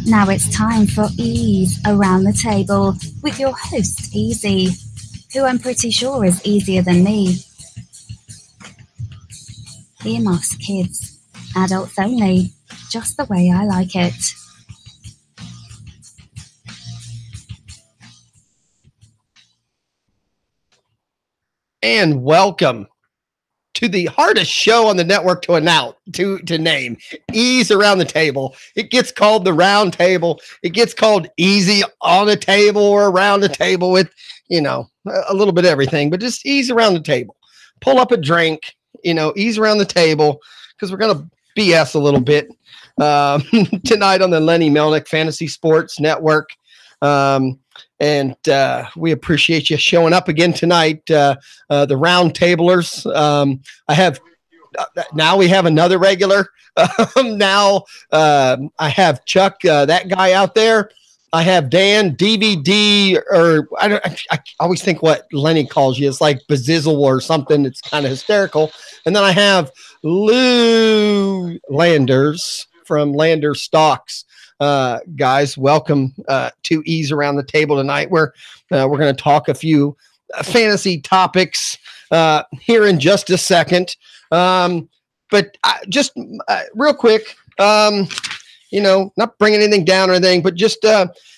Now it's time for EEEZ Around the Table with your host, Easy, who I'm pretty sure is easier than me. Earmuffs, kids. Adults only. Just the way I like it. And welcome to the hardest show on the network to announce, to name, EEEZ Around the Table. It gets called the Round Table. It gets called Easy on the Table or Around the Table with, you know, a little bit of everything, but just ease around the table. Pull up a drink, you know, ease around the table because we're going to BS a little bit tonight on the Lenny Melnick Fantasy Sports Network. And we appreciate you showing up again tonight. The round tablers. Now we have another regular. Now I have Chuck, that guy out there. I have Dan, DVD, or I always think what Lenny calls you. It's like Bazizzle or something. It's kind of hysterical. And then I have Lou Landers from Lander Stocks. Guys, welcome to EEEZ Around the Table tonight. We're going to talk a few fantasy topics here in just a second. But just real quick, you know, not bringing anything down or anything, but just,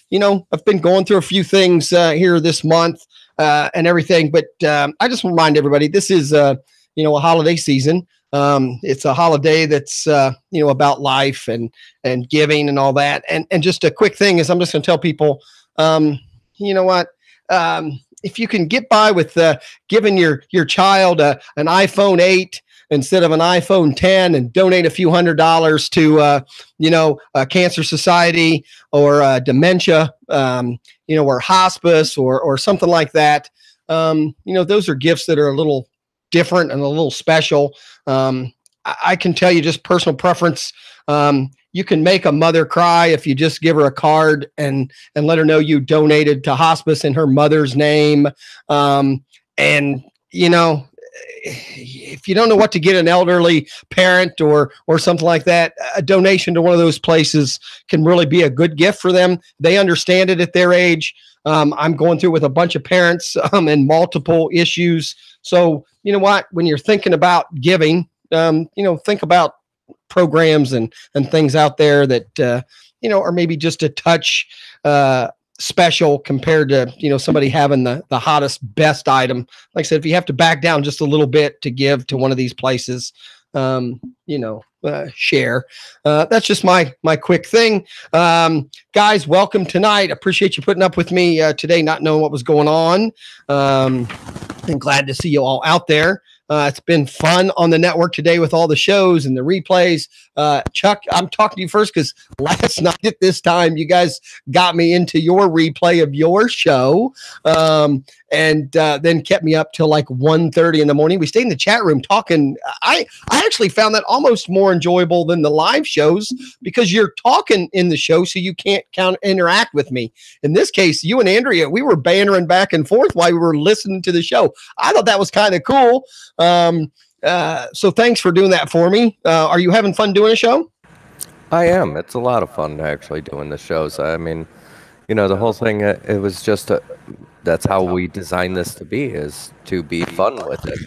you know, I've been going through a few things here this month and everything. But I just remind everybody, this is, you know, a holiday season. It's a holiday that's, you know, about life and giving and all that. And just a quick thing is I'm just going to tell people, you know what, if you can get by with giving your child an iPhone 8 instead of an iPhone 10 and donate a few $100s to, you know, a cancer society or dementia, you know, or hospice or something like that. You know, those are gifts that are a little different and a little special. I can tell you just personal preference. You can make a mother cry if you just give her a card and let her know you donated to hospice in her mother's name. And, you know, if you don't know what to get an elderly parent or something like that, a donation to one of those places can really be a good gift for them. They understand it at their age. I'm going through with a bunch of parents and multiple issues. So, you know what, when you're thinking about giving, you know, think about programs and things out there that, you know, are maybe just a touch special compared to, you know, somebody having the hottest, best item. Like I said, if you have to back down just a little bit to give to one of these places, you know, share. That's just my quick thing. Guys, welcome tonight. Appreciate you putting up with me today, not knowing what was going on. And glad to see you all out there. It's been fun on the network today with all the shows and the replays. Chuck, I'm talking to you first because last night at this time, you guys got me into your replay of your show and then kept me up till like 1:30 in the morning. We stayed in the chat room talking. I actually found that almost more enjoyable than the live shows because you're talking in the show, so you can't interact with me. In this case, you and Andrea, we were bantering back and forth while we were listening to the show. I thought that was kind of cool. So thanks for doing that for me. Are you having fun doing a show? I am. It's a lot of fun actually doing the shows. I mean, you know, the whole thing, it was just that's how we designed this to be, is to be fun with it.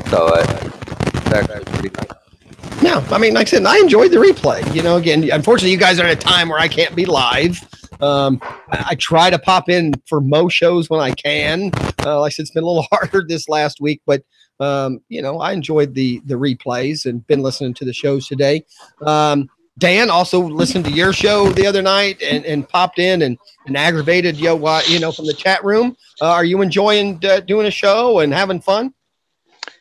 So it's actually pretty nice. Yeah, I mean, like I said, I enjoyed the replay. You know, again, unfortunately, you guys are at a time where I can't be live. I try to pop in for most shows when I can. Like I said, it's been a little harder this last week, but you know, I enjoyed the replays and been listening to the shows today. Dan also listened to your show the other night and popped in and aggravated you know, from the chat room. Are you enjoying doing a show and having fun?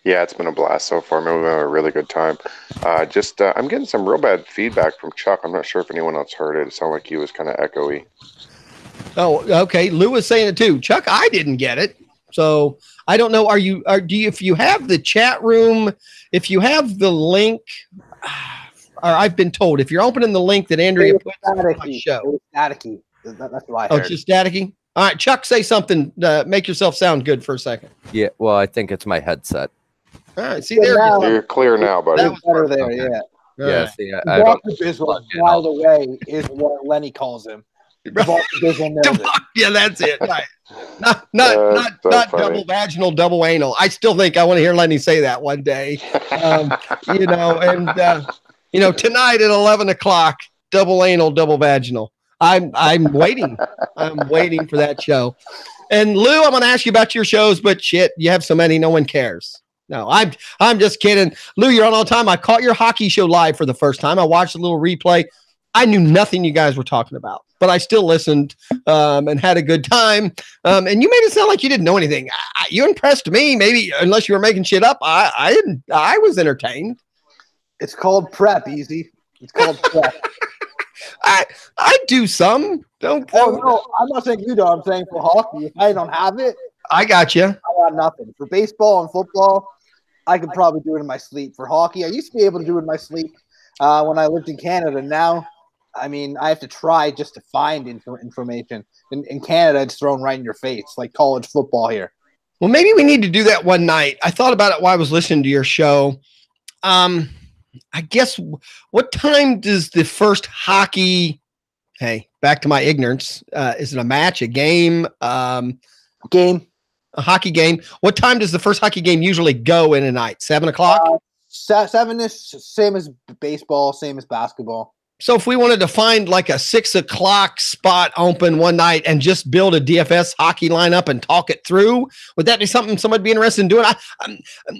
Yeah, it's been a blast so far. We've had a really good time. I'm getting some real bad feedback from Chuck. I'm not sure if anyone else heard it. It sounded like he was kind of echoey. Oh, okay. Lou was saying it too. Chuck, I didn't get it. So I don't know. If you have the chat room, if you have the link, or I've been told if you're opening the link that Andrea put on my show. It was staticky. That's why I heard. Oh, it's just staticky? All right, Chuck, say something. Make yourself sound good for a second. Yeah, well, I think it's my headset. All right, see there. You're clear now, buddy. That was better there, yeah. Yeah, see, I don't. Bizzle, by the way, is what Lenny calls him. Yeah, that's it. Right. Not double vaginal, double anal. I still think I want to hear Lenny say that one day. Tonight at 11 o'clock, double anal, double vaginal. I'm waiting. I'm waiting for that show. And Lou, I'm going to ask you about your shows, but shit, you have so many, no one cares. No, I'm just kidding. Lou, you're on all the time. I caught your hockey show live for the first time. I watched a little replay. I knew nothing you guys were talking about, but I still listened and had a good time. And you made it sound like you didn't know anything. You impressed me, maybe, unless you were making shit up. I was entertained. It's called prep, Easy. It's called prep. I do some. Don't. No, I'm not saying you do. I'm saying for hockey, if I don't have it, I got you. I got nothing. For baseball and football, I could probably do it in my sleep. For hockey, I used to be able to do it in my sleep when I lived in Canada. Now, I mean, I have to try just to find information. In Canada, it's thrown right in your face, like college football here. Well, maybe we need to do that one night. I thought about it while I was listening to your show. I guess, what time does the first hockey, hey, back to my ignorance, is it a match, a game? Game. A hockey game. What time does the first hockey game usually go in a night? 7 o'clock? 7-ish, same as baseball, same as basketball. So if we wanted to find like a 6 o'clock spot open one night and just build a DFS hockey lineup and talk it through, would that be something somebody'd be interested in doing?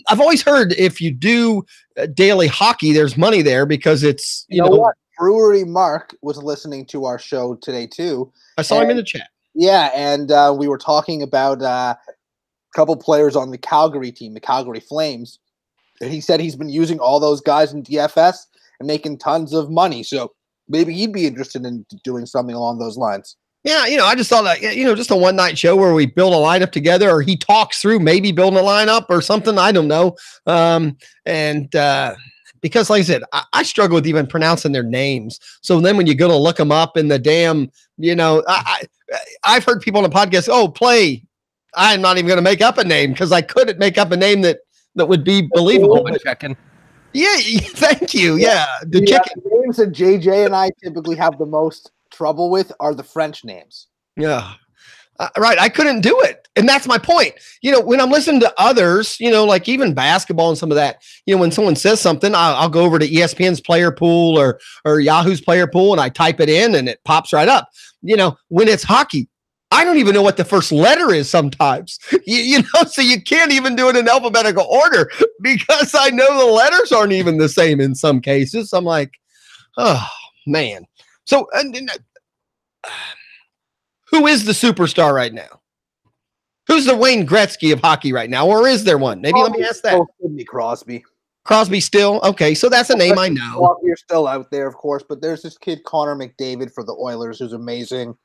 I've always heard if you do daily hockey, there's money there because it's, you know what? Brewery Mark was listening to our show today too. I saw him in the chat. Yeah, and we were talking about a couple players on the Calgary team, the Calgary Flames. And he said he's been using all those guys in DFS and making tons of money. So maybe he'd be interested in doing something along those lines. Yeah, I just thought that, just a one-night show where we build a lineup together, or he talks through maybe building a lineup or something. I don't know. Because like I said, I struggle with even pronouncing their names. So then when you go to look them up in the damn, I've heard people on the podcast, play. I'm not even going to make up a name because I couldn't make up a name that would be believable. Checking. Yeah, thank you. Yeah, the chicken names that JJ and I typically have the most trouble with are the French names. Yeah, right. I couldn't do it, and that's my point. When I'm listening to others, like even basketball and some of that, when someone says something, I'll go over to ESPN's player pool or Yahoo's player pool, and I type it in, and it pops right up. When it's hockey, I don't even know what the first letter is sometimes, so you can't even do it in alphabetical order because I know the letters aren't even the same in some cases. I'm like, oh, man. So who is the superstar right now? Who's the Wayne Gretzky of hockey right now? Or is there one? Maybe let me ask that. Sidney Crosby. Crosby still? Okay, so that's a name I know. Crosby's still out there, of course, but there's this kid, Connor McDavid, for the Oilers, who's amazing.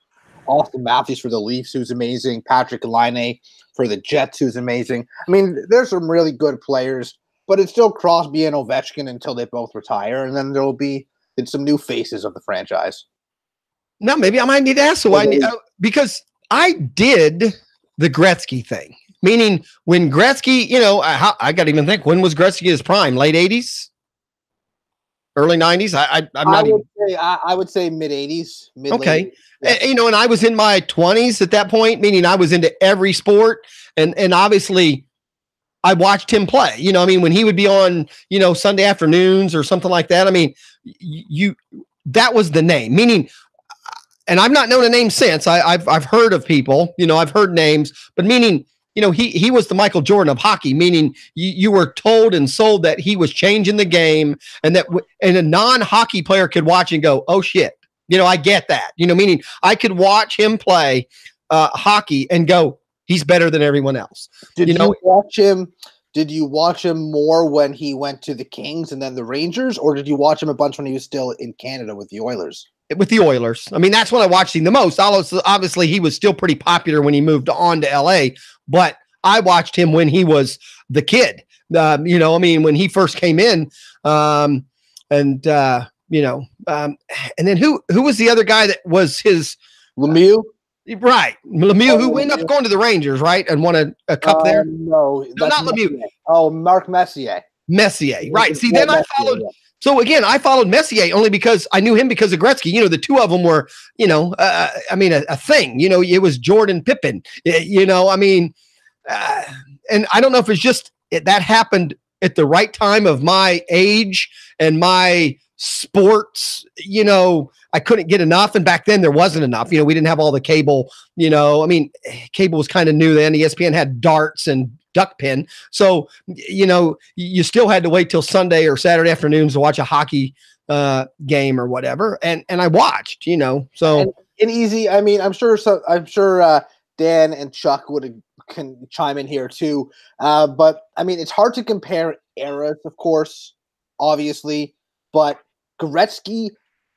Austin Matthews for the Leafs, who's amazing. Patrick Laine for the Jets, who's amazing. I mean, there's some really good players, but it's still Crosby and Ovechkin until they both retire, and then there'll be some new faces of the franchise. No, maybe I might need to ask. Because I did the Gretzky thing, meaning when Gretzky, I got to even think, when was Gretzky his prime? Late 80s? Early 90s? I would say mid 80s. Okay. Yeah. And I was in my 20s at that point, meaning I was into every sport. And obviously I watched him play, when he would be on, Sunday afternoons or something like that. I mean, that was the name, meaning, and I've not known a name since. I've heard of people, I've heard names, but meaning, he was the Michael Jordan of hockey, meaning you were told and sold that he was changing the game, and that and a non-hockey player could watch and go, oh shit, I get that, meaning I could watch him play hockey and go, he's better than everyone else. Did you watch him? Did you watch him more when he went to the Kings and then the Rangers, or did you watch him a bunch when he was still in Canada with the Oilers? With the Oilers. I mean, that's when I watched him the most. Obviously, he was still pretty popular when he moved on to LA, but I watched him when he was the kid. When he first came in, and then who was the other guy that was his Lemieux? Right, Lemieux, who ended up going to the Rangers, right, and won a cup there. No, not Lemieux. Oh, Mark Messier. Right. See, then I followed. So again, I followed Messier only because I knew him because of Gretzky. The two of them were, a thing. It was Jordan Pippen. And I don't know if it's just that happened at the right time of my age and my sports. I couldn't get enough, and back then there wasn't enough. We didn't have all the cable. Cable was kind of new then. ESPN had darts and duck pin. So, you still had to wait till Sunday or Saturday afternoons to watch a hockey game or whatever. And I watched, so. And easy. I mean, I'm sure Dan and Chuck can chime in here too. But I mean, it's hard to compare eras, of course, obviously, but Gretzky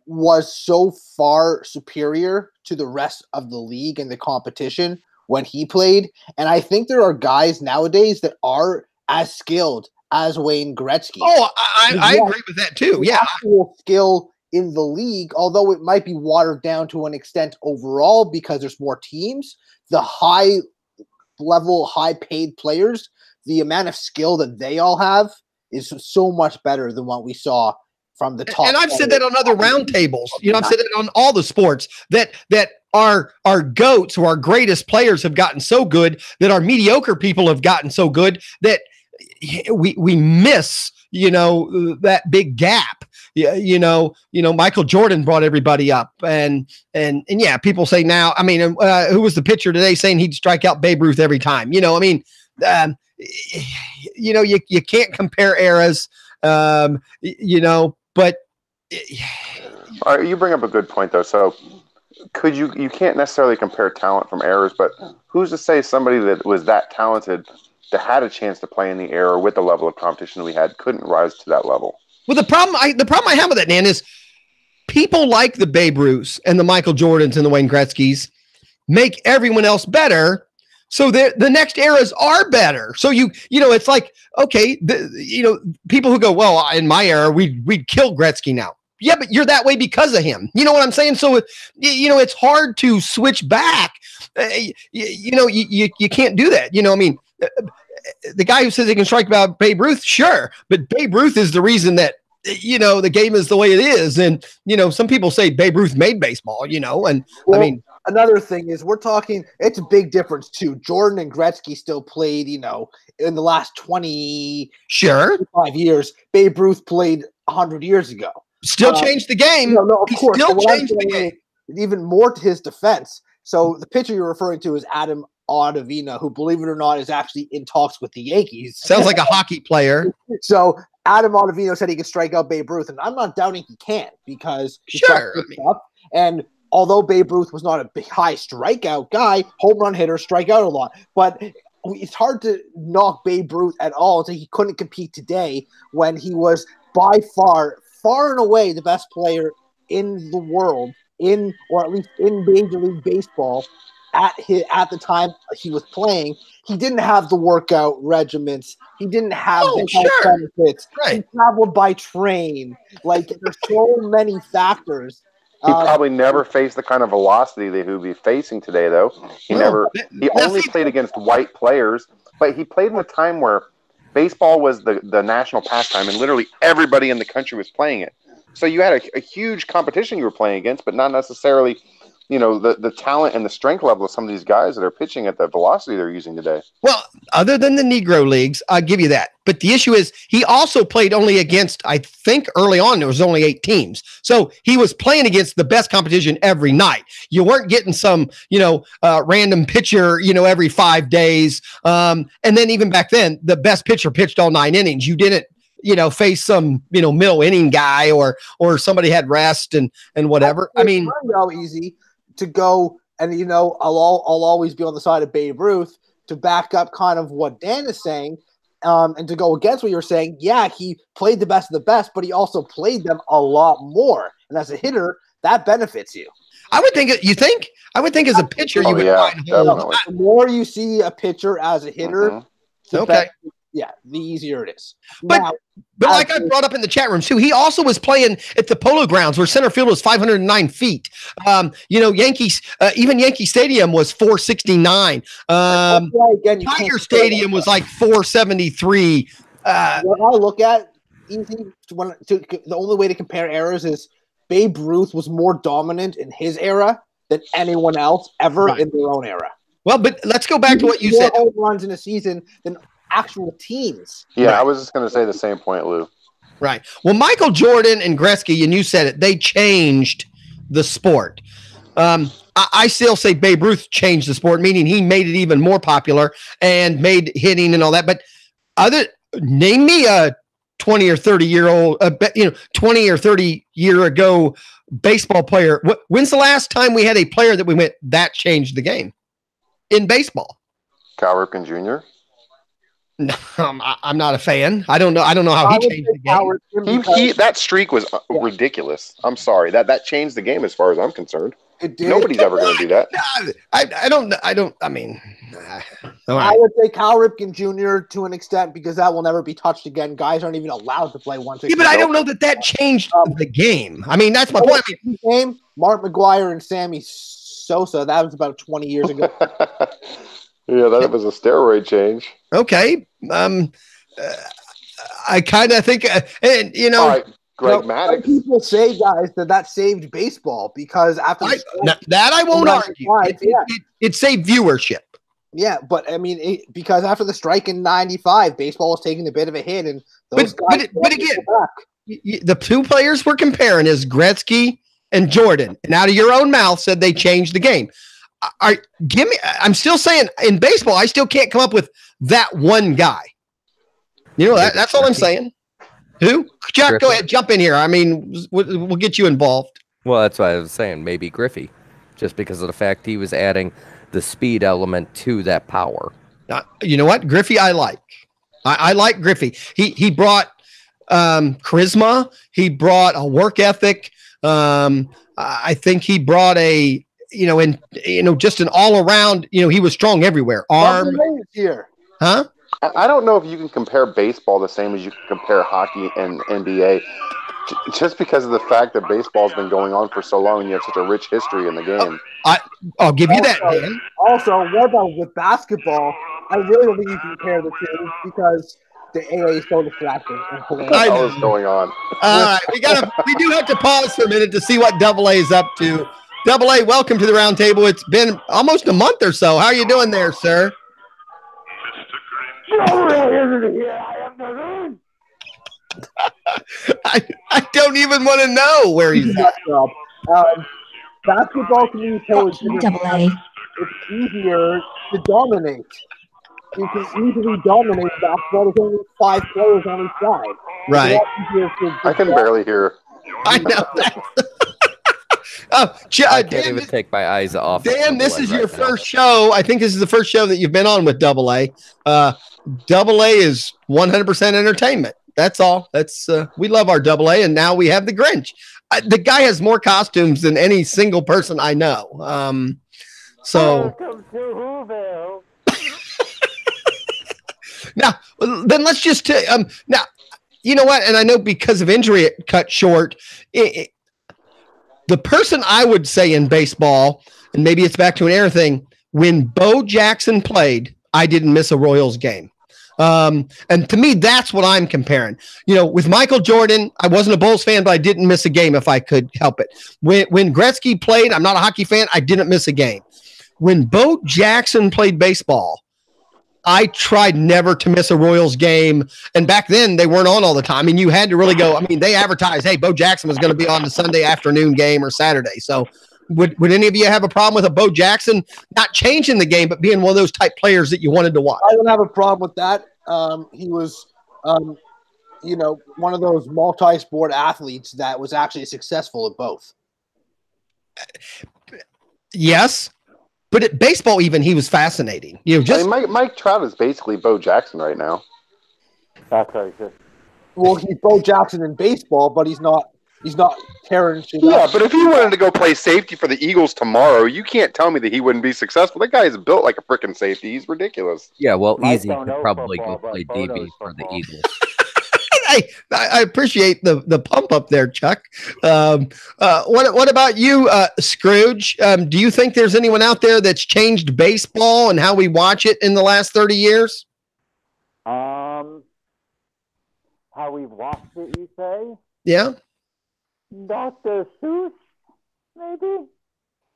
was so far superior to the rest of the league and the competition when he played. And I think there are guys nowadays that are as skilled as Wayne Gretzky. Oh, I agree with that too. Yeah. Actual skill in the league, although it might be watered down to an extent overall because there's more teams, the high level, high paid players, the amount of skill that they all have is so much better than what we saw from the top. And I've said that on other roundtables. I've said it on all the sports that our GOATs or our greatest players have gotten so good that our mediocre people have gotten so good that we miss, that big gap. Michael Jordan brought everybody up, and yeah, people say now. I mean, who was the pitcher today saying he'd strike out Babe Ruth every time? You can't compare eras. But all right, you bring up a good point though. So you can't necessarily compare talent from eras, but who's to say somebody that was that talented that had a chance to play in the era with the level of competition that we had couldn't rise to that level? Well, the problem I have with that, Dan, is people like the Babe Ruths and the Michael Jordans and the Wayne Gretzkys make everyone else better. So the next eras are better. So it's like, okay, people who go, well, in my era, we'd kill Gretzky now. Yeah, but you're that way because of him. You know what I'm saying? So, it's hard to switch back. You can't do that. The guy who says he can strike about Babe Ruth, sure, but Babe Ruth is the reason that the game is the way it is. And some people say Babe Ruth made baseball. Another thing is we're talking. It's a big difference too. Jordan and Gretzky still played. In the last 25 years, Babe Ruth played 100 years ago. Still changed the game. No, of course. Still changed the game. Even more to his defense. So the pitcher you're referring to is Adam Ottavino, who, believe it or not, is actually in talks with the Yankees. Sounds like a hockey player. So Adam Ottavino said he can strike out Babe Ruth, and I'm not doubting he can because he up. And although Babe Ruth was not a big, high strikeout guy, home run hitter, strike out a lot. But it's hard to knock Babe Ruth at all and say he couldn't compete today when he was by far and away the best player in the world, or at least in Major League Baseball at the time he was playing. He didn't have the workout regimens. He didn't have the health benefits. Right. He traveled by train. Like, there's so many factors. He probably never faced the kind of velocity that he would be facing today, though. He only played against white players, but he played in a time where baseball was the national pastime, and literally everybody in the country was playing it. So you had a huge competition you were playing against, but not necessarily, the talent and the strength level of some of these guys that are pitching at the velocity they're using today. Well, other than the Negro Leagues, I'll give you that. But the issue is he also played only against, I think early on, there was only 8 teams. So he was playing against the best competition every night. You weren't getting some, random pitcher, every 5 days. And then even back then, the best pitcher pitched all 9 innings. You didn't, face some, middle inning guy or somebody had rest and whatever. I mean, how easy to go and, I'll always be on the side of Babe Ruth to back up kind of what Dan is saying. And to go against what you're saying, yeah, he played the best of the best, but he also played them a lot more. And as a hitter, that benefits you. I would think as a pitcher, you would find the more you see a pitcher as a hitter, the easier it is. But like I brought up in the chat room too, he also was playing at the Polo Grounds where center field was 509 feet. Yankees, even Yankee Stadium was 469. Tiger Stadium was like 473. What I look at easy. The only way to compare eras is Babe Ruth was more dominant in his era than anyone else ever in their own era. Well, but let's go back to what you said. More home runs in a season than actual teams. Yeah, Right. I was just going to say the same point, Lou. Right. Well, Michael Jordan and Gretzky, and you said it, they changed the sport. I still say Babe Ruth changed the sport, meaning he made it even more popular and made hitting and all that. But name me a 20 or 30 year old, 20 or 30 year ago baseball player. When's the last time we had a player that we went, that changed the game in baseball? Cal Ripken Jr. No, I'm not a fan. I don't know how he changed the game. That streak was ridiculous. I'm sorry. That changed the game as far as I'm concerned. It did. Nobody's ever going to do that. I mean, I would say Cal Ripken Jr. to an extent because that will never be touched again. Guys aren't even allowed to play 160. Yeah, but I don't know that changed the game. I mean, that's my point. Game, Mark McGuire and Sammy Sosa. That was about 20 years ago. Yeah, that was a steroid change. Okay. I kind of think, All right, Greg Maddux. People say, guys, that saved baseball because after that I won't argue. It saved viewership. Yeah, but I mean, because after the strike in '95, baseball was taking a bit of a hit, and those guys. But again, the two players we're comparing is Gretzky and Jordan, and out of your own mouth said they changed the game. I'm still saying in baseball, I still can't come up with that one guy. You know, that's all I'm saying. Who? Jack, Griffey. Go ahead, jump in here. I mean, we'll get you involved. Well, that's what I was saying. Maybe Griffey, just because of the fact he was adding the speed element to that power. You know what? Griffey, I like. I like Griffey. He brought charisma. He brought a work ethic. I think he brought just an all around. He was strong everywhere. Arm here, huh? I don't know if you can compare baseball the same as you can compare hockey and NBA, just because of the fact that baseball's been going on for so long and you have such a rich history in the game. I'll give you that, Dan. Also, what about with basketball? I really don't think you can compare the two because the AA is so distracting. What the hell is going on? All right, we do have to pause for a minute to see what Double A is up to. Double A, welcome to the round table. It's been almost a month or so. How are you doing there, sir? I don't even want to know where he's at. Basketball can be Double A. It's easier to dominate. You can easily dominate basketball. There's only 5 players on each side. Right. I can barely hear. I know that. I can't even take my eyes off. Dan, this is your first show. I think this is the first show that you've been on with Double A. Double A is 100% entertainment. That's all. That's we love our Double A, and now we have the Grinch. The guy has more costumes than any single person I know. So now, then let's just now. You know what? And I know because of injury, it cut short. The person I would say in baseball, and maybe it's back to an era thing, when Bo Jackson played, I didn't miss a Royals game. And to me, that's what I'm comparing. With Michael Jordan, I wasn't a Bulls fan, but I didn't miss a game if I could help it. When Gretzky played, I'm not a hockey fan, I didn't miss a game. When Bo Jackson played baseball, I tried never to miss a Royals game. And back then, they weren't on all the time. And you had to really go. I mean, they advertised, hey, Bo Jackson was going to be on the Sunday afternoon game or Saturday. So would any of you have a problem with a Bo Jackson not changing the game, but being one of those type players that you wanted to watch? I don't have a problem with that. He was, one of those multi-sport athletes that was actually successful at both. Yes. But at baseball, even, he was fascinating. Mike Trout is basically Bo Jackson right now. That's right. Well, he's Bo Jackson in baseball, but he's not Terrence. Yeah, but if he wanted to go play safety for the Eagles tomorrow, you can't tell me that he wouldn't be successful. That guy is built like a freaking safety. He's ridiculous. Yeah, well, Easy could probably go play DB for the Eagles. I appreciate the pump up there, Chuck. What about you, Scrooge? Do you think there's anyone out there that's changed baseball and how we watch it in the last 30 years? how we've lost it, you say? Yeah. Dr. Seuss, maybe?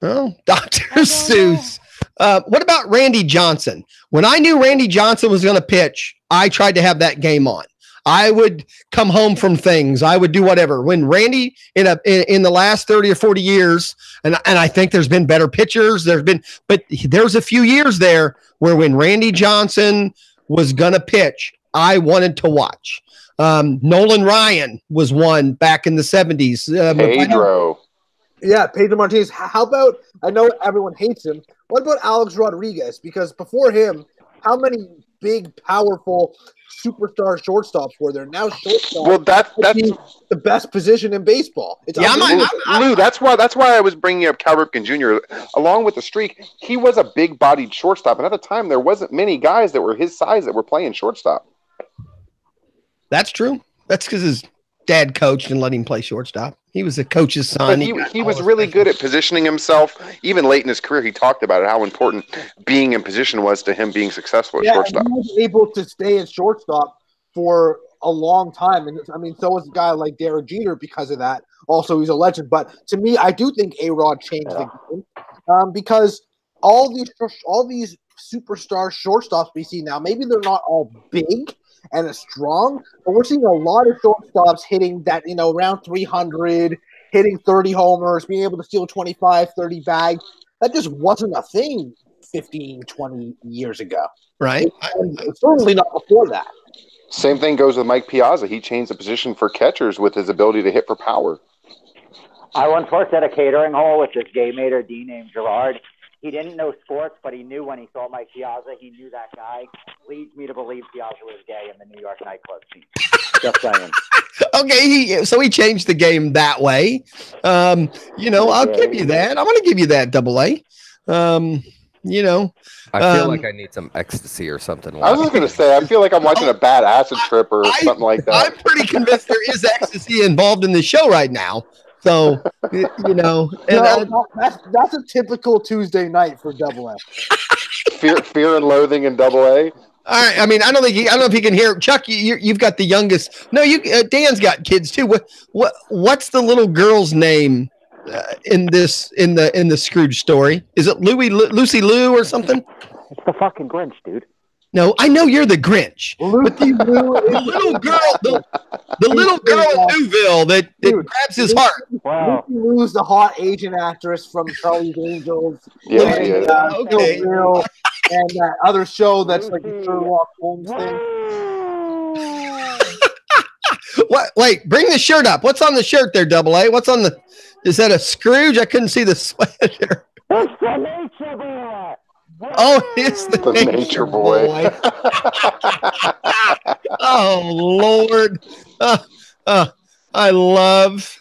Oh, Dr. Seuss. What about Randy Johnson? When I knew Randy Johnson was going to pitch, I tried to have that game on. I would come home from things. I would do whatever. When Randy in the last 30 or 40 years, and I think there's been better pitchers. But there's a few years there where when Randy Johnson was going to pitch, I wanted to watch. Nolan Ryan was one back in the 70s. Pedro. Yeah, Pedro Martinez. How about, I know everyone hates him. What about Alex Rodriguez? Because before him, how many big, powerful superstar shortstops were there? Now shortstop. Well, that's the best position in baseball. It's Lou, that's why I was bringing up Cal Ripken Jr. Along with the streak, he was a big-bodied shortstop, and at the time there wasn't many guys that were his size that were playing shortstop. That's true. That's because his dad coached and let him play shortstop. He was a coach's son. But he was really good at positioning himself. Even late in his career, he talked about it, how important being in position was to him being successful at shortstop. He was able to stay at shortstop for a long time. And I mean, so was a guy like Derek Jeter because of that. Also, he's a legend. But to me, I do think A-Rod changed the game because all these superstar shortstops we see now, maybe they're not all big and strong, but we're seeing a lot of shortstops hitting that, around 300, hitting 30 homers, being able to steal 25, 30 bags. That just wasn't a thing 15, 20 years ago. Right. And certainly not before that. Same thing goes with Mike Piazza. He changed the position for catchers with his ability to hit for power. I once worked at a catering hall with this gay maitre d' named Gerard. He didn't know sports, but he knew when he saw Mike Piazza, he knew that guy. Leads me to believe Piazza was gay in the New York nightclub scene. Just saying. Okay, so he changed the game that way. I'll give you that. I'm going to give you that, Double A. I feel like I need some ecstasy or something. I was just going to say, I feel like I'm watching a bad acid trip or something like that. I'm pretty convinced there is ecstasy involved in the show right now. So, that's a typical Tuesday night for Double A. Fear and loathing in Double A. All right. I mean, I don't know if you can hear Chuck. You've got the youngest. No, Dan's got kids too. What's the little girl's name in the Scrooge story? Is it Lucy Lou or something? It's the fucking Grinch, dude. No, I know you're the Grinch. But the little girl in Newville that grabs his heart. Wow. Lucy Lou's the hot Asian actress from Charlie's Angels. Okay. And that other show that's like the Sherlock Holmes thing. What? Wait, bring the shirt up. What's on the shirt there, Double A? What's on the? Is that a Scrooge? I couldn't see the sweater. It's the Nature Boy. Oh, it's the Nature Boy. Oh, Lord. I love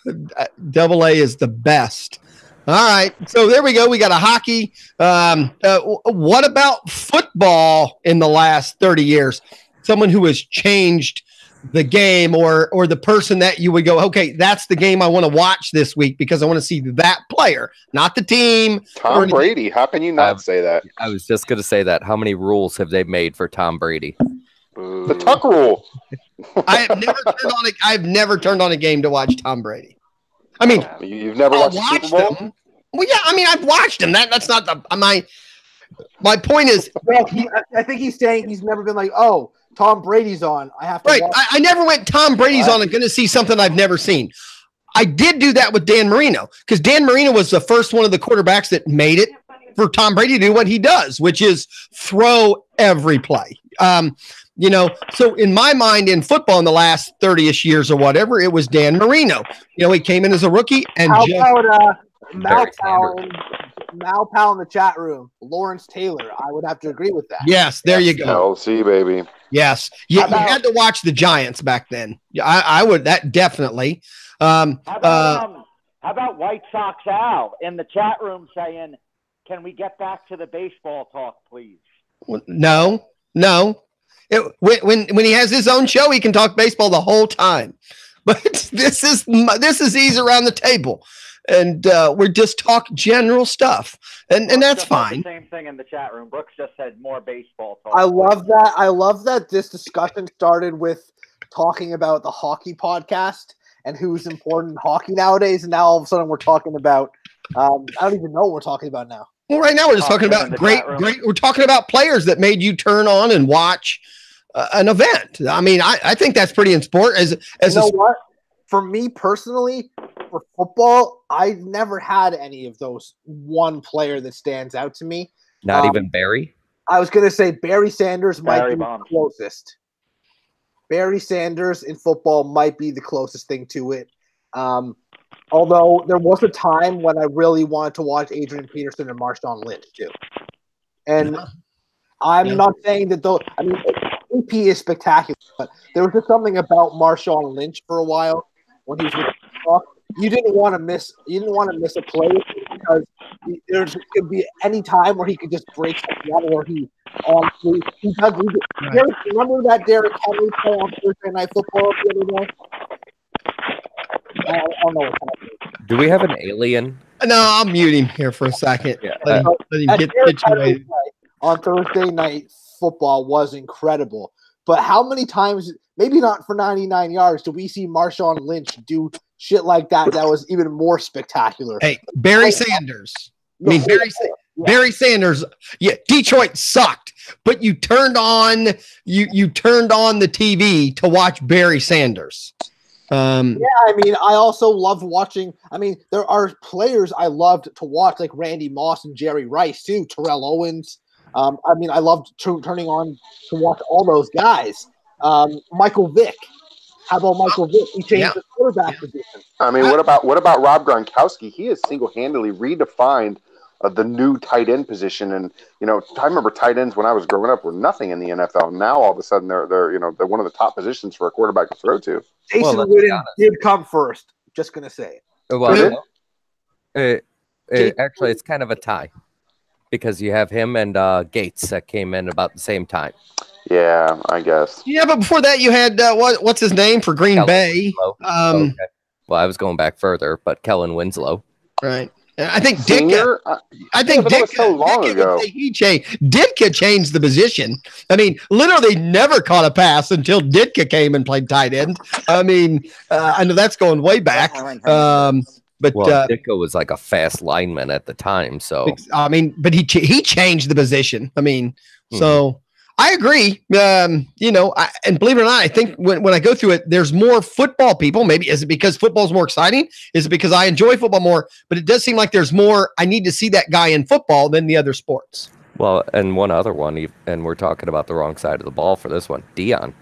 Double A is the best. All right. So there we go. We got a hockey. What about football in the last 30 years? Someone who has changed the game or the person that you would go, okay, that's the game I want to watch this week because I want to see that player, not the team. Tom Brady. How can you not say that? I was just going to say that. How many rules have they made for Tom Brady? The Tuck rule. I've never turned on a game to watch Tom Brady. I mean, you've never watched Super Bowl? Them. Well, yeah, I mean, I've watched him. That's not my point is. Well, I think he's saying he's never been like, oh, Tom Brady's on. I have to. Right. I never went Tom Brady's on and going to see something I've never seen. I did do that with Dan Marino because Dan Marino was the first one of the quarterbacks that made it for Tom Brady to do what he does, which is throw every play. So in my mind, in football in the last 30-ish years or whatever, it was Dan Marino. He came in as a rookie and Malpal in the chat room, Lawrence Taylor. I would have to agree with that. Yes, there you go. LC, baby. Yes. You had to watch the Giants back then. I would, that definitely. How about White Sox Al in the chat room saying, can we get back to the baseball talk, please? No. When he has his own show, he can talk baseball the whole time. But this is EEEZ Around the Table. And we're just talk general stuff, and that's fine. The same thing in the chat room. Brooks just said more baseball talk. I love that. I love that this discussion started with talking about the hockey podcast and who's important in hockey nowadays, and now all of a sudden we're talking about I don't even know what we're talking about now. Well, right now we're just talking about great. We're talking about players that made you turn on and watch an event. I mean, I think that's pretty important. What? For me personally, for football, I've never had any of those one player that stands out to me. Not even Barry? I was going to say Barry Sanders might be the closest. Barry Sanders in football might be the closest thing to it. Although there was a time when I really wanted to watch Adrian Peterson and Marshawn Lynch too. And I'm not saying that those. I mean, AP is spectacular, but there was just something about Marshawn Lynch for a while when he was with the Bucs. You didn't want to miss. You didn't want to miss a play because there could be any time where he could just break something out, or he does. Remember that Derrick Henry play on Thursday Night Football the other day? I don't know what's happening. Do we have an alien? No, I'll mute him here for a second. Yeah. Let him get situated. On Thursday Night Football was incredible. But how many times, maybe not for 99 yards, do we see Marshawn Lynch do shit like that was even more spectacular? Hey, Barry Sanders. I mean, Barry Sanders. Yeah, Detroit sucked, but you turned on you turned on the TV to watch Barry Sanders. I mean, I also loved watching. I mean, there are players I loved to watch, like Randy Moss and Jerry Rice too, Terrell Owens. I mean, I loved turning on to watch all those guys. Michael Vick. How about Michael Vick? He changed the quarterback position. I mean, what about Rob Gronkowski? He has single-handedly redefined the new tight end position. And I remember tight ends when I was growing up were nothing in the NFL. Now all of a sudden they're one of the top positions for a quarterback to throw to. Jason Witten did come first. Just gonna say it. Well, actually, it's kind of a tie because you have him and Gates that came in about the same time. Yeah, I guess. Yeah, but before that, you had what's his name for Green Bay? Okay. Well, I was going back further, but Kellen Winslow. Right. I think Senior? Ditka so long ago. Ditka changed the position. I mean, literally never caught a pass until Ditka came and played tight end. I mean, I know that's going way back. But Ditka was like a fast lineman at the time. So I mean, but he changed the position. I mean, so. I agree. And believe it or not, I think when I go through it, there's more football people. Maybe is it because football is more exciting? Is it because I enjoy football more? But it does seem like there's more. I need to see that guy in football than the other sports. Well, and one other one, and we're talking about the wrong side of the ball for this one, Dion.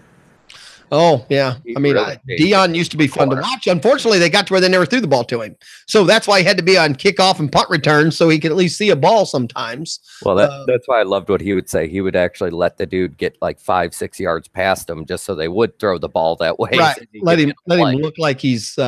Oh, yeah. I mean, Dion used to be fun to watch. Unfortunately, they got to where they never threw the ball to him. So that's why he had to be on kickoff and punt return so he could at least see a ball sometimes. Well, that's why I loved what he would say. He would actually let the dude get like 5-6 yards past him just so they would throw the ball that way. Right. Let him look like he's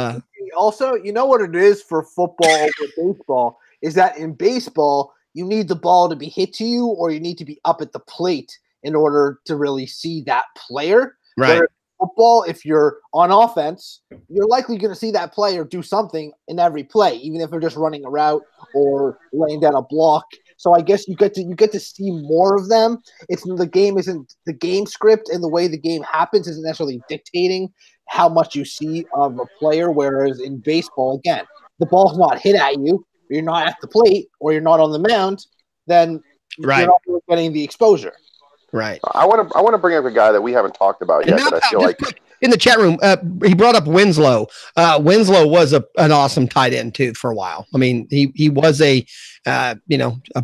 Also, you know what it is for football over baseball is that in baseball, you need the ball to be hit to you or you need to be up at the plate in order to really see that player. Right. Whereas football, if you're on offense, you're likely going to see that player do something in every play, even if they're just running a route or laying down a block. So I guess you get to see more of them. The game script and the way the game happens isn't necessarily dictating how much you see of a player. Whereas in baseball, again, the ball's not hit at you, you're not at the plate, or you're not on the mound, then you're not really getting the exposure. Right. I want to bring up a guy that we haven't talked about yet. That I feel like in the chat room, he brought up Winslow. Winslow was an awesome tight end too for a while. I mean, he was a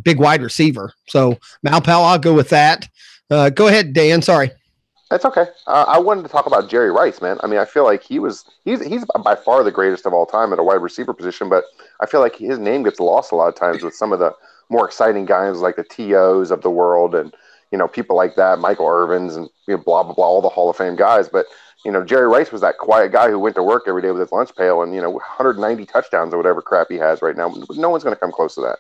big wide receiver. So Malpal, I'll go with that. Go ahead, Dan. Sorry. That's okay. I wanted to talk about Jerry Rice, man. I mean, I feel like he's by far the greatest of all time at a wide receiver position, but I feel like his name gets lost a lot of times with some of the more exciting guys like the TOs of the world and people like that, Michael Irvins and blah, blah, blah, all the Hall of Fame guys. But, Jerry Rice was that quiet guy who went to work every day with his lunch pail and, 190 touchdowns or whatever crap he has right now. No one's going to come close to that.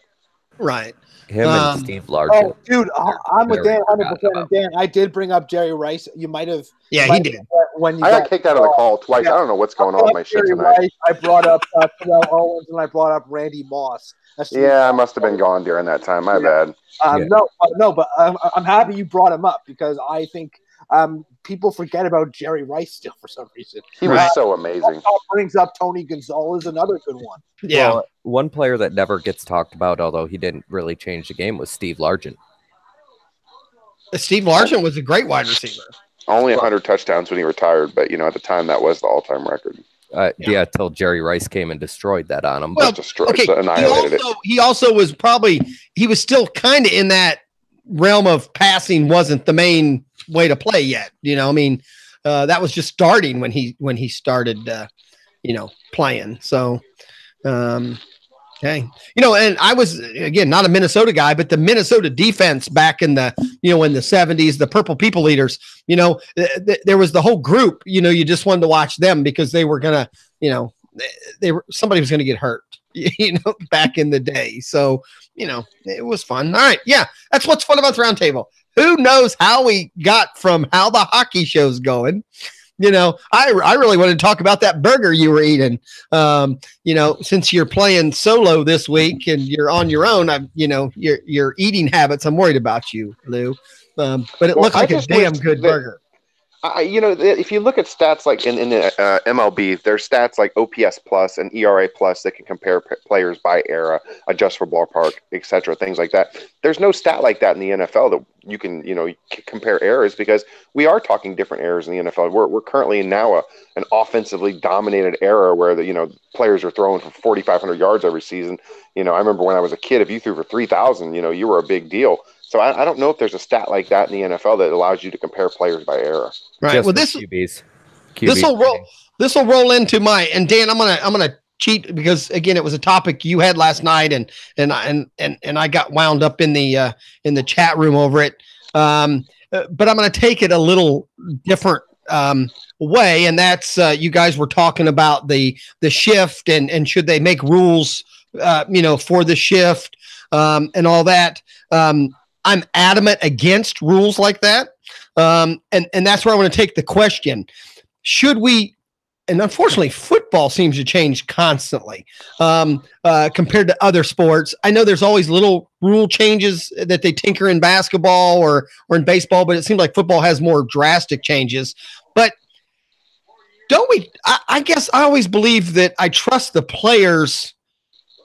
Right. Him and Steve Largent. Oh, dude, I'm with Dan 100%. And Dan, I did bring up Jerry Rice. You might have. Yeah, he did. When you I got kicked out of the call twice. Yeah. I don't know what's going on with my shit tonight. Rice, I brought up Terrell Owens and I brought up Randy Moss. I must have been gone during that time. My bad. No, but I'm happy you brought him up because I think People forget about Jerry Rice still for some reason. He was so amazing. Brings up Tony Gonzalez, another good one. Yeah. Well, one player that never gets talked about, although he didn't really change the game, was Steve Largent. Steve Largent was a great wide receiver. Only 100 touchdowns when he retired, but at the time that was the all-time record. Yeah, till Jerry Rice came and destroyed that on him. Well, annihilated it. He also was still kind of in that realm of passing wasn't the main way to play yet. That was just starting when he started, playing. So, okay. And I was, again, not a Minnesota guy, but the Minnesota defense back in the, in the 70s, the Purple People Eaters, there was the whole group, you just wanted to watch them because they were going to, somebody was going to get hurt, back in the day. So, it was fun. All right. Yeah. That's what's fun about the roundtable. Who knows how we got from how the hockey show's going. I really wanted to talk about that burger you were eating. Since you're playing solo this week and you're on your own, your eating habits, I'm worried about you, Lou. But it looked like a damn good burger. If you look at stats like in the MLB, there's stats like OPS plus and ERA plus that can compare players by era, adjust for ballpark, etc., things like that. There's no stat like that in the NFL that you can, compare eras because we are talking different eras in the NFL. We're currently in now an offensively dominated era where the players are throwing for 4,500 yards every season. I remember when I was a kid, if you threw for 3,000, you were a big deal. So I don't know if there's a stat like that in the NFL that allows you to compare players by era. Right. Just well, QBs. This will roll into and Dan, I'm gonna cheat because again, it was a topic you had last night, and I got wound up in the chat room over it. But I'm gonna take it a little different way, and that's you guys were talking about the shift and should they make rules, for the shift and all that. I'm adamant against rules like that. And that's where I want to take the question. Should we, and unfortunately football seems to change constantly compared to other sports. I know there's always little rule changes that they tinker in basketball or in baseball, but it seems like football has more drastic changes. But don't we, I guess I always believe that I trust the players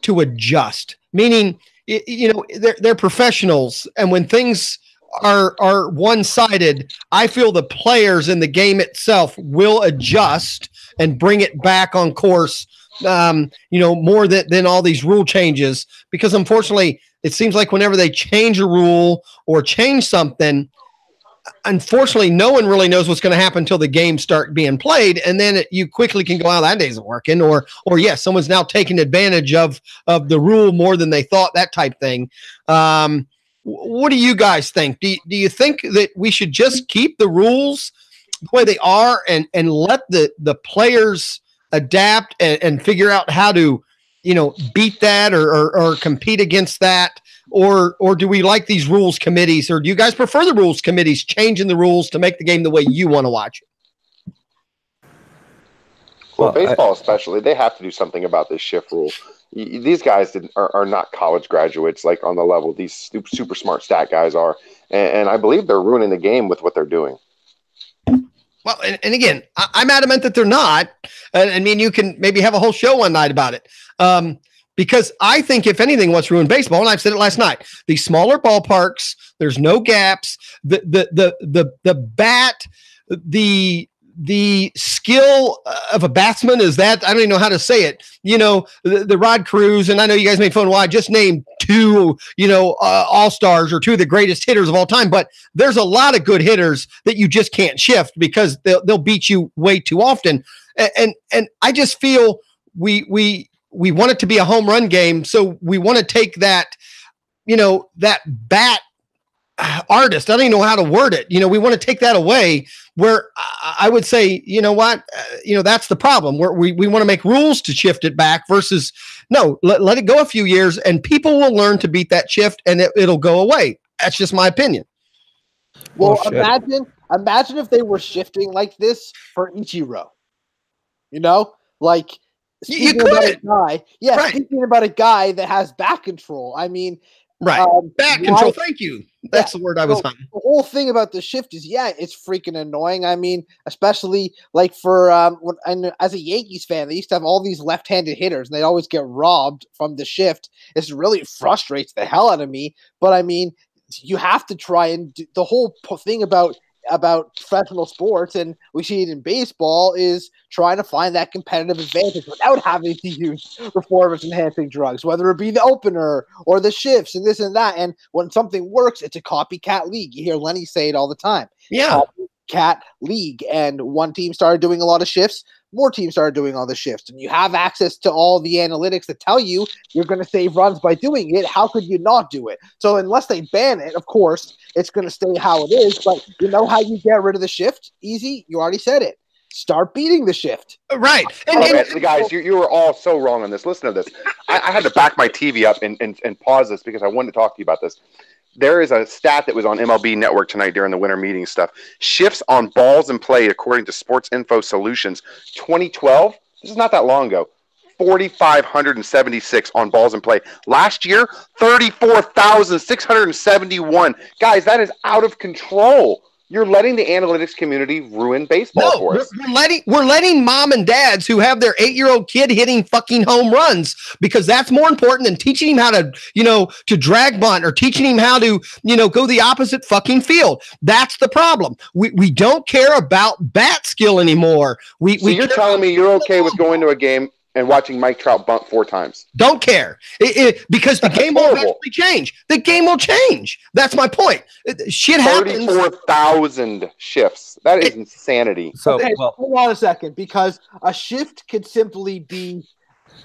to adjust, meaning, they're professionals, and when things are one-sided, I feel the players in the game itself will adjust and bring it back on course, more than all these rule changes, because unfortunately, it seems like whenever they change a rule or change something, unfortunately, no one really knows what's going to happen until the games start being played, and then you quickly can go, "Oh, that isn't working," or yes, someone's now taking advantage of the rule more than they thought. That type thing. What do you guys think? Do you think that we should just keep the rules the way they are and let the players adapt and figure out how to beat that or compete against that? Or do we like these rules committees, or do you guys prefer the rules committees changing the rules to make the game the way you want to watch it? Well, baseball especially, they have to do something about this shift rule. These guys are not college graduates like on the level these super smart stat guys are, and I believe they're ruining the game with what they're doing. Well, and again, I'm adamant that they're not. I mean, you can maybe have a whole show one night about it. Because I think, if anything, what's ruined baseball, and I've said it last night, these smaller ballparks, there's no gaps, the bat, the skill of a batsman is that, I don't even know how to say it, the Rod Cruz, and I know you guys made fun, well, I just named two, all-stars or two of the greatest hitters of all time, but there's a lot of good hitters that you just can't shift because they'll beat you way too often. And I just feel we want it to be a home run game. So we want to take that, that bat artist. I don't even know how to word it. We want to take that away, where I would say, that's the problem, where we want to make rules to shift it back versus no, let it go a few years and people will learn to beat that shift and it'll go away. That's just my opinion. Well, imagine if they were shifting like this for Ichiro, You could. Speaking about a guy that has back control. I mean, Right. Bat control. Thank you. That's the word I was hunting. The whole thing about the shift is, it's freaking annoying. I mean, especially like for as a Yankees fan, they used to have all these left-handed hitters, and they always get robbed from the shift. It really frustrates the hell out of me. But I mean, you have to try and do the whole thing about professional sports, and we see it in baseball, is trying to find that competitive advantage without having to use performance-enhancing drugs, whether it be the opener or the shifts and this and that. And when something works, it's a copycat league. You hear Lenny say it all the time. Yeah. Copycat league. And one team started doing a lot of shifts. More teams started doing all the shifts, and you have access to all the analytics that tell you you're going to save runs by doing it. How could you not do it? So unless they ban it, of course, it's going to stay how it is. But you know how you get rid of the shift? Easy. You already said it. Start beating the shift. Right. And guys, you were all so wrong on this. Listen to this. I had to back my TV up and pause this because I wanted to talk to you about this. There is a stat that was on MLB Network tonight during the winter meeting stuff. Shifts on balls in play, according to Sports Info Solutions, 2012. This is not that long ago. 4,576 on balls in play. Last year, 34,671. Guys, that is out of control. You're letting the analytics community ruin baseball for us. We're letting mom and dads who have their 8-year-old kid hitting fucking home runs, because that's more important than teaching him how to, to drag bunt, or teaching him how to, go the opposite fucking field. That's the problem. We don't care about bat skill anymore. You're telling me you're okay with going to a game and watching Mike Trout bunt 4 times? Don't care. Because the game will eventually change. The game will change. That's my point. Shit happens. 34,000 shifts. That is insanity. So, hold on a second, because a shift could simply be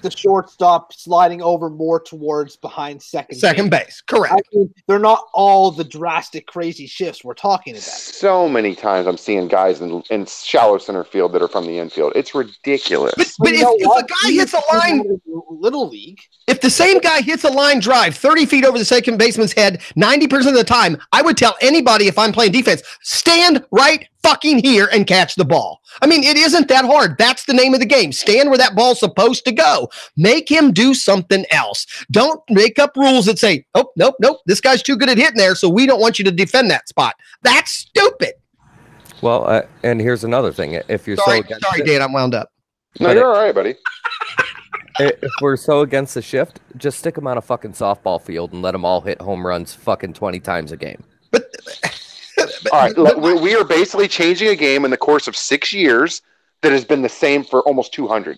the shortstop sliding over more towards behind second base. Correct. I mean, they're not all the drastic, crazy shifts we're talking about. So many times I'm seeing guys in shallow center field that are from the infield. It's ridiculous. But if a guy hits a line, little league, if the same guy hits a line drive 30 feet over the second baseman's head 90% of the time, I would tell anybody, if I'm playing defense, stand right fucking here and catch the ball. I mean, it isn't that hard. That's the name of the game. Stand where that ball's supposed to go. Make him do something else. Don't make up rules that say, oh, nope, this guy's too good at hitting there, so we don't want you to defend that spot. That's stupid. Well, and here's another thing. If you're sorry, Dan, I'm wound up. No, you're all right, buddy. If we're so against the shift, just stick them on a fucking softball field and let them all hit home runs fucking 20 times a game. All right, we are basically changing a game in the course of 6 years that has been the same for almost 200.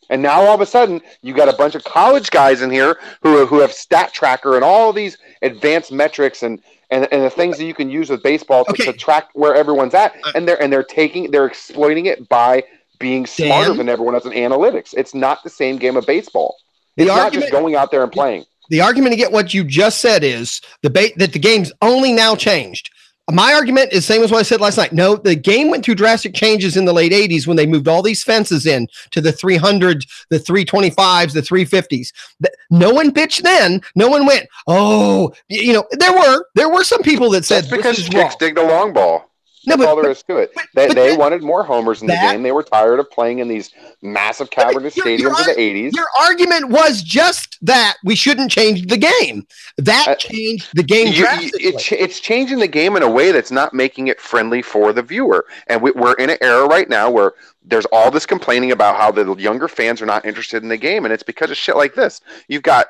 And now all of a sudden, you got a bunch of college guys in here who have stat tracker and all of these advanced metrics and the things that you can use with baseball to track where everyone's at, and they're exploiting it by being smarter than everyone else in analytics. It's not the same game of baseball. It's not just going out there and playing. The argument to get what you just said is that the game's only now changed. My argument is the same as what I said last night. No, the game went through drastic changes in the late 80s when they moved all these fences in to the 300s, the 325s, the 350s. No one bitched then. No one went, there were some people that said, that's because chicks dig the long ball. That's all there is to it. They wanted more homers in the game. They were tired of playing in these massive cavernous stadiums of the 80s. Your argument was just that we shouldn't change the game. That changed the game drastically. It's changing the game in a way that's not making it friendly for the viewer. And we're in an era right now where there's all this complaining about how the younger fans are not interested in the game, and it's because of shit like this. You've got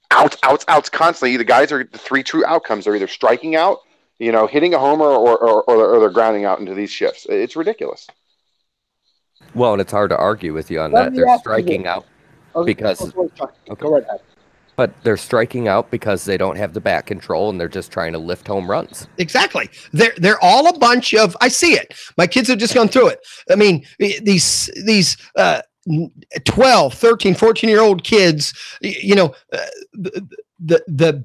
outs constantly. The guys are the 3 true outcomes. They're either striking out, hitting a homer, or they're grounding out into these shifts. It's ridiculous. Well, and it's hard to argue with you on that. They're striking out because but they're striking out because they don't have the bat control and they're just trying to lift home runs. Exactly. They're all a bunch of, I see it. My kids have just gone through it. I mean, these 12, 13, 14-year-old kids, the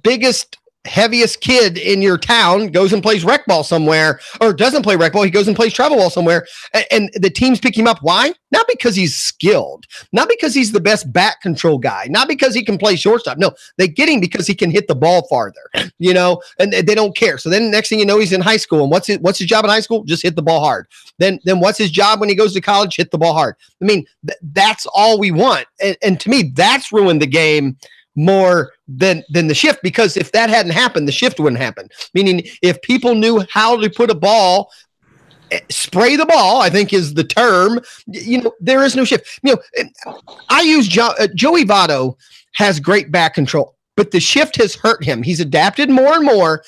biggest, heaviest kid in your town goes and plays rec ball somewhere, or doesn't play rec ball. He goes and plays travel ball somewhere, and the teams pick him up. Why? Not because he's skilled, not because he's the best bat control guy, not because he can play shortstop. No, they get him because he can hit the ball farther, and they don't care. So then next thing you know, he's in high school, and what's his job in high school? Just hit the ball hard. Then what's his job when he goes to college? Hit the ball hard. I mean, that's all we want. And to me, that's ruined the game more than the shift, because if that hadn't happened, the shift wouldn't happen. Meaning, if people knew how to put a ball, spray the ball, I think is the term. There is no shift. I use Joey Votto has great back control, but the shift has hurt him. He's adapted more and more.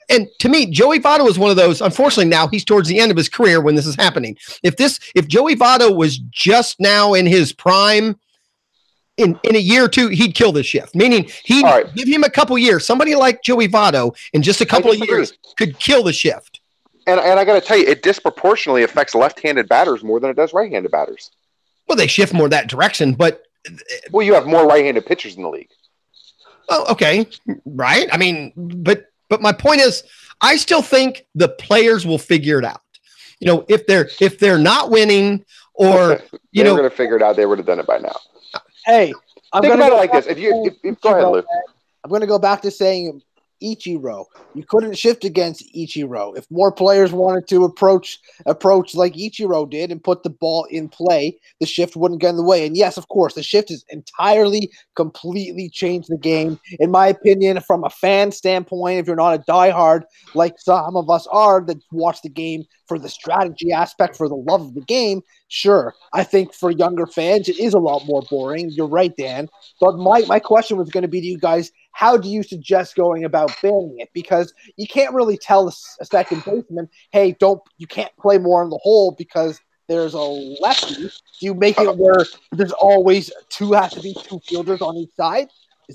And to me, Joey Votto is one of those. Unfortunately, now he's towards the end of his career when this is happening. If Joey Votto was just now in his prime, in a year or two, he'd kill this shift. Meaning, give him a couple years. Somebody like Joey Votto in just a couple of years could kill the shift. And I got to tell you, it disproportionately affects left-handed batters more than it does right-handed batters. Well, they shift more that direction, but you have more right-handed pitchers in the league. Oh, okay, right. I mean, but my point is, I still think the players will figure it out. If they're not winning, or they're going to figure it out, they would have done it by now. Hey, think about it like this. If go ahead, Lou. I'm going to go back to saying Ichiro. You couldn't shift against Ichiro. If more players wanted to approach like Ichiro did and put the ball in play, the shift wouldn't get in the way. And yes, of course, the shift has completely changed the game. In my opinion, from a fan standpoint, if you're not a diehard like some of us are that watch the game for the strategy aspect, for the love of the game, sure. I think for younger fans, it is a lot more boring. You're right, Dan. But my question was going to be to you guys, how do you suggest going about banning it? Because you can't really tell a second baseman, hey, you can't play more in the hole because there's a lefty. Do you make it where there's always has to be two fielders on each side?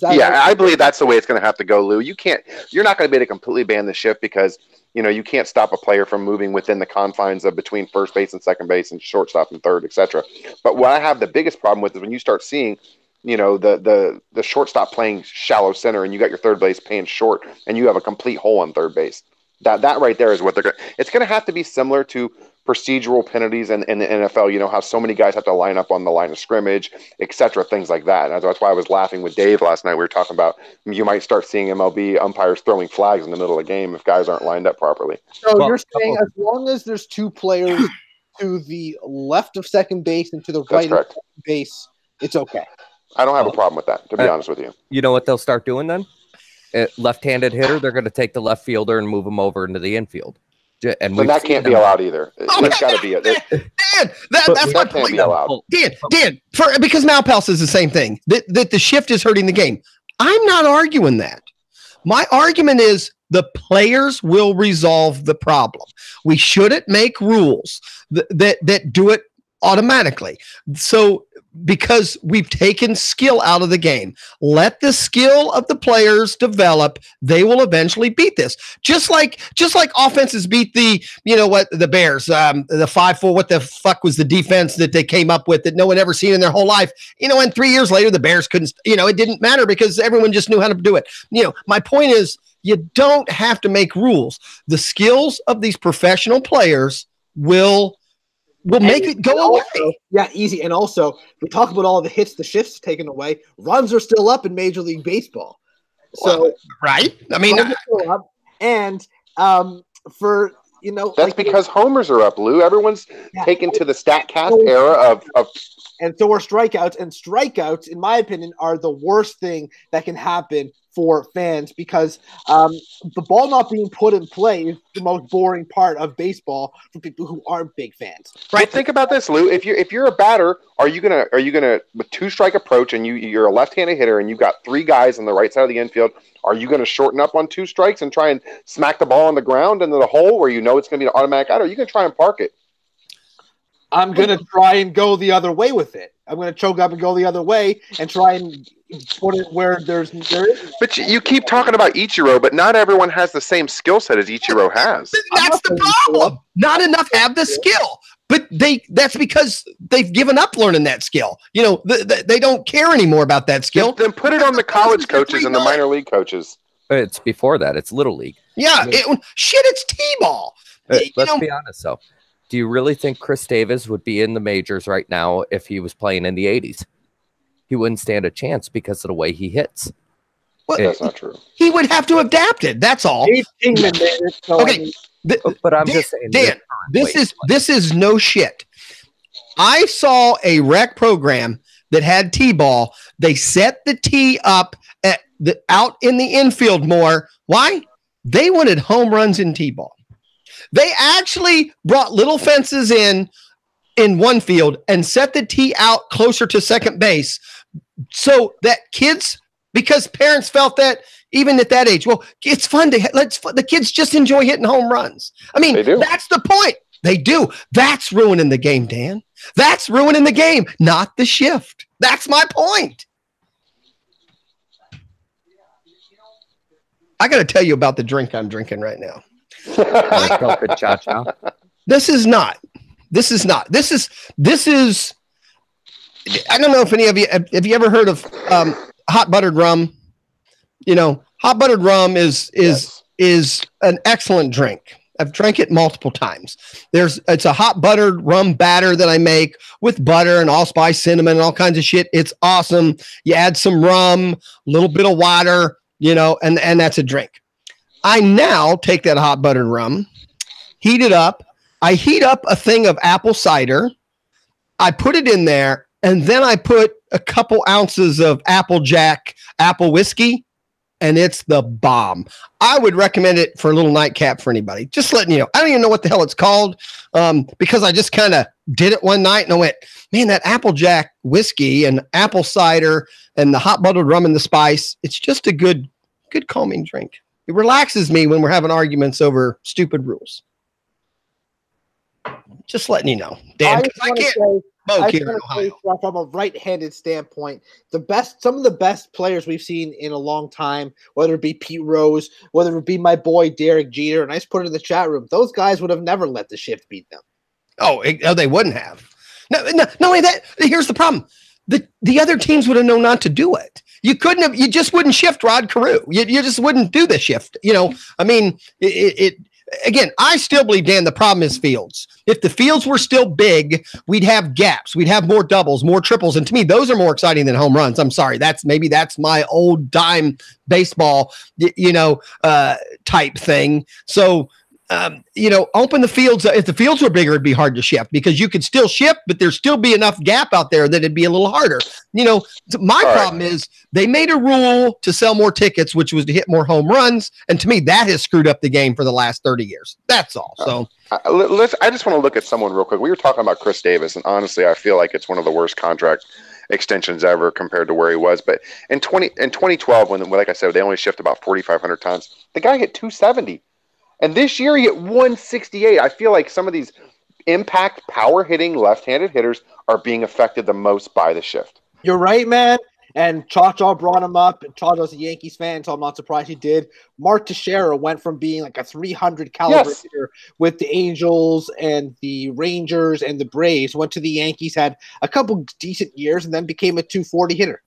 I believe that's the way it's going to have to go, Lou. You're not going to be able to completely ban the shift because you can't stop a player from moving within the confines of between first base and second base and shortstop and third, etc. But what I have the biggest problem with is when you start seeing the shortstop playing shallow center and you got your third base playing short and you have a complete hole on third base. That right there is what it's going to have to be similar to procedural penalties in the NFL. How so many guys have to line up on the line of scrimmage, etc., things like that. And that's why I was laughing with Dave last night. We were talking about you might start seeing MLB umpires throwing flags in the middle of the game if guys aren't lined up properly. So you're saying as long as there's two players to the left of second base and to the right of second base, it's okay. I don't have a problem with that, to be honest with you. You know what they'll start doing then? Left-handed hitter, they're going to take the left fielder and move him over into the infield. And that can't be allowed either. That's got to be it. Dan, that's my point. Be allowed. Dan, because Malpal says the same thing, that the shift is hurting the game. I'm not arguing that. My argument is the players will resolve the problem. We shouldn't make rules that do it automatically. So because we've taken skill out of the game, let the skill of the players develop. They will eventually beat this. Just like offenses beat the Bears, the 5-4. What the fuck was the defense that they came up with that no one ever seen in their whole life? And 3 years later, the Bears couldn't. It didn't matter because everyone just knew how to do it. My point is, you don't have to make rules. The skills of these professional players will make it go away. Yeah, easy. And also, we talk about all the hits, the shifts taken away. Runs are still up in Major League Baseball. So, right? I mean, and for that's because homers are up, Lou. Everyone's taken to the StatCast era of. And so are strikeouts. And strikeouts, in my opinion, are the worst thing that can happen for fans because the ball not being put in play is the most boring part of baseball for people who aren't big fans. Right. Well, think about this, Lou. If you're a batter, are you gonna with two strike approach and you're a left-handed hitter and you've got three guys on the right side of the infield, are you gonna shorten up on two strikes and try and smack the ball on the ground into the hole where it's gonna be an automatic out, or are you gonna try and park it? I'm going to try and go the other way with it. I'm going to choke up and go the other way and try and put it where there is. But you keep talking about Ichiro, but not everyone has the same skill set as Ichiro has. That's the problem. Not enough have the skill. But that's because they've given up learning that skill. They don't care anymore about that skill. Then put it on the college coaches and the minor league coaches. It's before that. It's Little League. Yeah. It's T-ball. Let's be honest, though. Do you really think Chris Davis would be in the majors right now if he was playing in the 80s? He wouldn't stand a chance because of the way he hits. Well, that's not true. He would have to have adapted. That's all. Okay. But I'm just saying. Dan, this is no shit. I saw a rec program that had T-ball, they set the tee up out in the infield more. Why? They wanted home runs in T-ball. They actually brought little fences in one field and set the tee out closer to second base so that kids, because parents felt that even at that age, well, it's fun to the kids just enjoy hitting home runs. I mean, that's the point. They do. That's ruining the game, Dan. That's ruining the game, not the shift. That's my point. I got to tell you about the drink I'm drinking right now. This is not. This is. I don't know if any of you have you ever heard of hot buttered rum. You know, hot buttered rum is an excellent drink. I've drank it multiple times. It's a hot buttered rum batter that I make with butter and allspice, cinnamon, and all kinds of shit. It's awesome. You add some rum, a little bit of water, you know, and that's a drink. I now take that hot buttered rum, heat it up. I heat up a thing of apple cider. I put it in there, and then I put a couple ounces of Applejack apple whiskey, and it's the bomb. I would recommend it for a little nightcap for anybody. Just letting you know. I don't even know what the hell it's called because I just kind of did it one night, and I went, man, that Applejack whiskey and apple cider and the hot buttered rum and the spice, it's just a good calming drink. It relaxes me when we're having arguments over stupid rules. Just letting you know. Dan, I can't say from a right-handed standpoint, some of the best players we've seen in a long time, whether it be Pete Rose, whether it be my boy Derek Jeter, and I just put it in the chat room, those guys would have never let the shift beat them. Oh, they wouldn't have. No, not only that, here's the problem. The other teams would have known not to do it. You just wouldn't shift Rod Carew. You just wouldn't do the shift. You know, I mean, again, I still believe, Dan, the problem is fields. If the fields were still big, we'd have gaps. We'd have more doubles, more triples. And to me, those are more exciting than home runs. I'm sorry. That's my old dime baseball, type thing. So, open the fields. If the fields were bigger, it'd be hard to shift because you could still shift, but there'd still be enough gap out there that it'd be a little harder. My problem is they made a rule to sell more tickets, which was to hit more home runs. And to me, that has screwed up the game for the last 30 years. That's all. So I just want to look at someone real quick. We were talking about Chris Davis, and honestly, I feel like it's one of the worst contract extensions ever compared to where he was. But in 2012, when, like I said, they only shift about 4,500 tons, the guy hit 270. And this year he hit 168. I feel like some of these impact power hitting left-handed hitters are being affected the most by the shift. You're right, man. And Cha-Cha brought him up. And Cha-Cha's a Yankees fan, so I'm not surprised he did. Mark Teixeira went from being like a 300 caliber hitter with the Angels and the Rangers and the Braves, went to the Yankees, had a couple decent years, and then became a 240 hitter.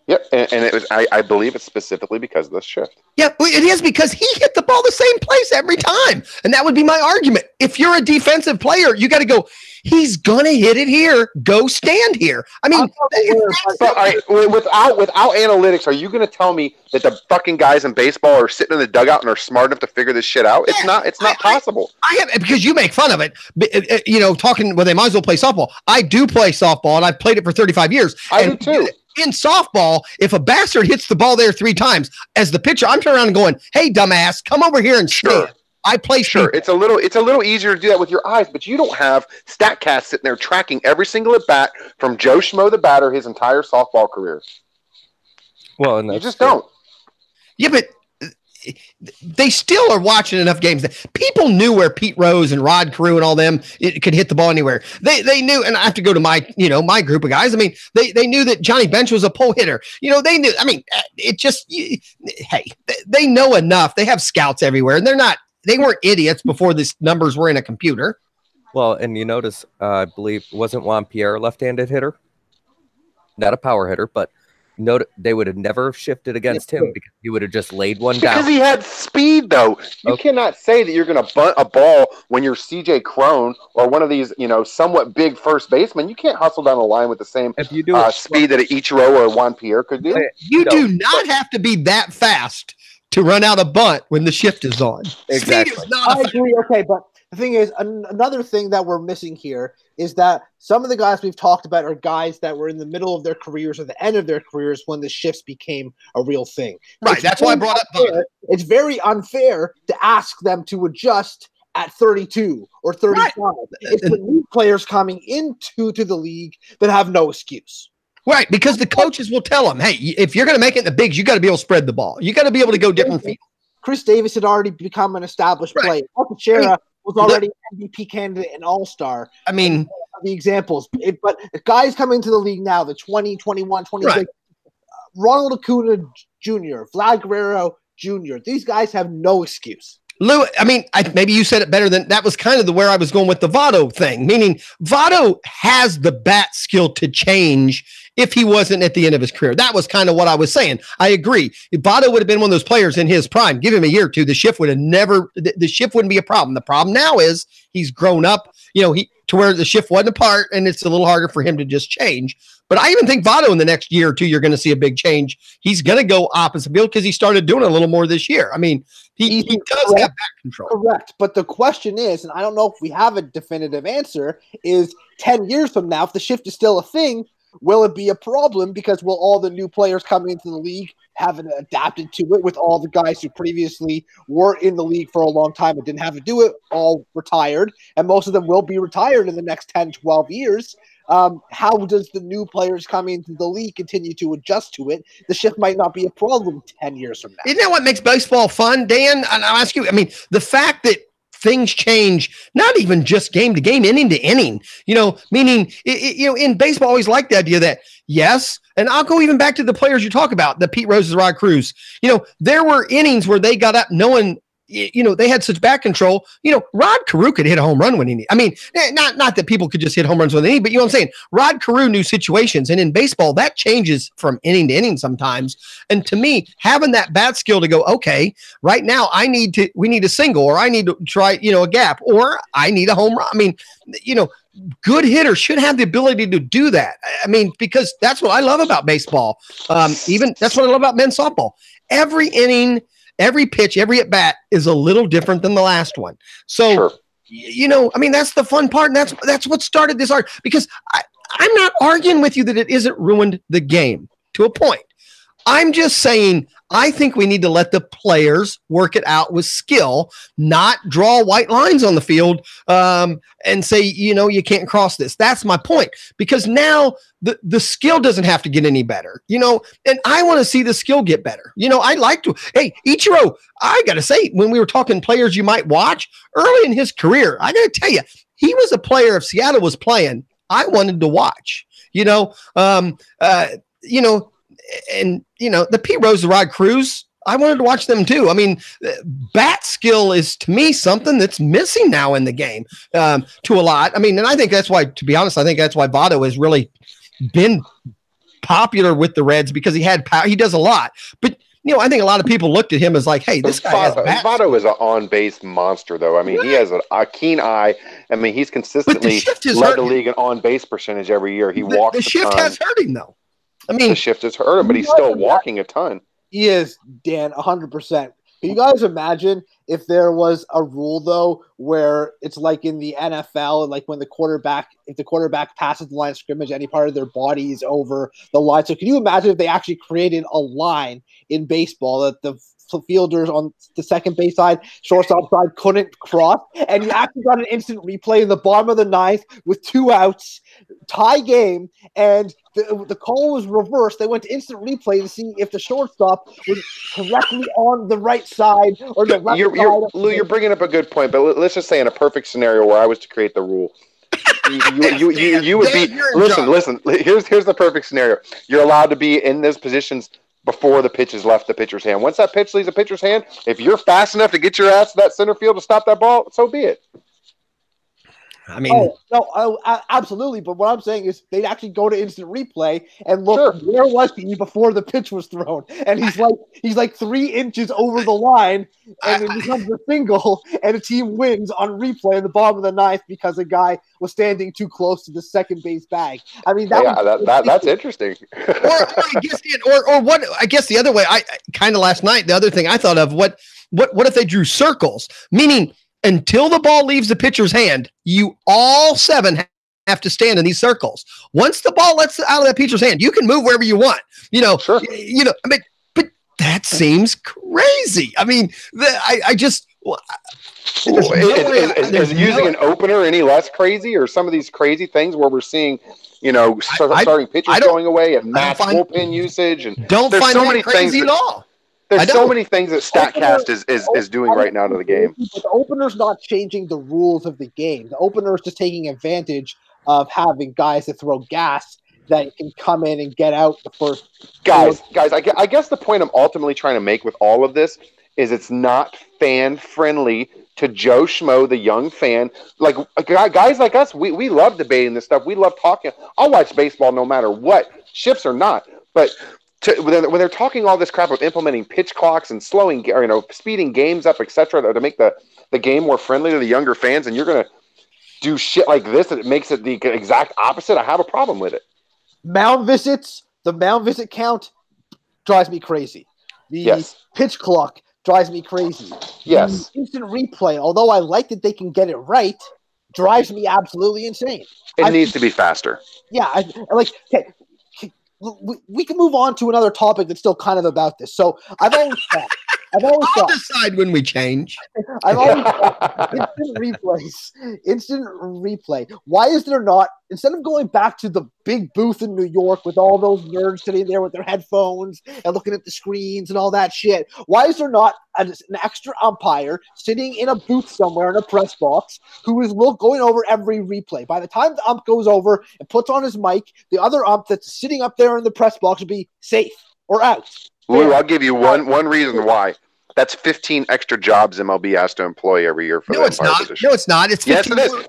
Yep, and it was. I believe it's specifically because of this shift. Yeah, it is because he hit the ball the same place every time, and that would be my argument. If you're a defensive player, you got to go. He's gonna hit it here. Go stand here. I mean, without analytics, are you gonna tell me that the fucking guys in baseball are sitting in the dugout and are smart enough to figure this shit out? Yeah, it's not possible. I have, because you make fun of it. Talking, well, they might as well play softball. I do play softball, and I've played it for 35 years. I do too. In softball, if a bastard hits the ball there 3 times, as the pitcher, I'm turning around and going, "Hey, dumbass, come over here and stand." I play. Sure, it's a little easier to do that with your eyes, but you don't have StatCast sitting there tracking every single at bat from Joe Schmo the batter his entire softball career. Well, and you just don't. Yeah, but they still are watching enough games that people knew where Pete Rose and Rod Carew and all them could hit the ball anywhere. They knew, and I have to go to my group of guys. I mean, they knew that Johnny Bench was a pull hitter. They knew. I mean, they know enough. They have scouts everywhere, and they weren't idiots before these numbers were in a computer. Well, and you notice, I believe, wasn't Juan Pierre a left-handed hitter? Not a power hitter, but they would have never shifted against him because he would have just laid one down. Because he had speed, though. You cannot say that you're going to bunt a ball when you're C.J. Cron or one of these, somewhat big first basemen. You can't hustle down the line with the same speed that an Ichiro or Juan Pierre could do. You do not have to be that fast to run out a bunt when the shift is on. Exactly. I agree. Okay, but The thing is, another thing that we're missing here is that some of the guys we've talked about are guys that were in the middle of their careers or the end of their careers when the shifts became a real thing. Right. That's why I brought up Votto. It's very unfair to ask them to adjust at 32 or 35. Right. It's the new players coming into the league that have no excuse. Right, because the coaches will tell them, hey, if you're going to make it in the bigs, you got to be able to spread the ball. You got to be able to go different fields. Chris Davis had already become an established player. Teixeira was already an MVP candidate and all-star. I mean, the examples. But guys coming into the league now, the 20, 21, 26, right. Ronald Acuna Jr., Vlad Guerrero Jr., these guys have no excuse. Lou, I mean, maybe you said it better than that was kind of where I was going with the Votto thing, meaning Votto has the bat skill to change if he wasn't at the end of his career. That was kind of what I was saying. I agree. If Votto would have been one of those players in his prime, give him a year or two, the shift wouldn't be a problem. The problem now is he's grown up, to where the shift wasn't apart, and it's a little harder for him to just change. But I even think Votto in the next year or two, you're going to see a big change. He's going to go opposite field because he started doing a little more this year. I mean, he does have back control. Correct. But the question is, and I don't know if we have a definitive answer, is 10 years from now, if the shift is still a thing, will it be a problem because will all the new players coming into the league haven't adapted to it with all the guys who previously were in the league for a long time and didn't have to do it, all retired, and most of them will be retired in the next 10, 12 years. How does the new players coming into the league continue to adjust to it? The shift might not be a problem 10 years from now. Isn't that what makes baseball fun, Dan? And I'll ask you, I mean, the fact that things change, not even just game to game, inning to inning, meaning, in baseball, I always like the idea that, yes, and I'll go even back to the players you talk about, the Pete Roses, Rod Cruz, there were innings where they got up knowing, they had such back control. Rod Carew could hit a home run when he needed. I mean, not that people could just hit home runs when they need, but you know what I'm saying? Rod Carew knew situations. And in baseball, that changes from inning to inning sometimes. And to me, having that bat skill to go, okay, right now we need a single, or I need to try, a gap, or I need a home run. I mean, good hitters should have the ability to do that. I mean, because that's what I love about baseball. Even that's what I love about men's softball. Every inning, every pitch, every at bat is a little different than the last one. So, sure. I mean, that's the fun part. And that's what started this art, because I'm not arguing with you that it isn't ruined the game to a point. I'm just saying, I think we need to let the players work it out with skill, not draw white lines on the field and say, you can't cross this. That's my point, because now the skill doesn't have to get any better, and I want to see the skill get better. I'd like to. Hey, Ichiro, I got to say, when we were talking players you might watch early in his career, I got to tell you, he was a player. If Seattle was playing, I wanted to watch, and the Pete Rose, the Rod Cruz, I wanted to watch them too. I mean, bat skill is, to me, something that's missing now in the game to a lot. I mean, and I think that's why, to be honest, Votto has really been popular with the Reds, because he had power. He does a lot, but I think a lot of people looked at him as like, hey, this guy has bat. Votto is an on-base monster, though. I mean, he has a keen eye. I mean, he's consistently led the league in on-base percentage every year. He walks. The shift has hurt him, though. I mean, the shift has hurt him, but he's still walking a ton. He is, Dan, 100%. Can you guys imagine if there was a rule, though, where it's like in the NFL, like when if the quarterback passes the line of scrimmage, any part of their body is over the line. So can you imagine if they actually created a line in baseball that the fielders on the second base side, shortstop side couldn't cross, and you actually got an instant replay in the bottom of the ninth with 2 outs, tie game, and the call was reversed. They went to instant replay to see if the shortstop was correctly on the right side or the left side. Lou, you're bringing up a good point, but let's just say in a perfect scenario where I was to create the rule, you would be listen. Here's the perfect scenario. You're allowed to be in those positions before the pitch has left the pitcher's hand. Once that pitch leaves the pitcher's hand, if you're fast enough to get your ass to that center field to stop that ball, so be it. I mean, absolutely. But what I'm saying is they'd actually go to instant replay and look, where was he before the pitch was thrown? And he's like 3 inches over the line, and it becomes a single, and a team wins on replay in the bottom of the ninth because a guy was standing too close to the second base bag. I mean, that's interesting. I guess the other way, I kind of last night, the other thing I thought of, what if they drew circles? Meaning, until the ball leaves the pitcher's hand, you all 7 have to stand in these circles. Once the ball lets out of that pitcher's hand, you can move wherever you want. Sure. I mean, but that seems crazy. I mean, I just. Is using an opener any less crazy, or some of these crazy things where we're seeing, starting pitchers going away and mass bullpen usage, and there's so many crazy things at all. There's so many things that Statcast is doing right now to the game. But the opener's not changing the rules of the game. The opener is just taking advantage of having guys that throw gas that can come in and get out the first. Guys, I guess the point I'm ultimately trying to make with all of this is it's not fan friendly to Joe Schmo, the young fan. Like guys like us, we love debating this stuff. We love talking. I'll watch baseball no matter what, ships or not. But when they're talking all this crap about implementing pitch clocks and slowing, speeding games up, etc., to make the game more friendly to the younger fans, and you're gonna do shit like this, and it makes it the exact opposite, I have a problem with it. The mound visit count drives me crazy. The pitch clock drives me crazy. Yes. The instant replay, although I like that they can get it right, drives me absolutely insane. It needs to be faster. Yeah, we can move on to another topic that's still kind of about this. So I'll decide when we change. I've always thought instant replay. Why is there not, instead of going back to the big booth in New York with all those nerds sitting there with their headphones and looking at the screens and all that shit, why is there not an extra umpire sitting in a booth somewhere in a press box who is going over every replay? By the time the ump goes over and puts on his mic, the other ump that's sitting up there in the press box will be safe or out. Lou, I'll give you one reason why. That's 15 extra jobs MLB has to employ every year for the umpire position. No, it's not. It's 15 yes, it is.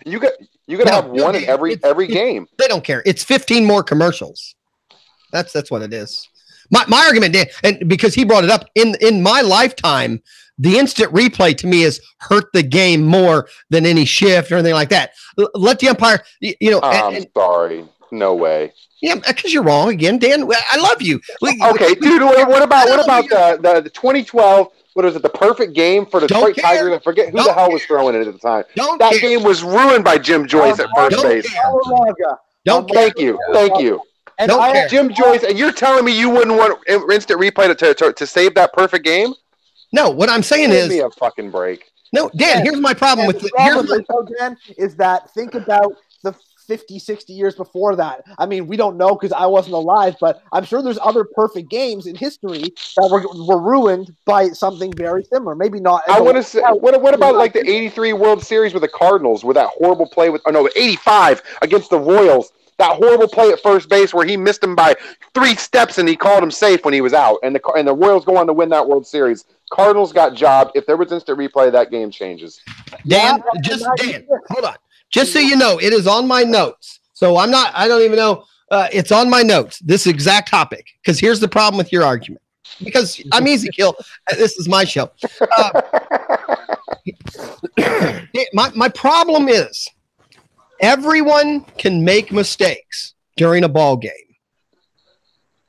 You got to have one in every game. They don't care. It's 15 more commercials. That's what it is. My argument, Dan, and because he brought it up, in my lifetime, the instant replay to me has hurt the game more than any shift or anything like that. Let the umpire, I'm sorry. No way. Yeah, because you're wrong again, Dan. I love you. Okay, dude. What about the 2012? What was it? The perfect game for the Detroit Tigers. I forget who the hell was throwing it at the time. That game was ruined by Jim Joyce at first base. Thank you. And Jim Joyce, and you're telling me you wouldn't want instant replay to save that perfect game? No, what I'm saying is, give me a fucking break. No, Dan. Here's my problem with Dan, is that think about the 50, 60 years before that. I mean, we don't know because I wasn't alive, but I'm sure there's other perfect games in history that were ruined by something very similar. Maybe not. I want to say, what about like the 83 World Series with the Cardinals, with that horrible play 85 against the Royals, that horrible play at first base where he missed him by 3 steps and he called him safe when he was out, and the Royals go on to win that World Series. Cardinals got jobbed. If there was instant replay, that game changes. Dan, hold on. Just so you know, it is on my notes. So I don't even know. It's on my notes, this exact topic. Because here's the problem with your argument. Because I'm easy kill. This is my show. My problem is everyone can make mistakes during a ball game.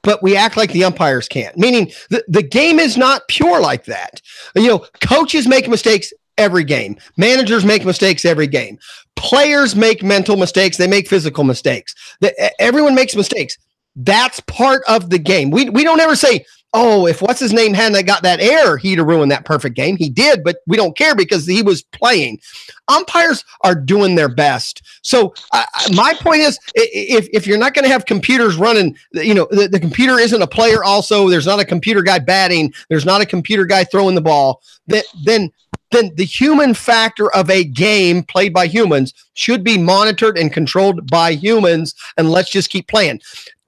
But we act like the umpires can't. Meaning the game is not pure like that. Coaches make mistakes every game. Managers make mistakes every game. Players make mental mistakes. They make physical mistakes. Everyone makes mistakes. That's part of the game. We don't ever say, oh, if what's his name hadn't got that error, he'd have ruined that perfect game. He did, but we don't care because he was playing. Umpires are doing their best. So my point is, if you're not going to have computers running, the computer isn't a player also. There's not a computer guy batting. There's not a computer guy throwing the ball. Then the human factor of a game played by humans should be monitored and controlled by humans, and let's just keep playing.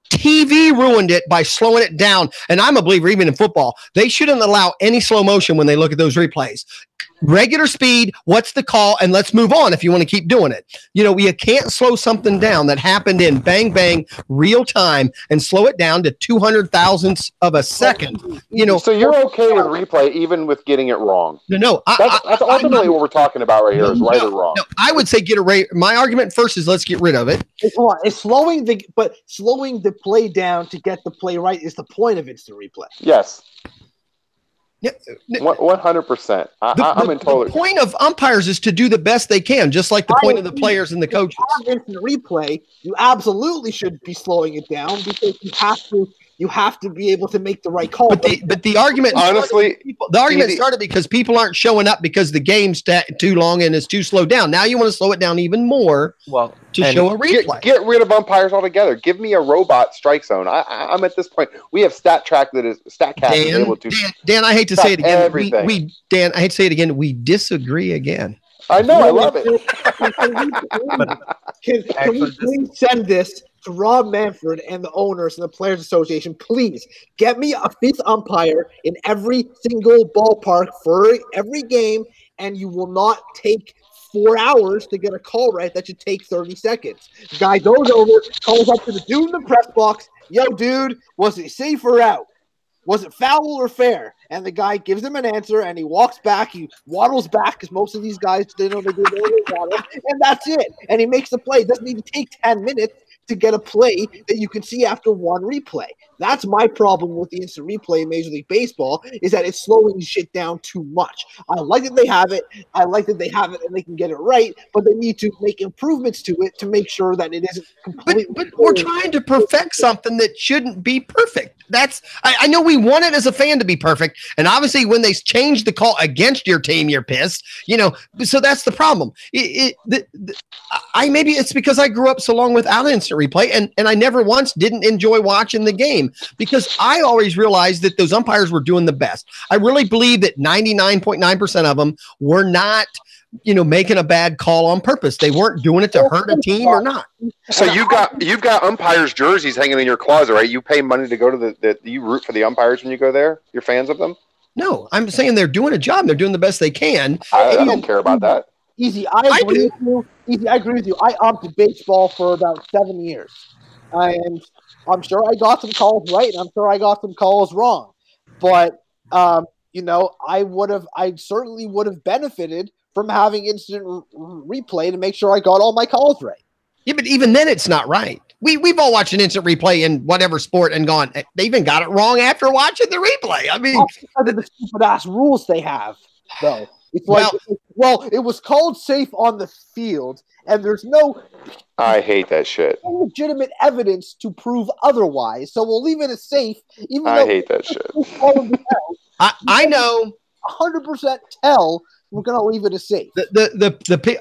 TV ruined it by slowing it down, and I'm a believer even in football. They shouldn't allow any slow motion when they look at those replays. Regular speed, what's the call, and let's move on if you want to keep doing it. You can't slow something down that happened in bang, bang, real time and slow it down to 200 thousandths of a second. So you're okay with replay even with getting it wrong? No. That's ultimately what we're talking about right here is right or wrong. No, I would say my argument first is let's get rid of it. It's slowing the play down to get the play right is the point of instant replay. Yes. 100%. I'm in total. The point of umpires is to do the best they can, just like the point of the players and the coaches. Instant replay, you absolutely should be slowing it down because you have to be able to make the right call. But the argument, honestly, the argument started because people aren't showing up because the game's too long and it's too slowed down. Now you want to slow it down even more to show a replay. Get rid of umpires altogether. Give me a robot strike zone. I'm at this point. We have StatCast is able to. Dan, I hate to say it again. Everything. Dan, I hate to say it again. We disagree again. I know. I love it. Can we please send this to Rob Manfred and the owners and the Players Association? Please get me a fifth umpire in every single ballpark for every game, and you will not take 4 hours to get a call right. That should take 30 seconds. The guy goes over, calls up to the dude in the press box. Yo, dude, was it safe or out? Was it foul or fair? And the guy gives him an answer, and he walks back. He waddles back because most of these guys, they know they do waddle, and that's it. And he makes the play. It doesn't even take 10 minutes to get a play that you can see after one replay. That's my problem with the instant replay in Major League Baseball, is that it's slowing shit down too much. I like that they have it. I like that they have it and they can get it right, but they need to make improvements to it to make sure that it isn't completely. But we're trying to perfect something that shouldn't be perfect. I know we want it as a fan to be perfect, and obviously when they change the call against your team, you're pissed. So that's the problem. Maybe it's because I grew up so long without instant replay, and I never once didn't enjoy watching the game because I always realized that those umpires were doing the best. I really believe that 99.9% of them were not, making a bad call on purpose. They weren't doing it to hurt a team or not. So you've got umpires' jerseys hanging in your closet, right? You pay money to go to you root for the umpires when you go there? You're fans of them? No, I'm saying they're doing a job. They're doing the best they can. I don't care about that. I agree with you. I umped baseball for about 7 years. And I'm sure I got some calls right, and I'm sure I got some calls wrong. But I certainly would have benefited from having instant replay to make sure I got all my calls right. Yeah, but even then it's not right. We've all watched an instant replay in whatever sport and gone, they even got it wrong after watching the replay. I mean, because of the stupid ass rules they have, though. It's like, it was called safe on the field, and there's no. I hate that shit. No legitimate evidence to prove otherwise, so we'll leave it as safe. I hate that shit. I know. 100% tell. We're gonna leave it as safe.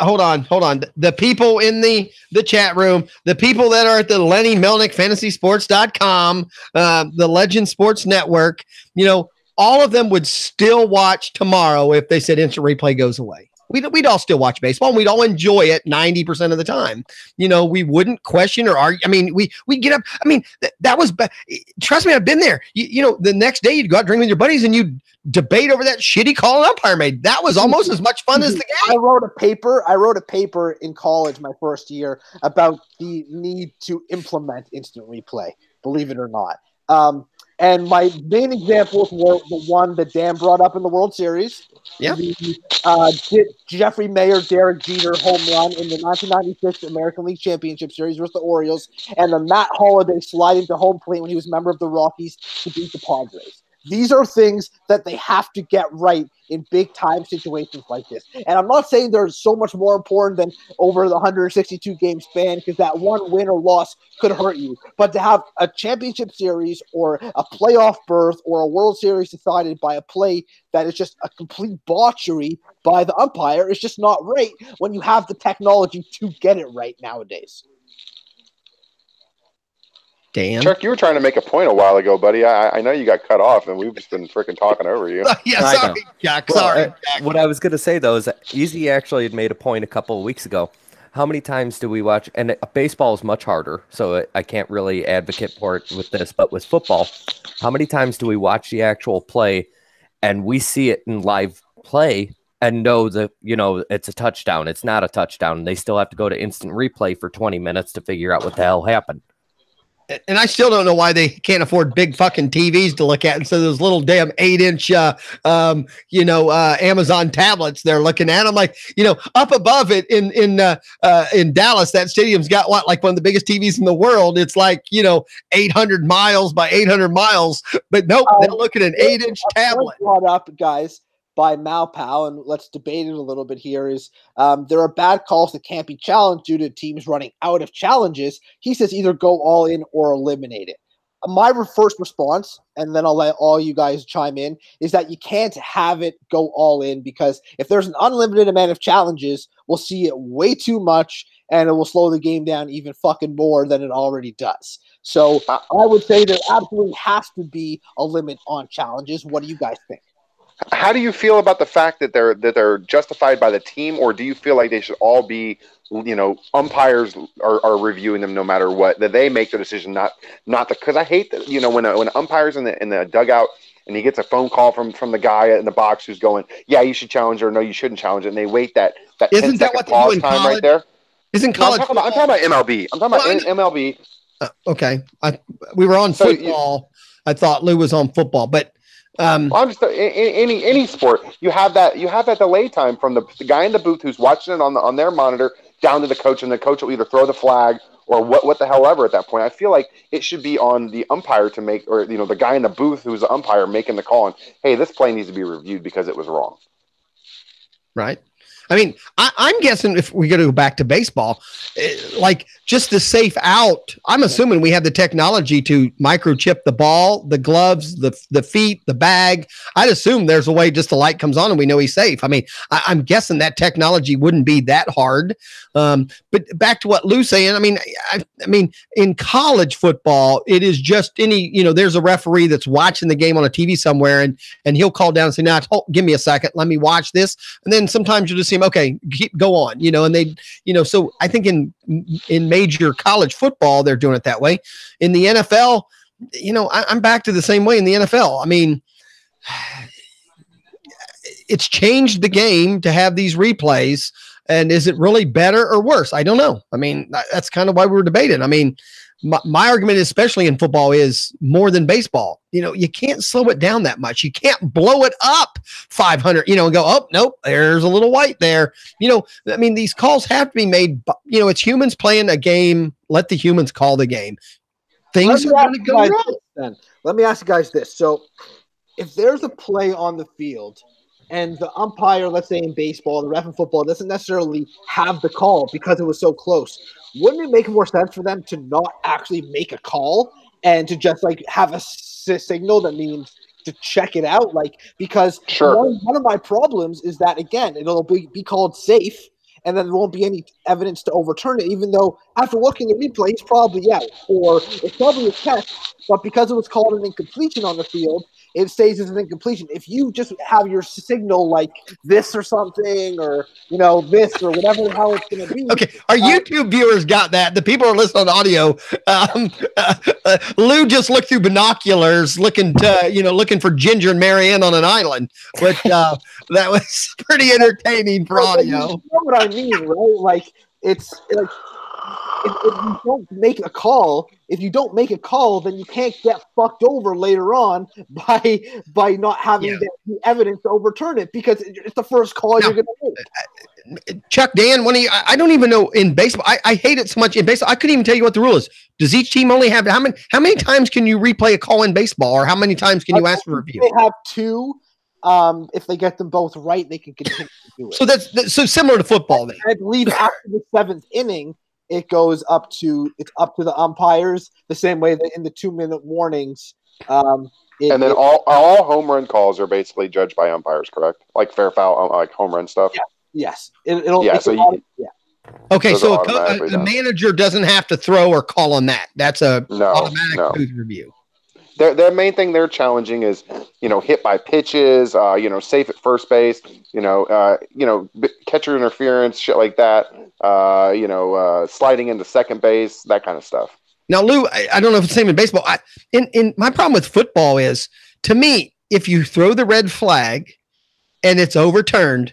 Hold on. The people in the chat room, the people that are at the Lenny Melnick FantasySports.com, the Legend Sports Network, all of them would still watch tomorrow if they said instant replay goes away. We'd all still watch baseball, and we'd all enjoy it 90% of the time. We wouldn't question or argue. I mean, we get up. I mean, that was. Trust me, I've been there. The next day you'd go out drink with your buddies, and you'd debate over that shitty call an umpire made. That was almost as much fun as the game. I wrote a paper in college my first year about the need to implement instant replay. Believe it or not. And my main examples were the one that Dan brought up in the World Series. Yeah. Jeffrey Mayer, Derek Jeter home run in the 1996 American League Championship Series versus the Orioles, and the Matt Holliday slide into home plate when he was a member of the Rockies to beat the Padres. These are things that they have to get right in big-time situations like this. And I'm not saying they're so much more important than over the 162-game span, because that one win or loss could hurt you. But to have a championship series or a playoff berth or a World Series decided by a play that is just a complete botchery by the umpire is just not right when you have the technology to get it right nowadays. Dan? Chuck, you were trying to make a point a while ago, buddy. I know you got cut off, and we've just been freaking talking over you. Sorry, Jack. Sorry. What I was going to say, though, is that EEZ actually had made a point a couple of weeks ago. How many times do we watch? And baseball is much harder, so I can't really advocate for it with this. But with football, how many times do we watch the actual play, and we see it in live play and know that, it's a touchdown. It's not a touchdown. They still have to go to instant replay for 20 minutes to figure out what the hell happened. And I still don't know why they can't afford big fucking TVs to look at instead of those little damn 8-inch, Amazon tablets they're looking at. I'm like, up above it in Dallas, that stadium's got like one of the biggest TVs in the world. It's like 800 miles by 800 miles, but nope, they're looking at an 8-inch tablet. Brought up, guys, by Malpow, and let's debate it a little bit here, is there are bad calls that can't be challenged due to teams running out of challenges. He says either go all in or eliminate it. My first response, and then I'll let all you guys chime in, is that you can't have it go all in, because if there's an unlimited amount of challenges, we'll see it way too much, and it will slow the game down even fucking more than it already does. So I would say there absolutely has to be a limit on challenges. What do you guys think? How do you feel about the fact that they're justified by the team, or do you feel like they should all be, umpires are reviewing them no matter what, that they make the decision, not because I hate that, when an umpire's in the dugout and he gets a phone call from the guy in the box who's going, yeah, you should challenge it, or no, you shouldn't challenge it, and they wait that Isn't that what they do in time college? right there. Isn't college? No, I'm talking about MLB. I'm talking about MLB. Okay, we were on football. I thought Lou was on football, but. I'm just any sport. You have that delay time from the guy in the booth who's watching it on their monitor down to the coach, and the coach will either throw the flag or what the hell ever at that point. I feel like it should be on the umpire to make, or the guy in the booth who's the umpire making the call, and hey, this play needs to be reviewed because it was wrong. Right. I mean, I'm guessing if we go back to baseball, like just the safe out, I'm assuming we have the technology to microchip the ball, the gloves, the feet, the bag. I'd assume there's a way just the light comes on and we know he's safe. I mean, I'm guessing that technology wouldn't be that hard. But back to what Lou's saying, I mean, in college football, it is just there's a referee that's watching the game on a TV somewhere, and he'll call down and say, "Now, give me a second, let me watch this." And then sometimes you'll just see him, okay, go on, and they, so I think in major college football, they're doing it that way. In the NFL, I'm back to the same way in the NFL. I mean, it's changed the game to have these replays. And is it really better or worse? I don't know. I mean, that's kind of why we were debating. I mean, my argument, especially in football, is more than baseball. You can't slow it down that much. You can't blow it up 500, and go, oh, nope, there's a little white there. I mean, these calls have to be made, it's humans playing a game. Let the humans call the game. Things are going to go wrong. Then let me ask you guys this. So if there's a play on the field and the umpire, let's say in baseball, the ref in football, doesn't necessarily have the call because it was so close, wouldn't it make more sense for them to not actually make a call and to just have a signal that means to check it out? Because one of my problems is that, again, it'll be called safe, and then there won't be any evidence to overturn it, even though after looking at replay, it's probably out, or it's probably a catch, but because it was called an incompletion on the field, it stays as an incompletion. If you just have your signal like this or something, or this or whatever the hell it's going to be. Okay, our YouTube viewers got that. The people who are listening on audio. Lou just looked through binoculars, looking for Ginger and Marianne on an island, but that was pretty entertaining for audio. You know what I mean, right? It's like. If you don't make a call, then you can't get fucked over later on by not having the evidence to overturn it, because it's the first call you're going to make. Chuck, Dan, I don't even know in baseball. I hate it so much in baseball. I couldn't even tell you what the rule is. Does each team only have how many times can you replay a call in baseball, or how many times can you ask for review? They have two. If they get them both right, they can continue to do it. So that's so similar to football. Then I believe after the seventh inning, it goes up to the umpires, the same way that in the 2-minute warnings. And then all home run calls are basically judged by umpires, correct? Like fair foul, like home run stuff. Yeah. Yes. Okay, so a manager doesn't have to throw or call on that. That's automatic booth review. Their main thing they're challenging is, hit by pitches, safe at first base, catcher interference, shit like that, sliding into second base, that kind of stuff. Now, Lou, I don't know if it's the same in baseball. In my problem with football is, to me, if you throw the red flag and it's overturned,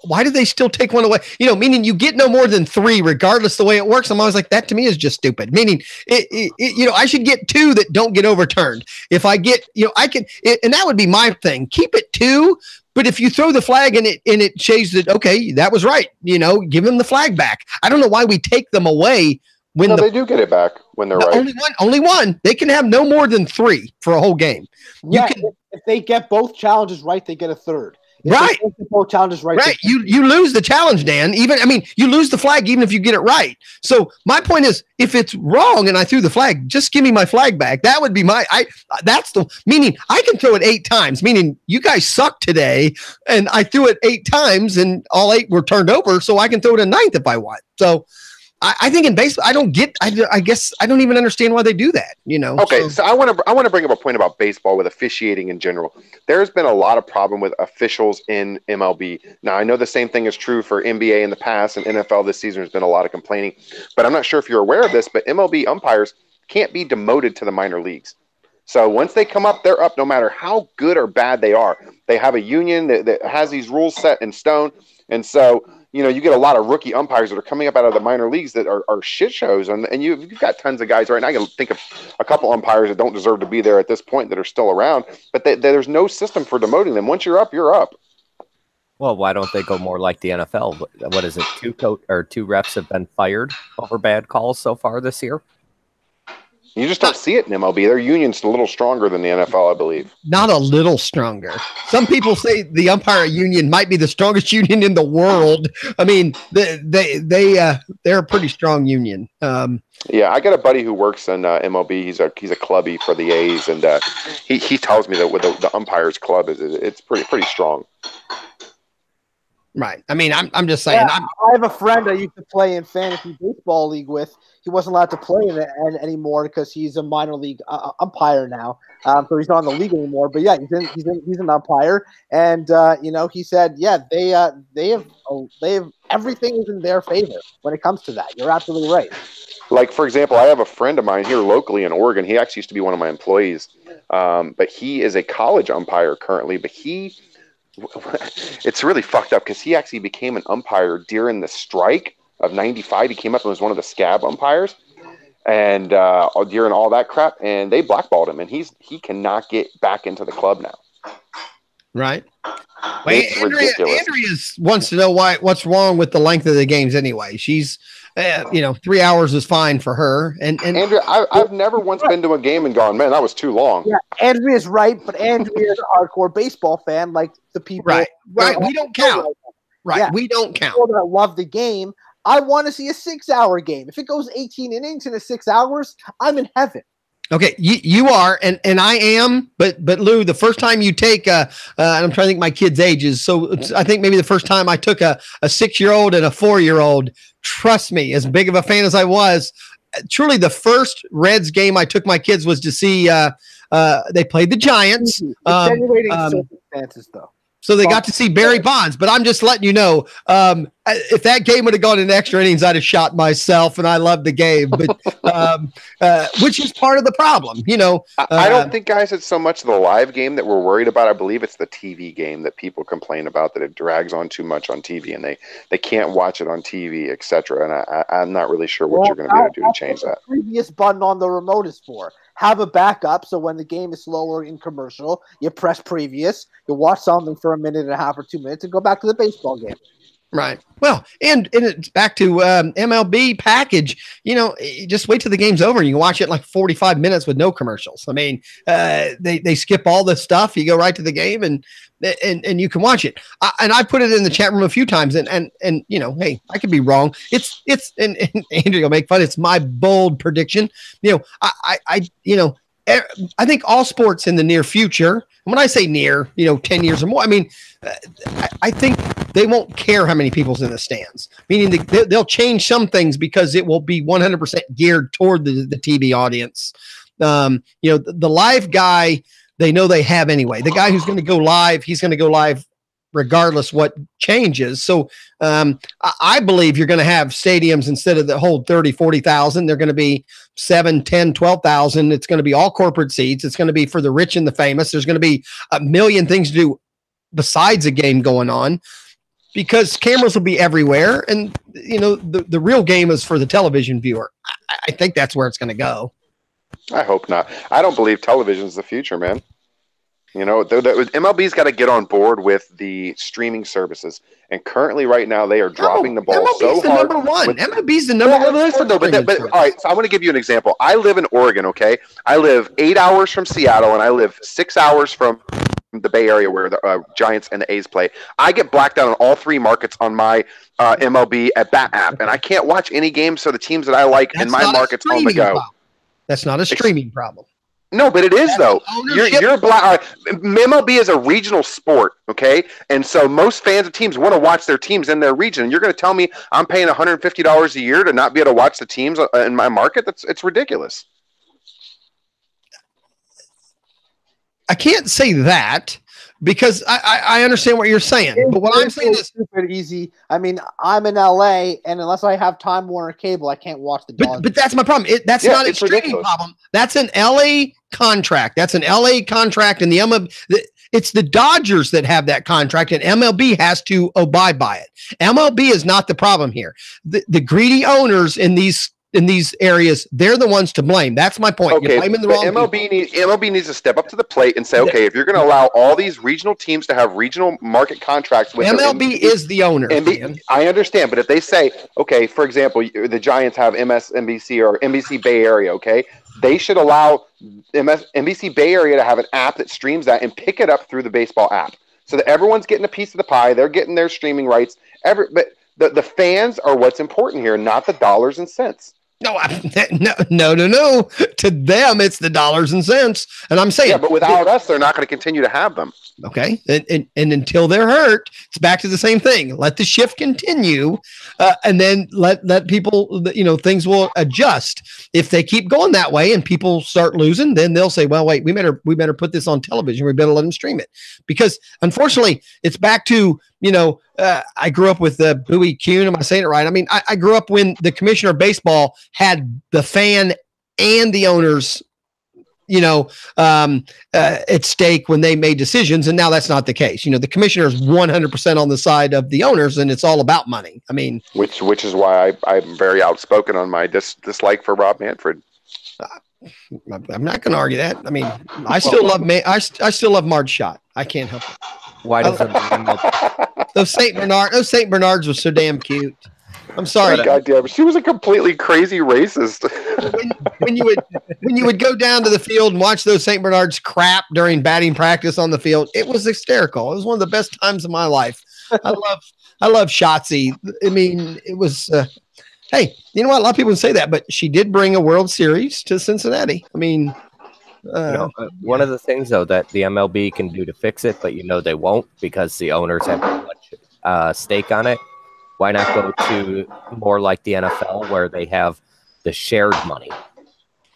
why do they still take one away? Meaning you get no more than 3, regardless the way it works. I'm always like, that to me is just stupid. Meaning, I should get 2 that don't get overturned. If I get, I can, and that would be my thing. Keep it 2. But if you throw the flag and it shows that, okay, that was right, give them the flag back. I don't know why we take them away when they do get it back when they're right. Only one. They can have no more than 3 for a whole game. If they get both challenges right, they get a third. Right. Both challenges right. You lose the challenge, Dan. You lose the flag even if you get it right. So my point is, if it's wrong and I threw the flag, just give me my flag back. That would be that's the meaning. I can throw it 8 times, meaning you guys suck today, and I threw it 8 times and all 8 were turned over, so I can throw it a 9th if I want. So I think in baseball, I guess I don't even understand why they do that, Okay, so I want to bring up a point about baseball with officiating in general. There's been a lot of problem with officials in MLB. Now, I know the same thing is true for NBA in the past, and NFL this season has been a lot of complaining. But I'm not sure if you're aware of this, but MLB umpires can't be demoted to the minor leagues. So once they come up, they're up no matter how good or bad they are. They have a union that has these rules set in stone. And so, you get a lot of rookie umpires that are coming up out of the minor leagues that are shit shows. And you've got tons of guys right now. I can think of a couple umpires that don't deserve to be there at this point that are still around. But there's no system for demoting them. Once you're up, you're up. Well, why don't they go more like the NFL? What is it? 2 refs have been fired over bad calls so far this year. You just don't see it in MLB. Their union's a little stronger than the NFL, I believe. Not a little stronger. Some people say the umpire union might be the strongest union in the world. I mean, they're a pretty strong union. Yeah, I got a buddy who works in MLB. He's a clubby for the A's, and he tells me that with the umpires club it's pretty strong. Right. I mean, I'm just saying. Yeah, I have a friend I used to play in fantasy baseball league with. He wasn't allowed to play in it anymore because he's a minor league umpire now. So he's not in the league anymore. But yeah, he's an umpire, and he said, yeah, they have everything is in their favor when it comes to that. You're absolutely right. Like, for example, I have a friend of mine here locally in Oregon. He actually used to be one of my employees, but he is a college umpire currently. But it's really fucked up because he actually became an umpire during the strike of 95. He came up and was one of the scab umpires, and during all that crap, and they blackballed him, and he cannot get back into the club now. Right. Well, Andrea wants to know what's wrong with the length of the games anyway. She's 3 hours is fine for her. And Andrea, I've never once been to a game and gone, man, that was too long. Yeah, Andrea's right, but Andrea's a hardcore baseball fan, like the people. Right. We don't count. Right. Yeah. We don't count. People that love the game. I want to see a 6-hour game. If it goes 18 innings in a 6 hours, I'm in heaven. Okay, you are, and I am, but Lou, the first time you take I'm trying to think my kids' ages, so I think maybe the first time I took a 6-year-old and a 4-year-old, trust me, as big of a fan as I was, truly the first Reds game I took my kids was to see they played the Giants. Extenuating circumstances, though. So they got to see Barry Bonds, but I'm just letting you know, if that game would have gone in extra innings, I'd have shot myself, and I love the game, but which is part of the problem, I don't think, guys, it's so much the live game that we're worried about. I believe it's the TV game that people complain about, that it drags on too much on TV, and they can't watch it on TV, etc. And I'm not really sure what you're going to be able to do to change that. The previous button on the remote is for. Have a backup, so when the game is slower in commercial, you press previous, you watch something for a minute and a half or 2 minutes, and go back to the baseball game. Right. Well, and it's back to MLB package. Just wait till the game's over and you can watch it in like 45 minutes with no commercials. I mean, they skip all the stuff. You go right to the game and you can watch it. And I put it in the chat room a few times. And hey, I could be wrong. It's and Andrew will make fun. It's my bold prediction. I think all sports in the near future, and when I say near, 10 years or more, I mean, I think they won't care how many people's in the stands, meaning they'll change some things because it will be 100% geared toward the TV audience. The live guy, they know they have anyway. The guy who's going to go live, he's going to go live regardless what changes. So I believe you're going to have stadiums instead of the whole 30, 40,000. They're going to be 7, 10, 12,000. It's going to be all corporate seats. It's going to be for the rich and the famous. There's going to be a million things to do besides a game going on. because cameras will be everywhere. And, the real game is for the television viewer. I think that's where it's going to go. I hope not. I don't believe television is the future, man. MLB's got to get on board with the streaming services. And currently, right now, they are dropping the ball MLB's so the hard. Number one. MLB's the number one. Listen, though, but all right, so I want to give you an example. I live in Oregon, okay? I live 8 hours from Seattle, and I live 6 hours from the Bay Area where the Giants and the A's play. I get blacked out on all three markets on my MLB at Bat app, and I can't watch any games for the teams that I like in my markets on the go. Problem. That's not a streaming problem. No, but it is though. You're black. MLB is a regional sport, okay? And so most fans of teams want to watch their teams in their region. And you're going to tell me I'm paying $150 a year to not be able to watch the teams in my market? It's ridiculous. I can't say that because I understand what you're saying. But what I'm saying is super easy. I mean, I'm in LA, and unless I have Time Warner Cable, I can't watch the Dodgers. But that's my problem. That's not a streaming problem. That's an LA contract. That's an LA contract, and the MLB. It's the Dodgers that have that contract, and MLB has to abide by it. MLB is not the problem here. The greedy owners in these areas, they're the ones to blame. That's my point. Okay, you're blaming the wrong MLB needs to step up to the plate and say, okay, if you're going to allow all these regional teams to have regional market contracts with MLB is the owner. I understand, but if they say, okay, for example, the Giants have MSNBC or NBC Bay Area, okay, they should allow NBC Bay Area to have an app that streams that and pick it up through the baseball app, so that everyone's getting a piece of the pie. They're getting their streaming rights. But the fans are what's important here, not the dollars and cents. No. To them, it's the dollars and cents. And I'm saying, but without us, they're not going to continue to have them. Okay. And until they're hurt, it's back to the same thing. Let the shift continue. And then let people, things will adjust. If they keep going that way and people start losing, then they'll say, well, wait, we better put this on television. We better let them stream it. Because unfortunately, it's back to, I grew up with Bowie Kuhn. Am I saying it right? I mean, I grew up when the commissioner of baseball had the fan and the owners, at stake when they made decisions. And now that's not the case. The commissioner is 100% on the side of the owners, and it's all about money. I mean, which is why I'm very outspoken on my dislike for Rob Manfred. I'm not going to argue that. I mean, I still love Marge Schott. I can't help it. Why does those Saint Bernards were so damn cute. I'm sorry. God damn it. She was a completely crazy racist. when you would go down to the field and watch those Saint Bernards crap during batting practice on the field, it was hysterical. It was one of the best times of my life. I love Shotzi. I mean, it was hey, you know what? A lot of people say that, but she did bring a World Series to Cincinnati. I mean, one of the things though that the MLB can do to fix it, but they won't because the owners have too much stake on it. Why not go to more like the NFL where they have the shared money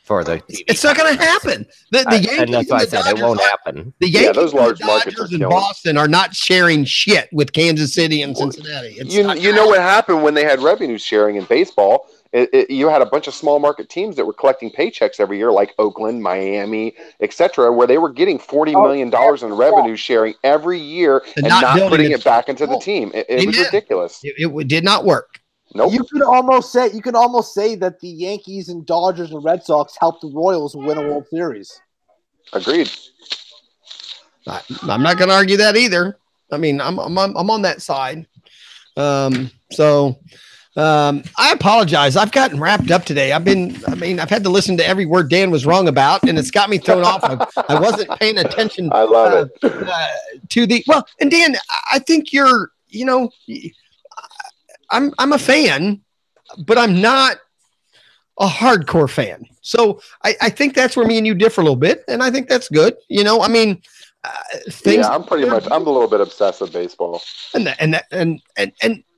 for the TV? It's not going to happen. The Yankees and that's why I said it won't happen. The Yankees, those large markets Dodgers, and Boston are not sharing shit with Kansas City and Cincinnati. You know what happened when they had revenue sharing in baseball? You had a bunch of small market teams that were collecting paychecks every year, like Oakland, Miami, etc., where they were getting $40 million in revenue sharing every year and not putting it back into the team. It was ridiculous. It did not work. Nope. You can almost say that the Yankees and Dodgers and Red Sox helped the Royals win a World Series. Agreed. I'm not going to argue that either. I mean, I'm on that side. I apologize. I've gotten wrapped up today. I've had to listen to every word Dan was wrong about, and it's got me thrown off. I wasn't paying attention. I love it. And Dan, I think you're, I'm a fan, but I'm not a hardcore fan. So I think that's where me and you differ a little bit, and I think that's good. I mean, I'm a little bit obsessed with baseball, and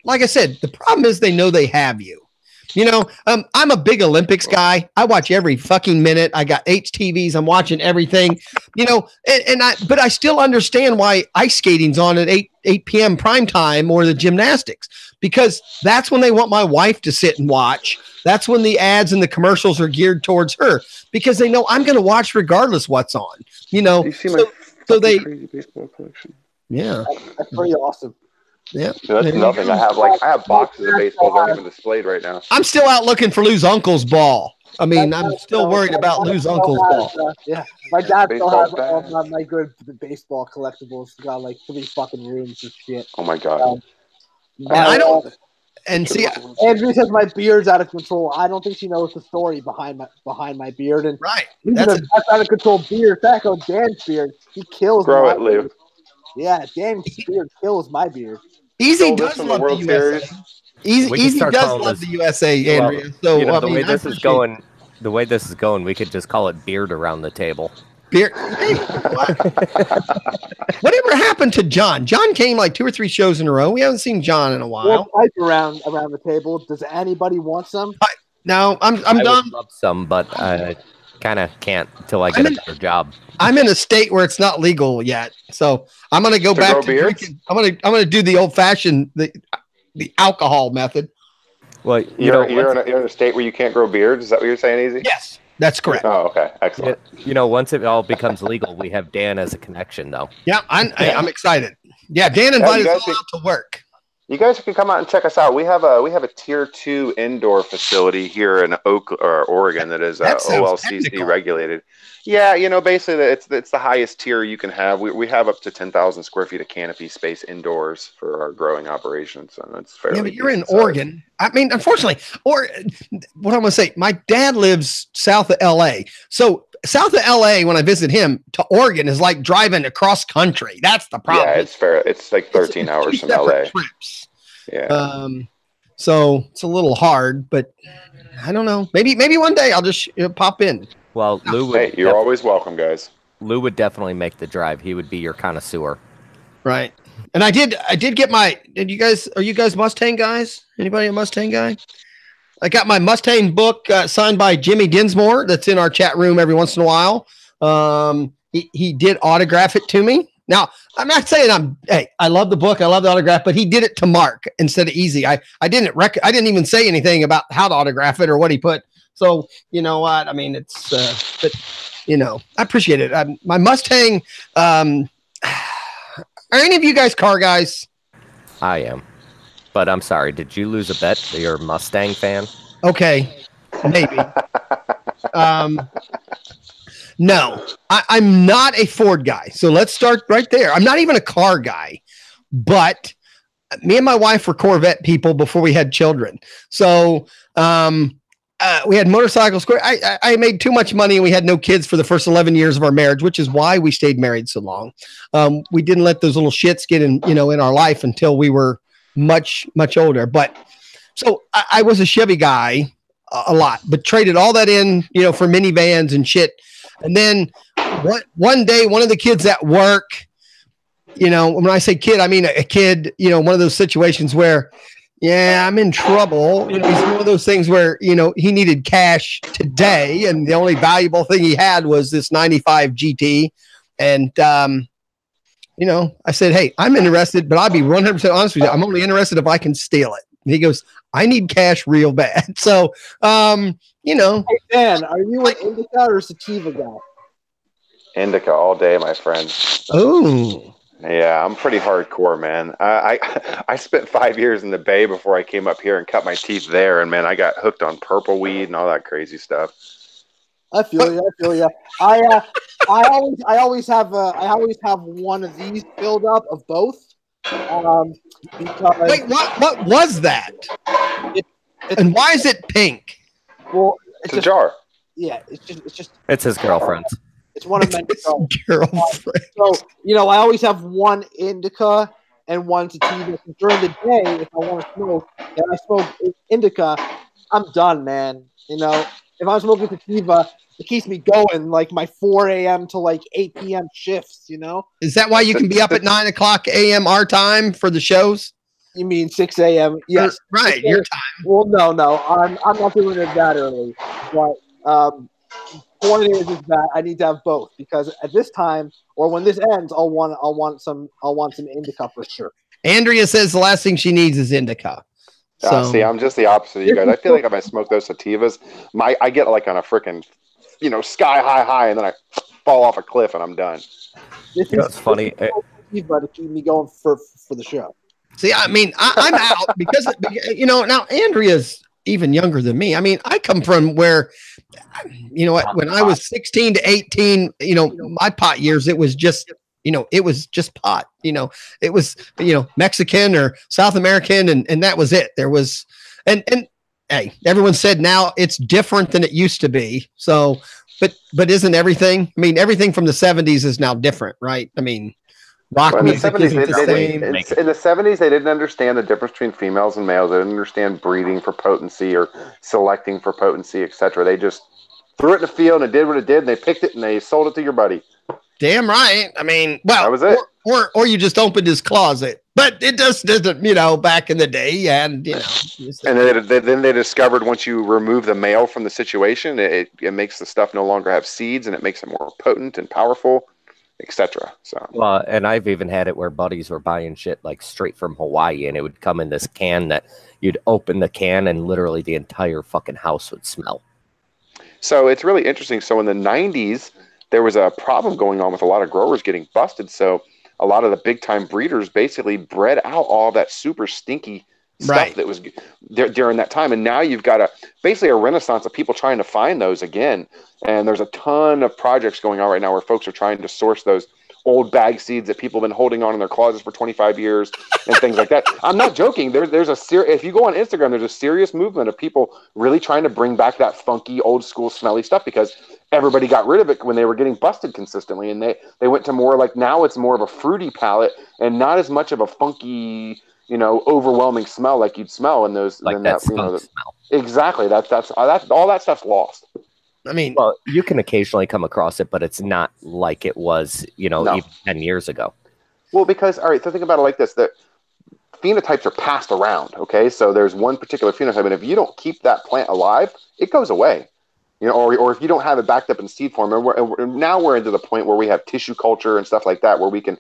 like I said, the problem is they know they have you. I'm a big Olympics guy. I watch every fucking minute. I got 8 TVs. I'm watching everything. But I still understand why ice skating's on at 8 p.m. prime time or the gymnastics, because that's when they want my wife to sit and watch. That's when the ads and the commercials are geared towards her, because they know I'm going to watch regardless what's on. You see my crazy baseball collection. Yeah, that's pretty awesome. Yeah, That's there you nothing. go. I have boxes of baseballs aren't even displayed right now. I'm still out looking for Lou's uncle's ball. I mean, I'm still worried about Lou's uncle's ball. My dad still has Baseball's all bad. my good baseball collectibles. He's got like 3 fucking rooms and shit. Oh my god. And I don't. And see, Andrew says my beard's out of control. I don't think she knows the story behind my beard. And right, even the best out of control beard, back on Dan's beard, he kills Grow my it, Lou. beard. Yeah, Dan's beard kills my beard. Easy Stole this does from love the World the USA. Series. Easy does love the USA, Andrea. So you know, I the mean, way this is going, we could just call it Beard Around the Table. Beard. Whatever happened to John? John came like 2 or 3 shows in a row. We haven't seen John in a while. Well, pipe around the table. Does anybody want some? No, I'm I done. would love some, but I kind of can't until I get a better job. I'm in a state where it's not legal yet, so I'm gonna go back to drinking. I'm gonna do the old fashioned the alcohol method. Well, you're in a state where you can't grow beards. Is that what you're saying, Easy? Yes, that's correct. Oh, okay, excellent. You know, once it all becomes legal, we have Dan as a connection, though. Yeah, I'm excited. Yeah, Dan invited us all out to work. You guys can come out and check us out. We have a tier 2 indoor facility here in Oregon that is OLCC regulated. Yeah, you know, basically it's the highest tier you can have. We have up to 10,000 square feet of canopy space indoors for our growing operations, and it's fairly. Yeah, but you're in Oregon. I mean, unfortunately, or what I'm gonna say, my dad lives south of LA, so south of LA, when I visit him, to Oregon is like driving across country. That's the problem. Yeah, it's fair. It's like 13 hours from LA. Trips. Yeah. So it's a little hard, but I don't know. Maybe one day I'll just pop in. Well, Lou would. Hey, you're always welcome, guys. Lou would definitely make the drive. He would be your connoisseur. Right. And I did get my. Are you guys Mustang guys? Anybody a Mustang guy? I got my Mustang book signed by Jimmy Dinsmore. That's in our chat room every once in a while. He did autograph it to me. Now, I'm not saying I love the book. I love the autograph, but he did it to Mark instead of Easy. I didn't even say anything about how to autograph it or what he put. So, you know what? I mean, it's, but you know, I appreciate it. My Mustang, are any of you guys car guys? I am. But I'm sorry, did you lose a bet? You're a Mustang fan? Okay, maybe. No, I'm not a Ford guy. So let's start right there. I'm not even a car guy, but me and my wife were Corvette people before we had children. So we had motorcycles. I made too much money and we had no kids for the first 11 years of our marriage, which is why we stayed married so long. We didn't let those little shits get in our life until we were much older. But so I was a Chevy guy a lot, but traded all that in, for minivans and shit. And then one day, one of the kids at work, when I say kid, I mean a kid, one of those situations where, yeah, I'm in trouble. He's one of those things where, he needed cash today. And the only valuable thing he had was this 95 GT. And, I said, hey, I'm interested, but I'll be 100% honest with you. I'm only interested if I can steal it. And he goes, I need cash real bad. So, Hey, Dan, are you an indica or a sativa guy? Indica all day, my friend. Oh. Yeah, I'm pretty hardcore, man. I spent 5 years in the Bay before I came up here and cut my teeth there, and man, I got hooked on purple weed and all that crazy stuff. I feel you. I always have one of these filled up of both. Because wait, what was that? And why is it pink? Well, it's a jar. Yeah, it's his girlfriend's. It's one of my girlfriend. So I always have one indica and one sativa. During the day, if I want to smoke and I smoke indica, I'm done, man. If I'm smoking sativa, it keeps me going like my 4 a.m. to like 8 p.m. shifts. Is that why you can be up at 9 o'clock a.m. our time for the shows? You mean 6 a.m.? Yes, right. Your time. Well, no, I'm not doing it that early. But point is that I need to have both because at this time or when this ends, I'll want some indica for sure. Andrea says the last thing she needs is indica. So. See, I'm just the opposite of you guys. I feel like if I smoke those sativas, I get like on a freaking, sky high, and then I fall off a cliff and I'm done. It's funny. Sativa to keep me going for the show. See, I mean, I'm out because now Andrea's even younger than me. I mean, I come from where, when I was 16 to 18, my pot years, it was just, it was just pot. It was, Mexican or South American, and that was it. There was, and hey, everyone said now it's different than it used to be. So, but isn't everything? I mean, everything from the 70s is now different, right? I mean, rock music isn't the same. In the 70s, they didn't understand the difference between females and males. They didn't understand breeding for potency or selecting for potency, etc. They just threw it in the field and it did what it did. And they picked it and they sold it to your buddy. Damn right. I mean, well, that was it. Or you just opened his closet. But it just doesn't, back in the day, and and then they discovered once you remove the male from the situation, it makes the stuff no longer have seeds, and it makes it more potent and powerful, etc. So, well, and I've even had it where buddies were buying shit like straight from Hawaii, and it would come in this can that you'd open the can, and literally the entire fucking house would smell. So it's really interesting. So in the 90s, there was a problem going on with a lot of growers getting busted. So a lot of the big time breeders basically bred out all that super stinky stuff that was there during that time. And now you've got basically a renaissance of people trying to find those again. And there's a ton of projects going on right now where folks are trying to source those old bag seeds that people have been holding on in their closets for 25 years and things like that. I'm not joking. There's if you go on Instagram, there's a serious movement of people really trying to bring back that funky old school smelly stuff because everybody got rid of it when they were getting busted consistently. And they went to more like, now it's more of a fruity palette and not as much of a funky, overwhelming smell like you'd smell in those. Like that smell. Exactly. That's all that stuff's lost. I mean, well, you can occasionally come across it, but it's not like it was, even 10 years ago. Well, because, all right, so think about it like this, that phenotypes are passed around, okay? So there's one particular phenotype, and if you don't keep that plant alive, it goes away. Or if you don't have it backed up in seed form, and now we're into the point where we have tissue culture and stuff like that, where we can,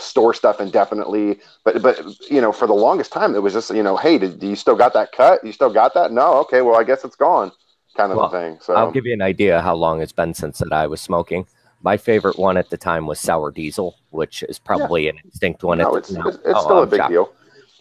store stuff indefinitely. But for the longest time, it was just, hey, do you still got that cut? You still got that? No, okay, well, I guess it's gone. Kind of a thing. So I'll give you an idea how long it's been since that I was smoking. My favorite one at the time was sour diesel, which is probably an extinct one. No, it's still a big deal.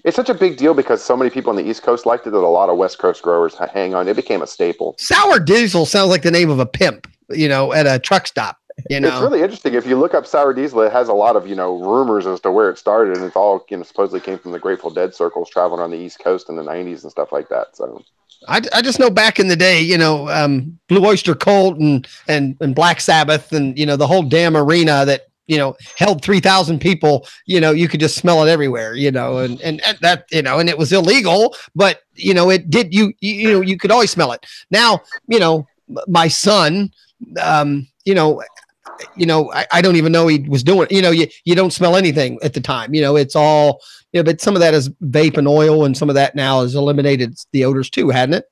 It's such a big deal because so many people on the East Coast liked it that a lot of West Coast growers hang on. It became a staple. Sour diesel sounds like the name of a pimp, at a truck stop. It's really interesting. If you look up sour diesel, it has a lot of, rumors as to where it started. And it's all, supposedly came from the Grateful Dead circles traveling on the East Coast in the 90s and stuff like that. So I just know back in the day, Blue Oyster Cult and Black Sabbath and, the whole damn arena that, held 3,000 people, you could just smell it everywhere, and that, and it was illegal, but, it did, you could always smell it. Now, my son, I don't even know he was doing it. You don't smell anything at the time, it's all, but some of that is vape and oil, and some of that now has eliminated the odors too, hadn't it?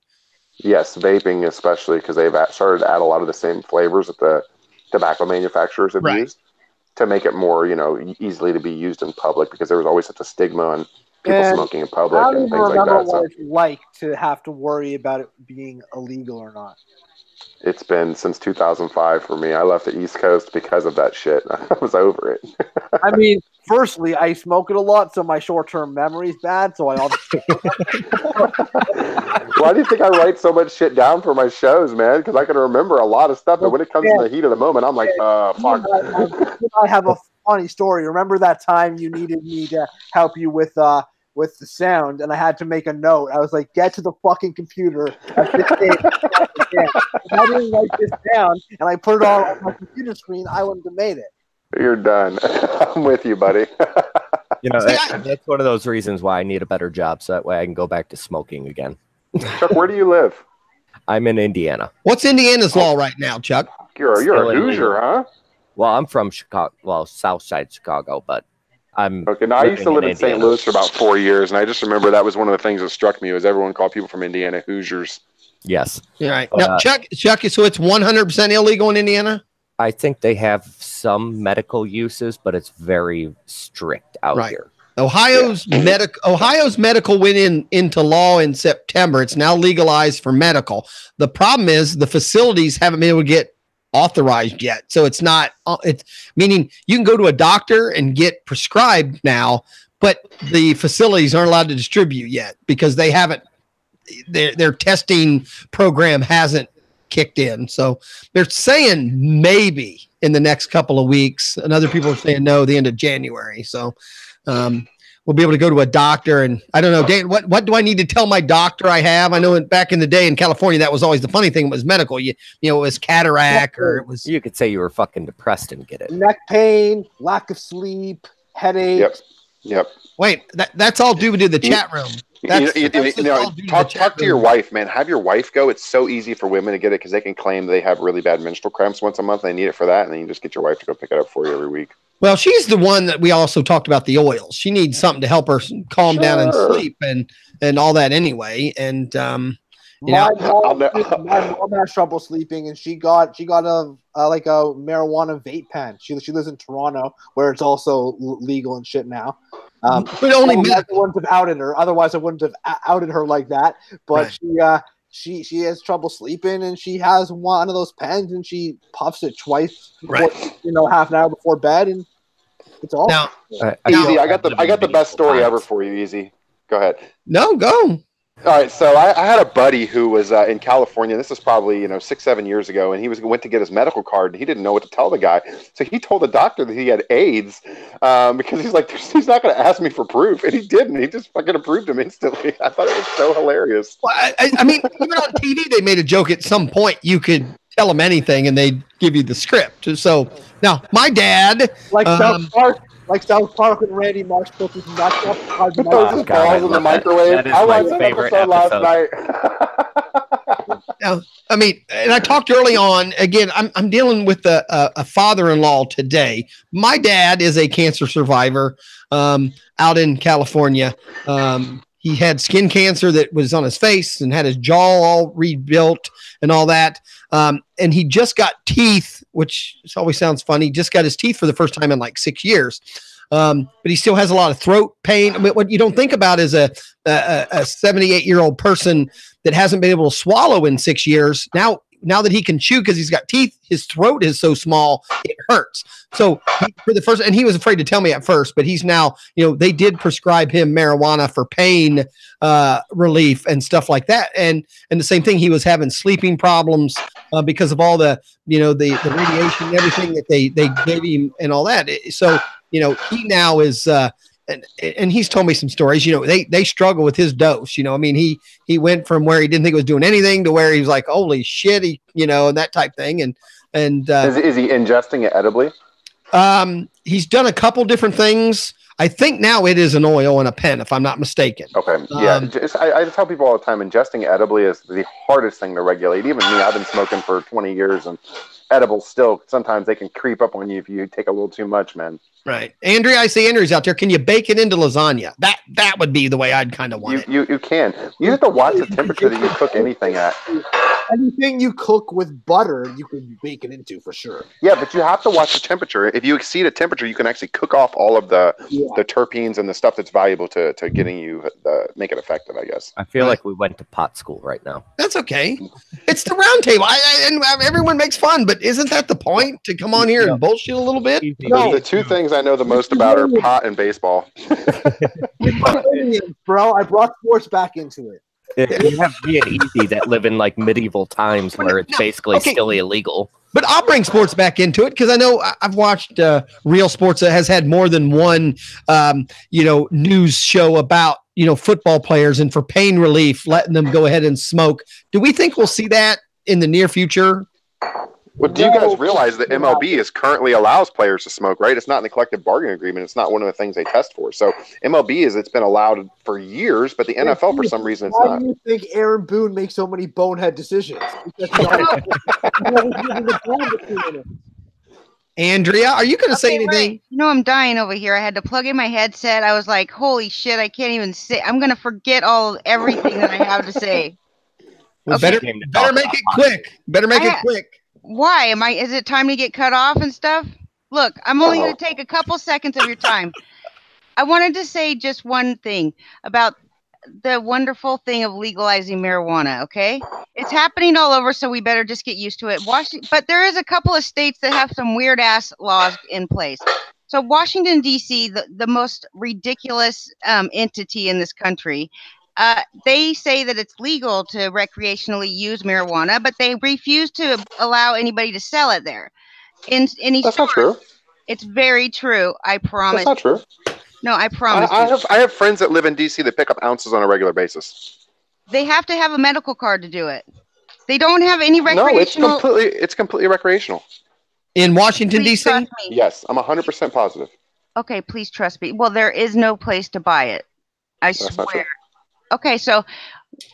Yes, vaping especially, because they've started to add a lot of the same flavors that the tobacco manufacturers have used to make it more, easily to be used in public, because there was always such a stigma on people smoking in public and things like that. I don't remember what it's like to have to worry about it being illegal or not. It's been since 2005 for me. I left the East Coast because of that shit. I was over it. I mean, firstly, I smoke it a lot, so my short-term memory is bad. So I obviously. Why do you think I write so much shit down for my shows, man? Because I can remember a lot of stuff, but when it comes to the heat of the moment, I'm like, fuck. I have a funny story. Remember that time you needed me to help you with the sound, and I had to make a note. I was like, get to the fucking computer. At this date. If I didn't write this down and I put it all on my computer screen, I wouldn't have made it. You're done. I'm with you, buddy. That's one of those reasons why I need a better job, so that way I can go back to smoking again. Chuck, where do you live? I'm in Indiana. What's Indiana's law right now, Chuck? You're a Hoosier, huh? Well, I'm from Chicago, South Side Chicago, but I'm okay. Now I used to live in St. Louis for about 4 years, and I just remember that was one of the things that struck me was everyone called people from Indiana Hoosiers. Yes. All right. Now, Chuck, so it's 100% illegal in Indiana? I think they have some medical uses, but it's very strict out here. Ohio's medical went into law in September. It's now legalized for medical. The problem is the facilities haven't been able to get authorized yet. So it's not, it's meaning you can go to a doctor and get prescribed now, but the facilities aren't allowed to distribute yet because they haven't. Their testing program hasn't kicked in. So they're saying maybe in the next couple of weeks, and other people are saying no, the end of January. So we'll be able to go to a doctor. And I don't know, Dan, what do I need to tell my doctor I have? I know back in the day in California, that was always the funny thing. It was medical. You know, it was cataract or it was. You could say you were fucking depressed and get it. Neck pain, lack of sleep, headaches. Yep. Wait, that's all due to the chat room. Talk to your wife, man. Have your wife go. It's so easy for women to get it because they can claim they have really bad menstrual cramps once a month. They need it for that, and then you just get your wife to go pick it up for you every week. Well, she's the one that we also talked about the oils. She needs something to help her calm down and sleep and all that anyway. And my mom has trouble sleeping, and she got a marijuana vape pen. She lives in Toronto, where it's also legal and shit now. But only I wouldn't have outed her. Otherwise, I wouldn't have outed her like that. But right. she has trouble sleeping, and she has one of those pens, and she puffs it twice, before, half an hour before bed, and it's all. Now, Easy, I got the best story ever for you. Easy, go ahead. No, go. All right, so I had a buddy who was in California. This was probably 6-7 years ago, and he went to get his medical card, and he didn't know what to tell the guy. So he told the doctor that he had AIDS because he's like, he's not going to ask me for proof, and he didn't. He just fucking approved him instantly. I thought it was so hilarious. Well, I mean, even on TV, they made a joke at some point. You could tell them anything, and they'd give you the script. So now, my dad, South Park and Randy Marsh put his nuts up. Put those balls in the microwave. I watched that episode last night. Now, I mean, and I talked early on. Again, I'm dealing with a father-in-law today. My dad is a cancer survivor out in California. He had skin cancer that was on his face and had his jaw all rebuilt and all that. And he just got teeth, which always sounds funny. Just got his teeth for the first time in like 6 years. But he still has a lot of throat pain. I mean, what you don't think about is a 78-year-old person that hasn't been able to swallow in 6 years. Now that he can chew because he's got teeth, his throat is so small, it hurts. So and he was afraid to tell me at first, but he's now, they did prescribe him marijuana for pain relief and stuff like that. And the same thing, he was having sleeping problems because of all the radiation and everything that they gave him and all that. So, he now is, and he's told me some stories, they struggle with his dose, I mean, he went from where he didn't think it was doing anything to where he was like, holy shit, and that type thing. And is he ingesting it edibly? He's done a couple different things. I think now it is an oil and a pen, if I'm not mistaken. Okay. Yeah. I tell people all the time, ingesting edibly is the hardest thing to regulate. Even me, I've been smoking for 20 years and edibles still, sometimes they can creep up on you if you take a little too much, man. Right. Andrea, I see Andrea's out there. Can you bake it into lasagna? That would be the way I'd kind of want it. You can. You have to watch the temperature that you cook anything at. Anything you cook with butter, you can bake it into for sure. Yeah, but you have to watch the temperature. If you exceed a temperature, you can actually cook off all of the terpenes and the stuff that's valuable to getting you make it effective, I guess. I feel like we went to pot school right now. That's okay. It's the round table. And everyone makes fun, but isn't that the point, to come on here and bullshit a little bit? No, the two things I know the most about are pot and baseball. Bro, I brought sports back into it. You have me and Easy that live in like medieval times where it's basically still illegal. But I'll bring sports back into it because I know I've watched Real Sports that has had more than one, news show about, football players and for pain relief, letting them go ahead and smoke. Do we think we'll see that in the near future? Well, do you guys realize that MLB currently allows players to smoke, right? It's not in the collective bargaining agreement. It's not one of the things they test for. So MLB it's been allowed for years, but the NFL, for some reason, it's not. Why do you think Aaron Boone makes so many bonehead decisions? Andrea, are you going to say anything? Wait. I'm dying over here. I had to plug in my headset. I was like, holy shit, I can't even say. I'm going to forget everything that I have to say. Well, better make it quick. Better make it quick. Why? Is it time to get cut off and stuff? Look, I'm only going to take a couple seconds of your time. I wanted to say just one thing about the wonderful thing of legalizing marijuana, okay? It's happening all over, so we better just get used to it. But there is a couple of states that have some weird-ass laws in place. So Washington, D.C., the most ridiculous entity in this country, they say that it's legal to recreationally use marijuana, but they refuse to allow anybody to sell it there. In any That's stores. not true. It's very true. I promise. That's not true. No, I promise. I have friends that live in DC that pick up ounces on a regular basis. They have to have a medical card to do it. They don't have any recreational. No, it's completely recreational. In Washington, Please D.C.? trust me. Yes, I'm 100% positive. Okay, please trust me. Well, there is no place to buy it. I swear. Okay, so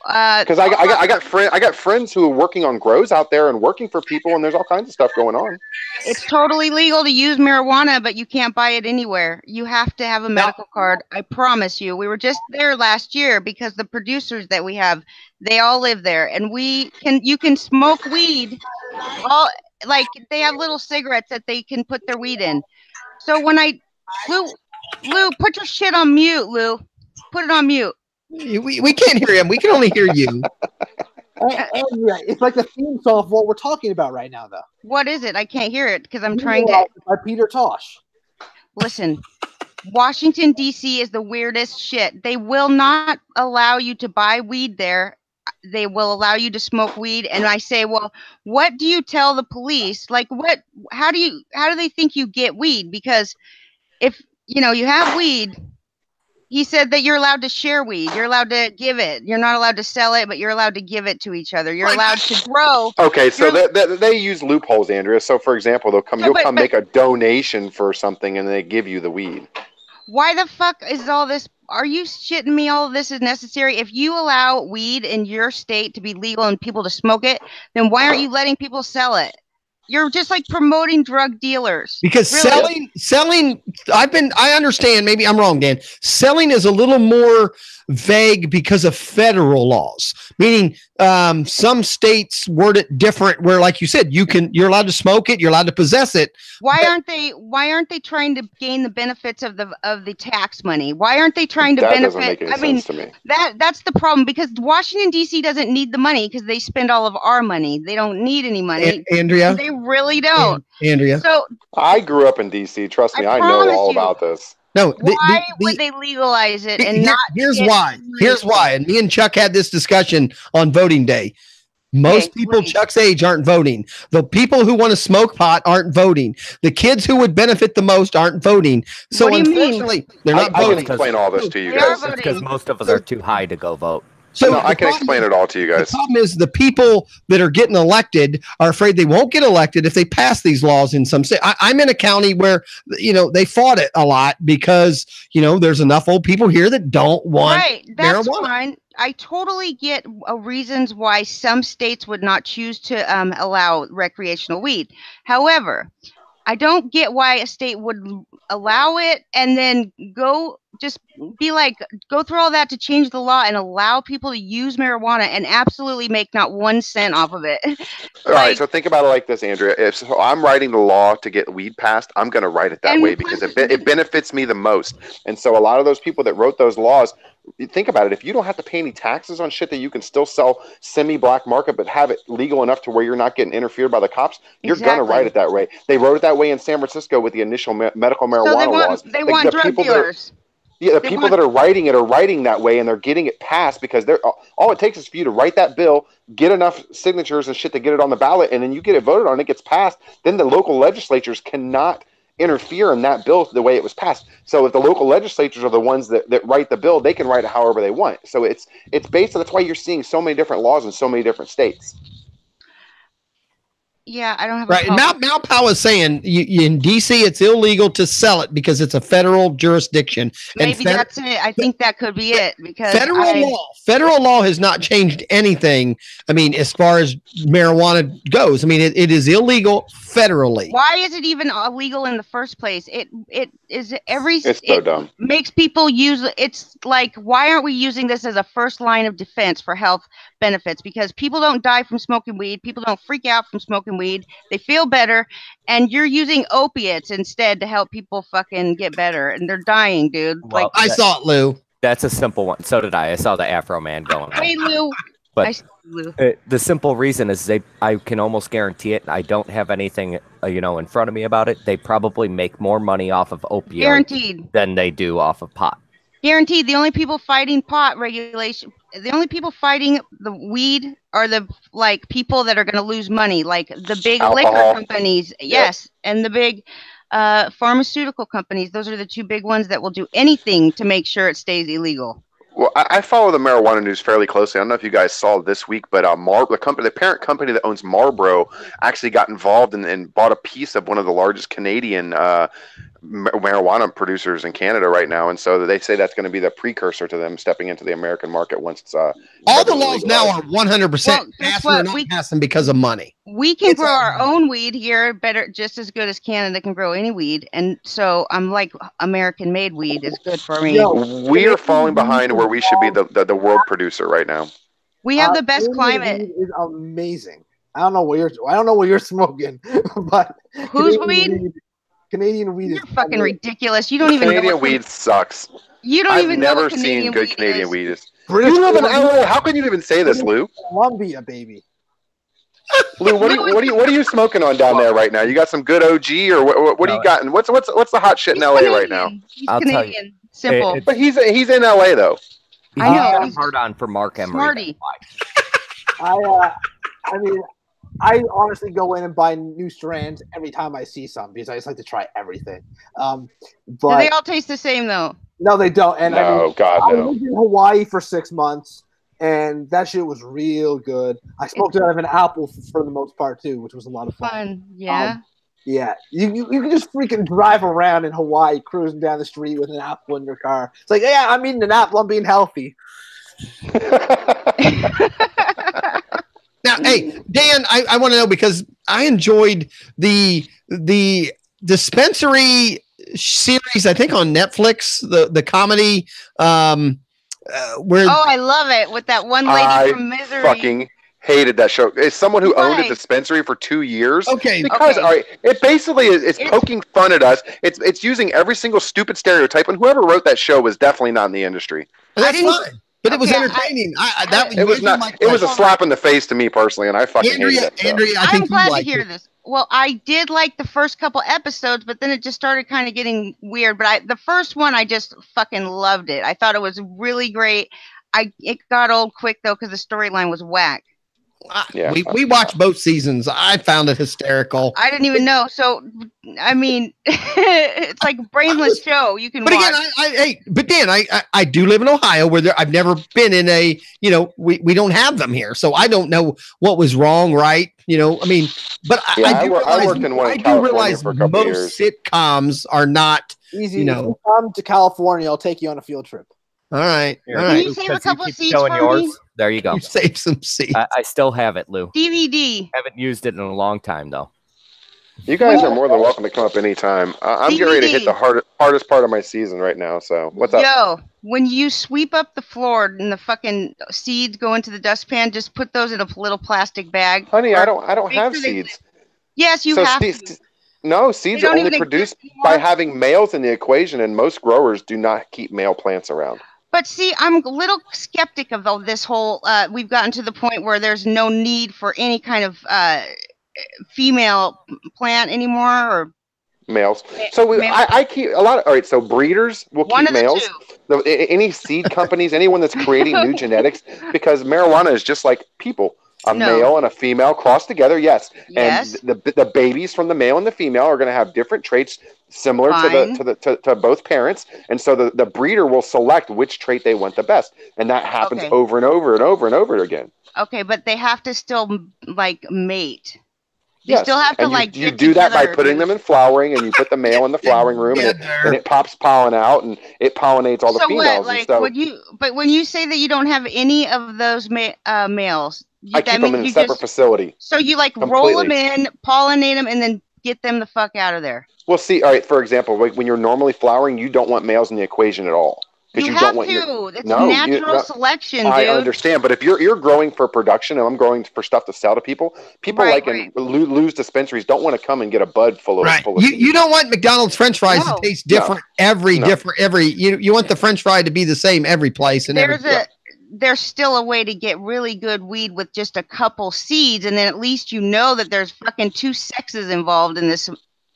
because I got friends who are working on grows out there and working for people, and there's all kinds of stuff going on. It's totally legal to use marijuana, but you can't buy it anywhere. You have to have a medical card. I promise you. We were just there last year because the producers that we have, they all live there, and you can smoke weed. Like they have little cigarettes that they can put their weed in. So when Lou, put your shit on mute, Lou. Put it on mute. We can't hear him. We can only hear you. It's like the theme song of what we're talking about right now, though. What is it? I can't hear it because I'm trying to. By Peter Tosh. Listen, Washington, D.C. is the weirdest shit. They will not allow you to buy weed there. They will allow you to smoke weed. And I say, well, what do you tell the police? Like, how do they think you get weed? Because if, you have weed. He said that you're allowed to share weed. You're allowed to give it. You're not allowed to sell it, but you're allowed to give it to each other. You're allowed to grow. Okay, so they use loopholes, Andrea. So, for example, you'll come make a donation for something, and they give you the weed. Why the fuck is all this? Are you shitting me? All of this is necessary. If you allow weed in your state to be legal and people to smoke it, then why aren't you letting people sell it? You're just like promoting drug dealers. Because really? selling, I understand, maybe I'm wrong, Dan. Selling is a little more vague because of federal laws, meaning some states word it different where, like you said, you're allowed to smoke it, you're allowed to possess it. Why aren't they trying to gain the benefits of the tax money? Why aren't they trying to benefit? Doesn't make any sense to me. That's the problem, because Washington D.C. doesn't need the money because they spend all of our money. They don't need any money. Andrea, they really don't. Andrea, so I grew up in D.C. Trust me, I know all about this. No, why would they legalize it and not? Here's why. Here's why. And me and Chuck had this discussion on voting day. Most people Chuck's age aren't voting. The people who want to smoke pot aren't voting. The kids who would benefit the most aren't voting. So unfortunately, they're not voting. I can explain all this to you guys. Because most of us are too high to go vote. So no, I can explain it all to you guys. The problem is the people that are getting elected are afraid they won't get elected if they pass these laws in some state. I'm in a county where, they fought it a lot because, there's enough old people here that don't want That's marijuana. Fine. I totally get reasons why some states would not choose to allow recreational weed. However, I don't get why a state would allow it and then go through all that to change the law and allow people to use marijuana and absolutely make not 1 cent off of it. All right, so think about it like this, Andrea. If I'm writing the law to get weed passed, I'm going to write it that way because it benefits me the most. And so a lot of those people that wrote those laws, think about it. If you don't have to pay any taxes on shit that you can still sell semi-black market but have it legal enough to where you're not getting interfered by the cops, you're going to write it that way. They wrote it that way in San Francisco with the initial medical marijuana laws. They want drug dealers. The people that are writing it are writing that way, and they're getting it passed because all it takes is for you to write that bill, get enough signatures and shit to get it on the ballot, and then you get it voted on, it gets passed. Then the local legislatures cannot interfere in that bill the way it was passed. So if the local legislatures are the ones that write the bill, they can write it however they want. So it's based on, that's why you're seeing so many different laws in so many different states. Yeah, I don't have right. Mount Powell is saying in DC it's illegal to sell it because it's a federal jurisdiction. Maybe that's it. I think that could be it because federal law has not changed anything. I mean, as far as marijuana goes, I mean it is illegal federally. Why is it even illegal in the first place? It's so dumb. Makes people use it's like, why aren't we using this as a first line of defense for health benefits? Because people don't die from smoking weed. People don't freak out from smoking weed. They feel better, and you're using opiates instead to help people fucking get better, and they're dying, dude. Well, I saw it, Lou. That's a simple one. So did I. I saw the Afro Man going on. Hey, Lou. But the simple reason is I can almost guarantee it. I don't have anything, in front of me about it. They probably make more money off of opioids Guaranteed. than they do off of pot. Guaranteed. The only people fighting pot regulation, the only people fighting the weed are the people that are going to lose money, like the big liquor companies. Yes, and the big pharmaceutical companies. Those are the two big ones that will do anything to make sure it stays illegal. Well, I follow the marijuana news fairly closely. I don't know if you guys saw this week, but the parent company that owns Marlboro actually got involved and bought a piece of one of the largest Canadian marijuana producers in Canada right now, and so they say that's going to be the precursor to them stepping into the American market once it's all the laws now are 100% passing because of money. We can grow our own weed here better, just as good as Canada can grow any weed, and so I'm like, American made weed is good for me. We are falling behind where we should be the world producer right now. We have the best climate. Weed is amazing. I don't know what you're smoking, but whose weed? Canadian weed is fucking ridiculous. You don't even know Canadian weed sucks. You don't even know I've never seen good Canadian weed is. You live in LA. How can you even say this, Lou? Columbia, baby. Lou, what are you smoking on down there right now? You got some good OG, or what do you got? And what's the hot shit in LA right now? He's Canadian. Simple. But he's in LA though. I know. I'm hard on for Mark Emery. Smarty. I mean, I honestly go in and buy new strands every time I see some because I just like to try everything. But do they all taste the same though? No, they don't. And I lived in Hawaii for 6 months, and that shit was real good. I smoked it out of an apple for the most part too, which was a lot of fun. Yeah. Yeah, you can just freaking drive around in Hawaii, cruising down the street with an apple in your car. It's like, yeah, I'm eating an apple, I'm being healthy. Now, hey, Dan, I want to know, because I enjoyed the dispensary series, I think on Netflix, the comedy where I love it, with that one lady from Misery. Fucking hated that show. As someone who owned a dispensary for 2 years, because all right, it basically is poking fun at us. It's using every single stupid stereotype, and whoever wrote that show was definitely not in the industry. That's fine. But it was entertaining. It was not. It was a slap in the face to me personally, and I fucking hated it. Andrea, I think I'm glad to hear this. Well, I did like the first couple episodes, but then it just started kind of getting weird. But the first one, I just fucking loved it. I thought it was really great. It got old quick though because the storyline was whack. We watched both seasons. I found it hysterical. I didn't even know. So, I mean, it's like a brainless show you can watch. Again, but Dan, I do live in Ohio, where I've never been in a, we don't have them here. So I don't know what was wrong, right? I mean, but I worked in one in California for a couple years. Sitcoms are not, easy. If you come to California, I'll take you on a field trip. All right. Can you save a couple seeds for me? There you go. You save some seeds. I still have it, Lou. DVD. Haven't used it in a long time, though. You guys are more than welcome to come up anytime. I'm getting ready to hit the hardest part of my season right now. So what's up? Yo, when you sweep up the floor and the fucking seeds go into the dustpan, just put those in a little plastic bag. Honey, I don't have seeds. Yes, you have to. No, seeds are only produced by having males in the equation, and most growers do not keep male plants around. But see, I'm a little skeptic of this whole, we've gotten to the point where there's no need for any kind of female plant anymore, or males. So I keep a lot of, all right, so breeders will keep males. Any seed companies, anyone that's creating new genetics, because marijuana is just like people. Male and a female crossed together, yes. And the babies from the male and the female are going to have different traits similar to both parents, and so the breeder will select which trait they want the best, and that happens over and over and over and over again. Okay, but they have to still mate. You still have to you do that by putting them in flowering, and you put the male in the flowering room, and it pops pollen out, and it pollinates all the females. When you say that you don't have any of those males, I keep them in a separate facility. So you roll them in, pollinate them, and then get them the fuck out of there. Well, see, all right. For example, when you're normally flowering, you don't want males in the equation at all. You have to. It's natural selection, dude. I understand, but if you're growing for production, and I'm growing for stuff to sell to people, Lou's dispensaries don't want to come and get a bud full of. You don't want McDonald's French fries to taste different every. You want the French fry to be the same every place, and there's still a way to get really good weed with just a couple seeds, and then at least you know that there's fucking 2 sexes involved in this.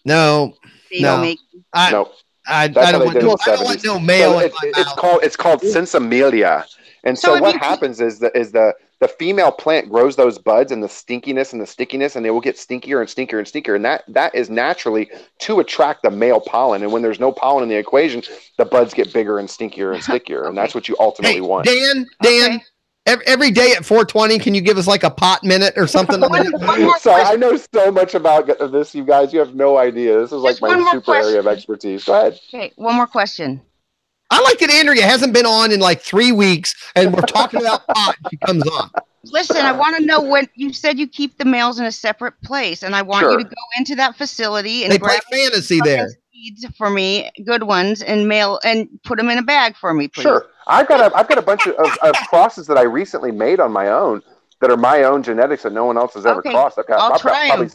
No. Nope. I don't want no male. So it's called sinsemilla. And so what happens is the female plant grows those buds and the stinkiness and the stickiness, and they will get stinkier and stinkier and stinkier. And that is naturally to attract the male pollen. And when there's no pollen in the equation, the buds get bigger and stinkier and stickier. And that's what you ultimately want. Dan, every day at 4:20, can you give us like a pot minute or something? So I know so much about this, you guys. You have no idea. This is like my super area of expertise. Go ahead. Okay, one more question. I like that Andrea hasn't been on in like 3 weeks, and we're talking about pot. She comes on. Listen, I want to know what you said. You keep the males in a separate place, and I want you to go into that facility and play fantasy there. Seeds for me, good ones, and put them in a bag for me, please. Sure, I've got a bunch of crosses that I recently made on my own that are my own genetics that no one else has ever crossed. I've got probably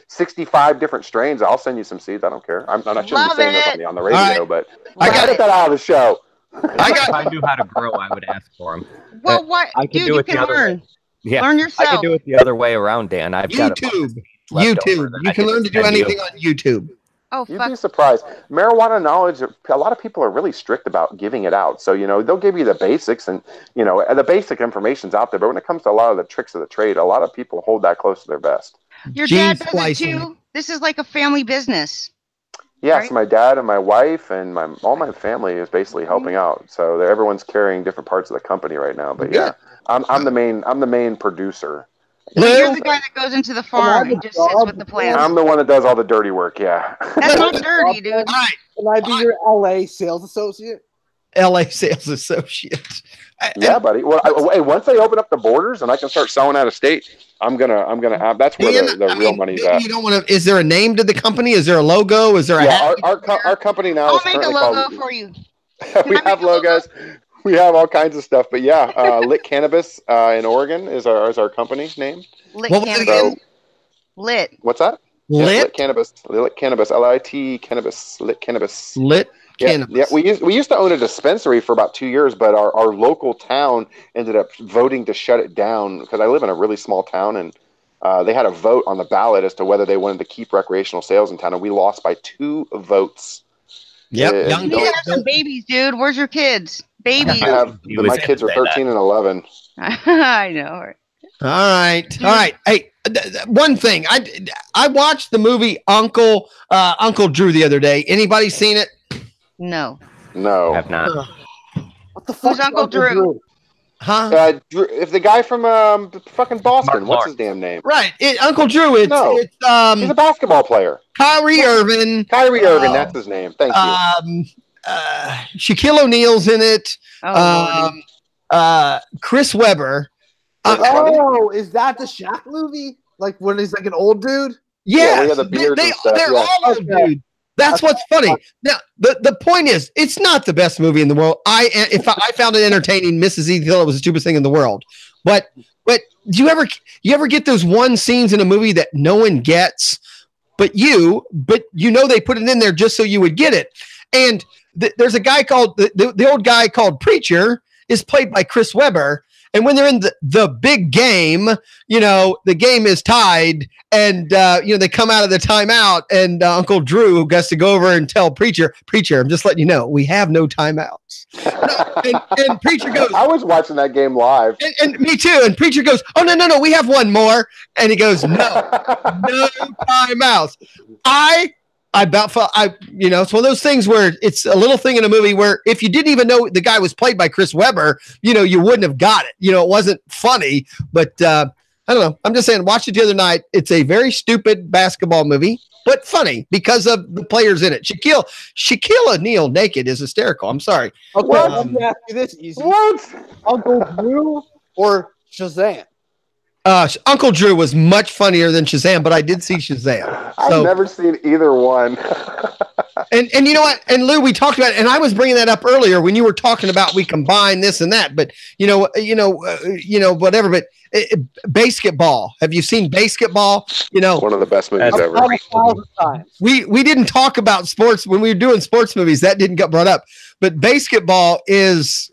65 different strains. I'll send you some seeds. I don't care. I'm not sure you're saying this on the radio, but I got it out of the show. If I knew how to grow, I would ask for them. Well, what? I can do it the other way. Yeah, learn yourself. I can do it the other way around, Dan. I've got YouTube. You can learn to do anything on YouTube. Oh, you'd be surprised. Marijuana knowledge, a lot of people are really strict about giving it out. So, they'll give you the basics and, the basic information's out there. But when it comes to a lot of the tricks of the trade, a lot of people hold that close to their vest. Your dad does it too? This is like a family business. Yes, right? My dad and my wife and all my family is basically helping out. So everyone's carrying different parts of the company right now. But yeah, I'm the main producer. You're the guy that goes into the farm and just sits with the plants. I'm the one that does all the dirty work, yeah. That's not dirty, dude. All right. Can I be your LA sales associate? LA sales associate. Yeah, buddy. Well, once they open up the borders and I can start selling out of state, I'm gonna have. That's where the real money's at. You don't want to. Is there a name to the company? Is there a logo? Is there a our company now? I'll make a logo for you. We have logos. We have all kinds of stuff, but yeah, Lit Cannabis in Oregon is our company name. Lit Cannabis. Lit. What's that? Lit Cannabis. Lit Cannabis. LIT Cannabis. Lit Cannabis. Lit. Yeah, we used to own a dispensary for about 2 years, but our local town ended up voting to shut it down because I live in a really small town, and they had a vote on the ballot as to whether they wanted to keep recreational sales in town, and we lost by 2 votes. Yep, young kids. You have some babies, dude. Where's your kids? Babies. My kids are 13 and 11. I know. All right. Hey, one thing. I watched the movie Uncle Drew the other day. Anybody seen it? No. I have not. What the fuck? Who's Uncle Drew? Huh? If the guy from fucking Boston, what's his damn name? Right, Uncle Drew. He's a basketball player. Kyrie Irving. That's his name. Thank you. Shaquille O'Neal's in it. Chris Webber. Is that the Shaq movie? Like when he's like an old dude? Yeah, the beards and stuff. They're all old dudes. That's what's funny. Now, the point is, it's not the best movie in the world. If I found it entertaining, Mrs. E thought it was the stupidest thing in the world. But do you ever get those one scenes in a movie that no one gets, but they put it in there just so you would get it. And there's a guy called the old guy called Preacher is played by Chris Webber. And when they're in the big game, the game is tied and, they come out of the timeout and Uncle Drew gets to go over and tell Preacher, I'm just letting you know, we have no timeouts. and Preacher goes, I was watching that game live. And me too. And Preacher goes, oh, no, we have one more. And he goes, no timeouts. It's one of those things where it's a little thing in a movie where if you didn't even know the guy was played by Chris Webber, you wouldn't have got it. It wasn't funny, but I don't know. I'm just saying, watch it the other night. It's a very stupid basketball movie, but funny because of the players in it. Shaquille O'Neal naked is hysterical. I'm sorry. Okay, let me ask you this easy. What? Uncle Drew or Shazam? Uncle Drew was much funnier than Shazam, but I did see Shazam. I've never seen either one. and you know what? And Lou, we talked about it, and I was bringing that up earlier when you were talking about we combine this and that. But whatever. But basketball. Have you seen basketball? One of the best movies ever. We didn't talk about sports when we were doing sports movies. That didn't get brought up. But basketball is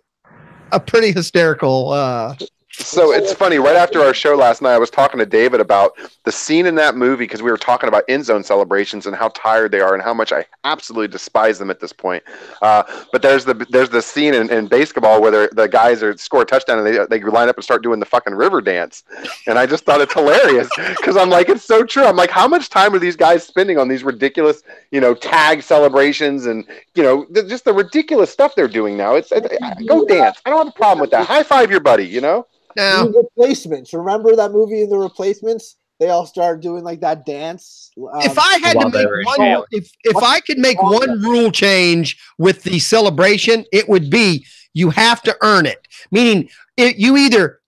a pretty hysterical. So it's funny. Right after our show last night, I was talking to David about the scene in that movie because we were talking about end zone celebrations and how tired they are and how much I absolutely despise them at this point. But there's the scene in basketball where the guys score a touchdown and they line up and start doing the fucking river dance, and I just thought it's hilarious because I'm like, it's so true. I'm like, how much time are these guys spending on these ridiculous, tag celebrations and just the ridiculous stuff they're doing now? Go dance. I don't have a problem with that. High five your buddy. Now, The Replacements. Remember that movie in The Replacements? They all started doing like that dance. If I had to make one, if I could make one rule change with the celebration, it would be you have to earn it. Meaning,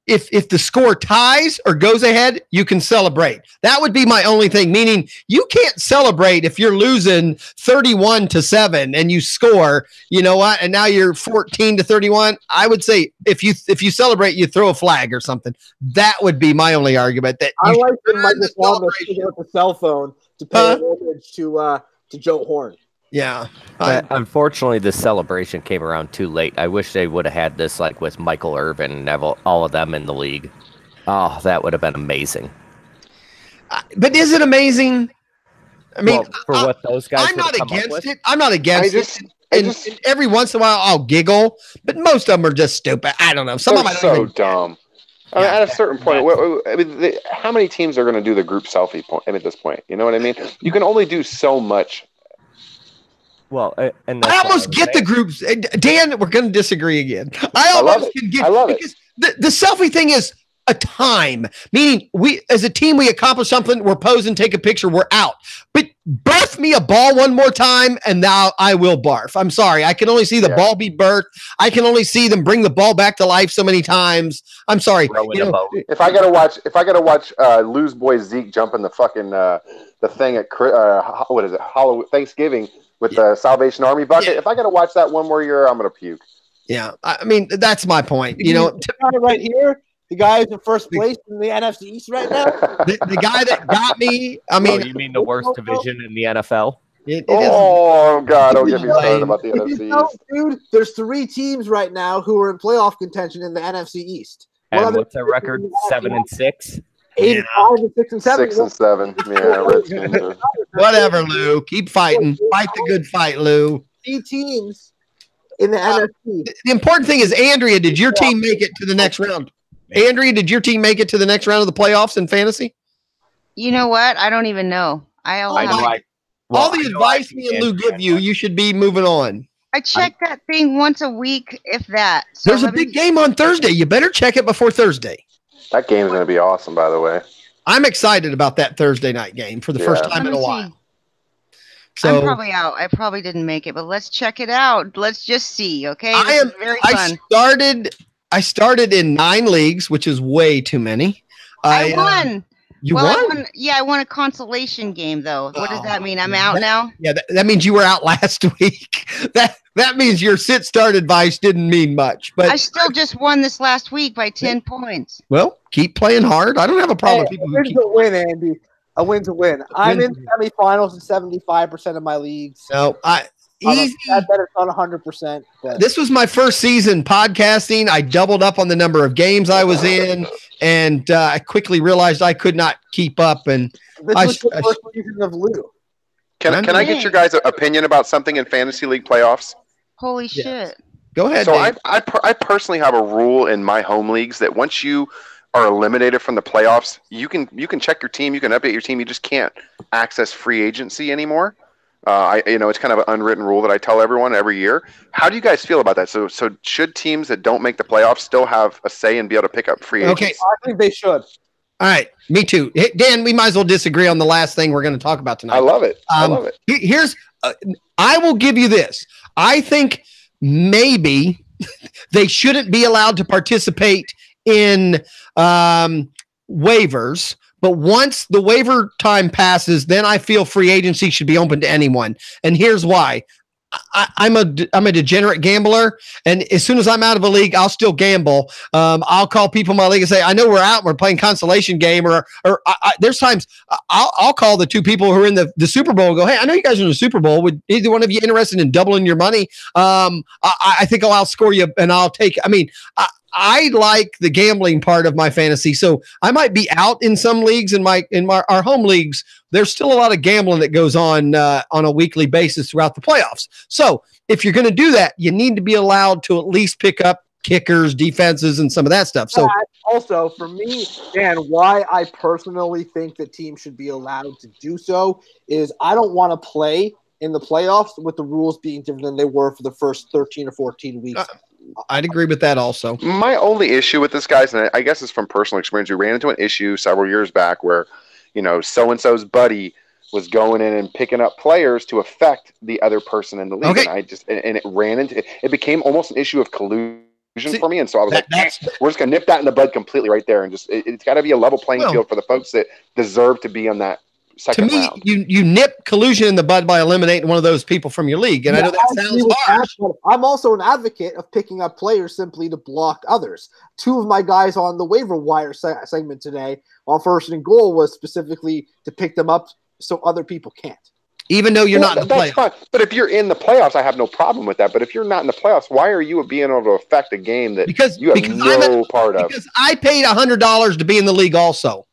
if the score ties or goes ahead, you can celebrate. That would be my only thing. Meaning, you can't celebrate if you're losing 31-7 and you score. You know what? And now you're 14-31. I would say if you celebrate, you throw a flag or something. That would be my only argument. That I like when Michael Thomas picking up the cell phone to pay homage to Joe Horn. Yeah. Unfortunately, the celebration came around too late. I wish they would have had this like with Michael Irvin and Neville, all of them in the league. Oh, that would have been amazing. But is it amazing? I mean, for what those guys I'm not come up against with? it. I'm not against it. And every once in a while, I'll giggle, but most of them are just stupid. I don't know. Some of them are so dumb. I mean, at a certain point, how many teams are going to do the group selfie point at this point? You know what I mean? You can only do so much. Well, and I almost get the groups. Dan, we're going to disagree again. I almost can get. I love it. The selfie thing is a time, meaning we as a team we accomplish something. We're posing, take a picture, we're out. But birth me a ball one more time, and now I will barf. I'm sorry, I can only see the ball be birthed. I can only see them bring the ball back to life so many times. I'm sorry. If I gotta watch Lou's boy Zeke jump in the fucking the thing at what is it? Thanksgiving. With the Salvation Army bucket, if I got to watch that one more year, I'm going to puke. Yeah, I mean, that's my point. Right here, the guy who's in first place in the NFC East right now. the guy that got me. I mean, you mean the worst division in the NFL? God, don't get me started about the NFC East. Dude, there's 3 teams right now who are in playoff contention in the NFC East. And what's their record? 7-6. 8-5 and 6 and 7. 6 and 7. Yeah, Redskins. Whatever, Lou. Keep fighting. Fight the good fight, Lou. 3 teams in the NFC. The important thing is, Andrea, did your team make it to the next round? Andrea, did your team make it to the next round of the playoffs in fantasy? You know what? I don't even know. All the advice me and Lou give you, you should be moving on. I check that thing once a week, if that. So there's a big game on Thursday. You better check it before Thursday. That game's going to be awesome, by the way. I'm excited about that Thursday night game for the first time in a while. So I'm probably out. I probably didn't make it, but let's check it out. Let's just see. Okay, this is very fun. I started in 9 leagues, which is way too many. I won. You won? I won a consolation game, though. What does that mean? I'm out now? Yeah, that means you were out last week. That means your sit-start advice didn't mean much. But I still just won this last week by 10 points. Well, keep playing hard. I don't have a problem with people who keep... A win, Andy. A win's a win. I'm in semifinals in 75% of my leagues. No, easy. I bet it's not 100%. But. This was my first season podcasting. I doubled up on the number of games I was in, and I quickly realized I could not keep up. And this was the first season of Lou. Can I get your guys' opinion about something in fantasy league playoffs? Holy shit! Go ahead. So I personally have a rule in my home leagues that once you are eliminated from the playoffs, you can check your team, you can update your team, you just can't access free agency anymore. It's kind of an unwritten rule that I tell everyone every year. How do you guys feel about that? So should teams that don't make the playoffs still have a say and be able to pick up free agents? Okay, I think they should. All right, me too. Dan, we might as well disagree on the last thing we're going to talk about tonight. I love it. I love it. Here's, I will give you this. I think maybe they shouldn't be allowed to participate in waivers. But once the waiver time passes, then I feel free agency should be open to anyone. And here's why. I'm a degenerate gambler, and as soon as I'm out of a league, I'll still gamble. I'll call people in my league and say, I know we're out, we're playing consolation game, or there's times I'll call the two people who are in the Super Bowl and go, hey, I know you guys are in the Super Bowl. Would either one of you interested in doubling your money? I think I'll outscore you, and I'll take. I mean, I like the gambling part of my fantasy, so I might be out in some leagues in our home leagues. There's still a lot of gambling that goes on a weekly basis throughout the playoffs. So if you're going to do that, you need to be allowed to at least pick up kickers, defenses, and some of that stuff. So also for me, Dan, why I personally think that teams should be allowed to do so is I don't want to play in the playoffs with the rules being different than they were for the first 13 or 14 weeks. I'd agree with that also. My only issue with this, guys, and I guess it's from personal experience, we ran into an issue several years back where, so-and-so's buddy was going in and picking up players to affect the other person in the league. Okay. And it became almost an issue of collusion for me. And so I was we're just going to nip that in the bud completely right there. And it's got to be a level playing field for the folks that deserve to be on that second round. You nip collusion in the bud by eliminating one of those people from your league. And I know that sounds harsh. I'm also an advocate of picking up players simply to block others. Two of my guys on the waiver wire segment today on First and Goal was specifically to pick them up so other people can't. Even though you're not in the playoffs. Fine. But if you're in the playoffs, I have no problem with that. But if you're not in the playoffs, why are you being able to affect a game that you have no part of? Because I paid $100 to be in the league also.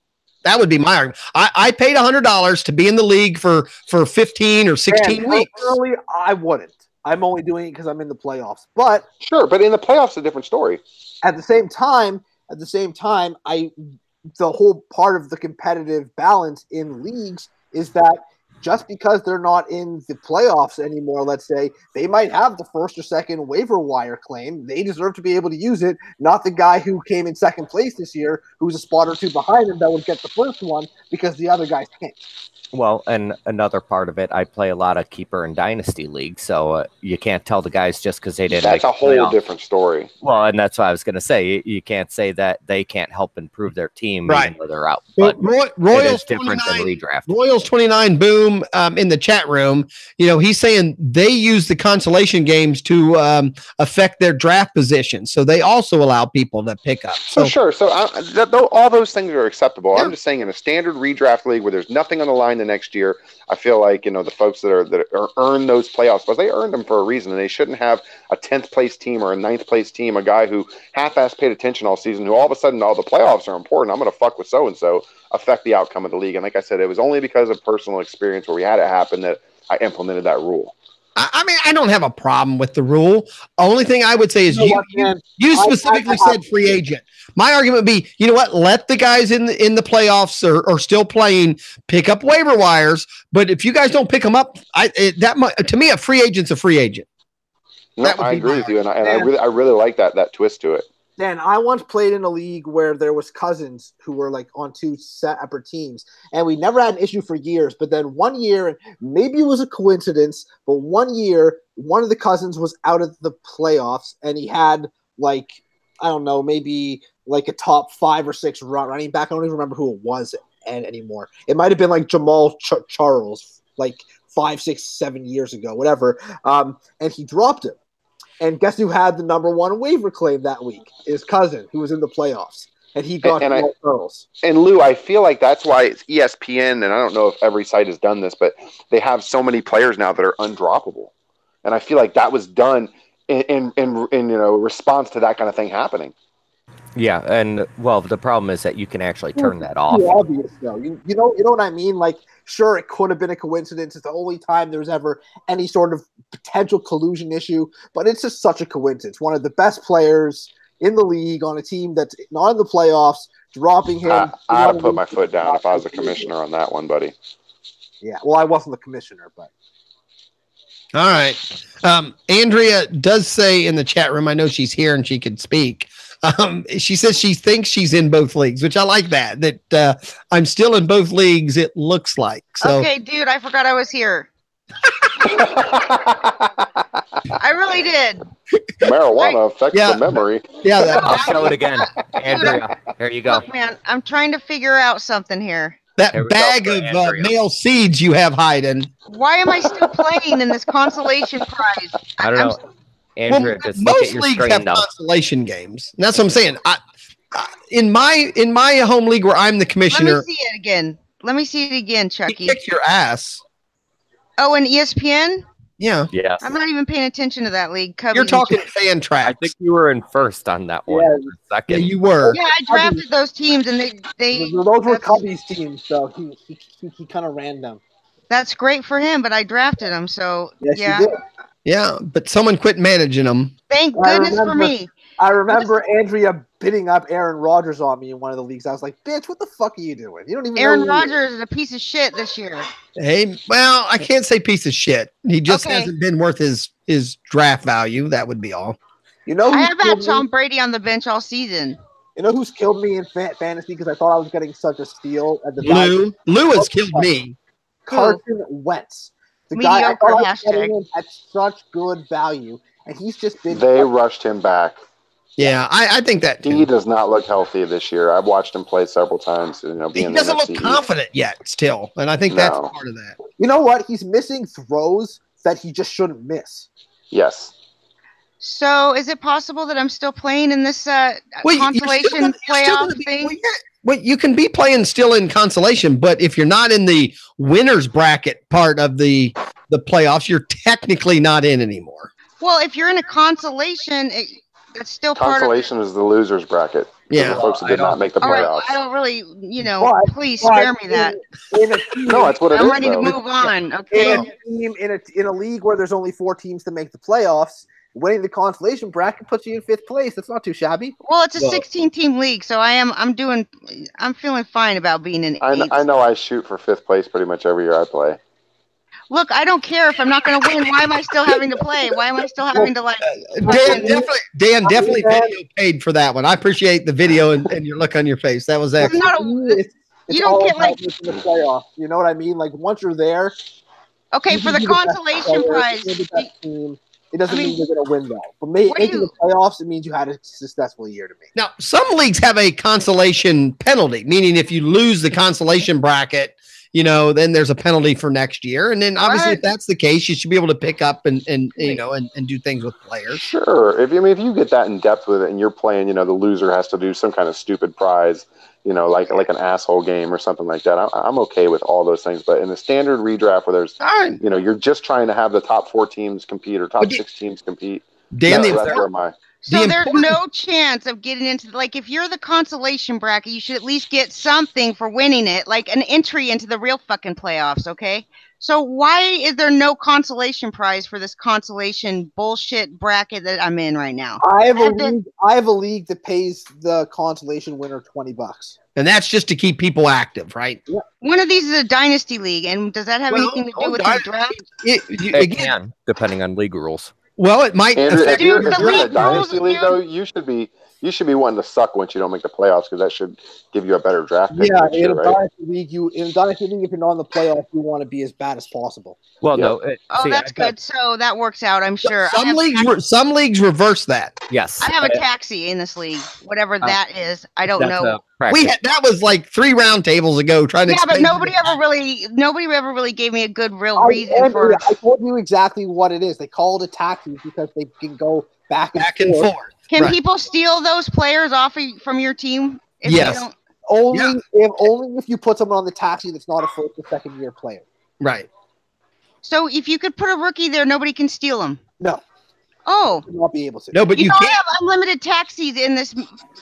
That would be my argument. I paid $100 to be in the league for 15 or 16 weeks. Personally, I wouldn't. I'm only doing it because I'm in the playoffs. But sure, but in the playoffs, a different story. At the same time, the whole part of the competitive balance in leagues is that just because they're not in the playoffs anymore, let's say, they might have the first or second waiver wire claim. They deserve to be able to use it, not the guy who came in second place this year, who's a spot or two behind him that would get the first one because the other guys can't. Well, and another part of it, I play a lot of keeper and dynasty leagues, so you can't tell the guys just because they didn't. That's a whole different story. Well, and that's what I was going to say. You can't say that they can't help improve their team even though they're out. But Royals different than redraft. Royals 29 Boom in the chat room. He's saying they use the consolation games to affect their draft position, so they also allow people to pick up. So sure. So all those things are acceptable. Yeah. I'm just saying in a standard redraft league where there's nothing on the line the next year, I feel like the folks that earn those playoff spots, they earned them for a reason, and they shouldn't have a 10th place team or a 9th place team, a guy who half-ass paid attention all season, who all of a sudden all the playoffs are important. I'm going to fuck with so and so, affect the outcome of the league. And like I said, it was only because of personal experience where we had it happen that I implemented that rule. I mean, I don't have a problem with the rule. Only thing I would say is you specifically said free agent. My argument would be, you know what? Let the guys in the playoffs or still playing pick up waiver wires. But if you guys don't pick them up, to me, a free agent's a free agent. No, I agree with you, and I really like that twist to it. Dan, I once played in a league where there was cousins who were like on two separate teams, and we never had an issue for years. But then one year, and maybe it was a coincidence, but one year, one of the cousins was out of the playoffs, and he had maybe like a top 5 or 6 running back. I don't even remember who it was anymore. It might have been like Jamal Charles, like 5, 6, 7 years ago, whatever. And he dropped him. And guess who had the number 1 waiver claim that week? His cousin, who was in the playoffs. And he got Charles. And Lou, I feel like that's why it's ESPN, and I don't know if every site has done this, but they have so many players now that are undroppable. And I feel like that was done in response to that kind of thing happening. Yeah, and the problem is that you can actually turn that off. It's obvious, though. You know what I mean? Like, sure, it could have been a coincidence. It's the only time there was ever any sort of potential collusion issue, but it's just such a coincidence. One of the best players in the league on a team that's not in the playoffs, dropping him. I'd have put my foot down if I was a commissioner on that one, buddy. Yeah, well, I wasn't the commissioner, but. All right. Andrea does say in the chat room, I know she's here and she could speak. She says she thinks she's in both leagues, which I like that I'm still in both leagues, it looks like. So. Okay, dude, I forgot I was here. I really did. Marijuana affects the memory. Yeah, I'll show it again. Andrea, here you go. Look, man, I'm trying to figure out something here. that Here we bag go of for Andrea. male seeds you have hiding. Why am I still playing in this consolation prize? I don't I'm- know. Andrea, Well, just look at most your leagues screen have now. consolation games. And that's what I'm saying. In my home league where I'm the Let me commissioner, see it again. Let me see it again, he Chucky. kicked your ass. Oh, and ESPN? Yeah, Yes. I'm not even paying attention to that league. Cubbies you're and talking Chiefs. fan I tracks. think you were in first on that one. Yeah. For a Yeah, second. you were. Yeah, I drafted those teams, and they Those were that's- Cubbies teams, so he kind of ran them. That's great for him, but I drafted him, so Yes, yeah. you did. Yeah, but someone quit managing them. Thank I goodness for remember- me. I remember Andrea bidding up Aaron Rodgers on me in one of the leagues. I was like, "Bitch, what the fuck are you doing? You don't even Aaron know." Rodgers is a piece of shit this year. Hey, well, I can't say piece of shit. He just Okay. hasn't been worth his draft value. That would be all. You know, I who's have had killed me? Tom Brady on the bench all season. You know who's killed me in fantasy because I thought I was getting such a steal at the value? Lou has killed me. Carson Wentz. The guy I Mediocre thought I was hashtag. getting him at such good value, and he's just been. They rushed him back. Yeah, I think that He too. does not look healthy this year. I've watched him play several times. You know, He being in the doesn't look NFC East. confident yet still, and I think that's No. part of that. You know what? He's missing throws that he just shouldn't miss. Yes. So, is it possible that I'm still playing in this consolation playoff thing? Well, you can be playing still in consolation, but if you're not in the winners bracket part of the playoffs, you're technically not in anymore. Well, if you're in a consolation, that's still part of. Consolation is the losers bracket. Yeah. The folks that did not make the All right, playoffs. I don't really, But- please but spare me that. In a team, No, that's what it I'm is, ready to though. move on. Okay. in a league where there's only 4 teams to make the playoffs, winning the consolation bracket puts you in 5th place. That's not too shabby. Well, it's a Well- 16-team league, so I'm feeling fine about being in eighth. I know I shoot for 5th place pretty much every year I play. Look, I don't care if I'm not going to win. Why am I still having to play? Why am I still having to Dan definitely video paid for that one. I appreciate the video and your look on your face. That was I'm excellent. not a, It's you don't all get about like making the playoffs. You know what I mean? Like once you're there, okay you for can the be best consolation player, prize. you're the best team. It doesn't I mean, mean you're going to win though. But what do making you- the playoffs, it means you had a successful year to me. Now, some leagues have a consolation penalty, meaning if you lose the consolation bracket, then there's a penalty for next year. And then obviously, if What? that's the case, you should be able to pick up and do things with players. Sure. If you get that in depth with it and you're playing, the loser has to do some kind of stupid prize, like an asshole game or something like that. I'm okay with all those things. But in the standard redraft where there's, All right. you're just trying to have the top 4 teams compete or top But 6 teams compete. Dan, that's where my So The there's no chance of getting into if you're the consolation bracket, you should at least get something for winning it, like an entry into the real fucking playoffs, okay? So why is there no consolation prize for this consolation bullshit bracket that I'm in right now? I have a league that pays the consolation winner $20. and that's just to keep people active, right? One of these is a dynasty league, and does that have Well, anything to do with dynasty- the draft? It It can, depending on league rules. Well, it might Andrew, affect if you're in the a league dynasty rules, league, dude. though, you should be wanting to suck once you don't make the playoffs because that should give you a better draft pick Yeah, next year, in a right? dynasty league, if you're not in the playoffs, you want to be as bad as possible. Well, Yeah. no. Oh, see, that's I've got- good. So that works out, I'm sure. some leagues reverse that. Yes. I have a taxi in this league, whatever that is. I don't That's know. a practice. That was like 3 round tables ago trying to Yeah, but explain to nobody ever really gave me a good real I reason for. told you exactly what it is. They call it a taxi because they can go back and forth. Can Right. people steal those players off from your team? If Yes. They don't? Only if you put someone on the taxi that's not a first or second year player. Right. So if you could put a rookie there, nobody can steal him. No. Oh. You will not be able to. No, but you I can't. have unlimited taxis in this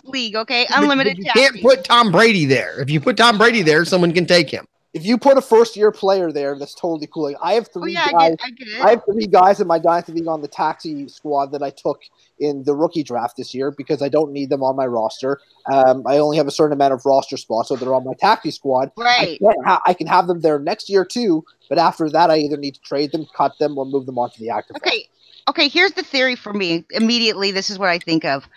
league. Okay, unlimited You taxis. can't put Tom Brady there. If you put Tom Brady there, someone can take him. If you put a first year player there, that's totally cool. Like, I have 3 yeah, guys. I get it. I have 3 guys in my dynasty league on the taxi squad that I took in the rookie draft this year because I don't need them on my roster. I only have a certain amount of roster spots, so they're on my taxi squad. Right. I can have them there next year too, but after that, I either need to trade them, cut them, or move them onto the active. Okay, here's the theory for me. Immediately, this is what I think of.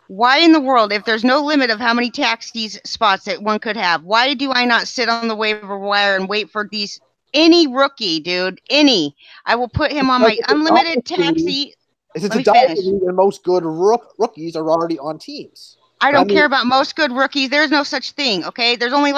Why in the world, if there's no limit of how many taxis spots that one could have, why do I not sit on the waiver wire and wait for any rookie, dude? I will put him on my unlimited taxi. It's a Let me dynasty finish. league, and most good rookies are already on teams. I don't care about most good rookies. There's no such thing, okay? There's only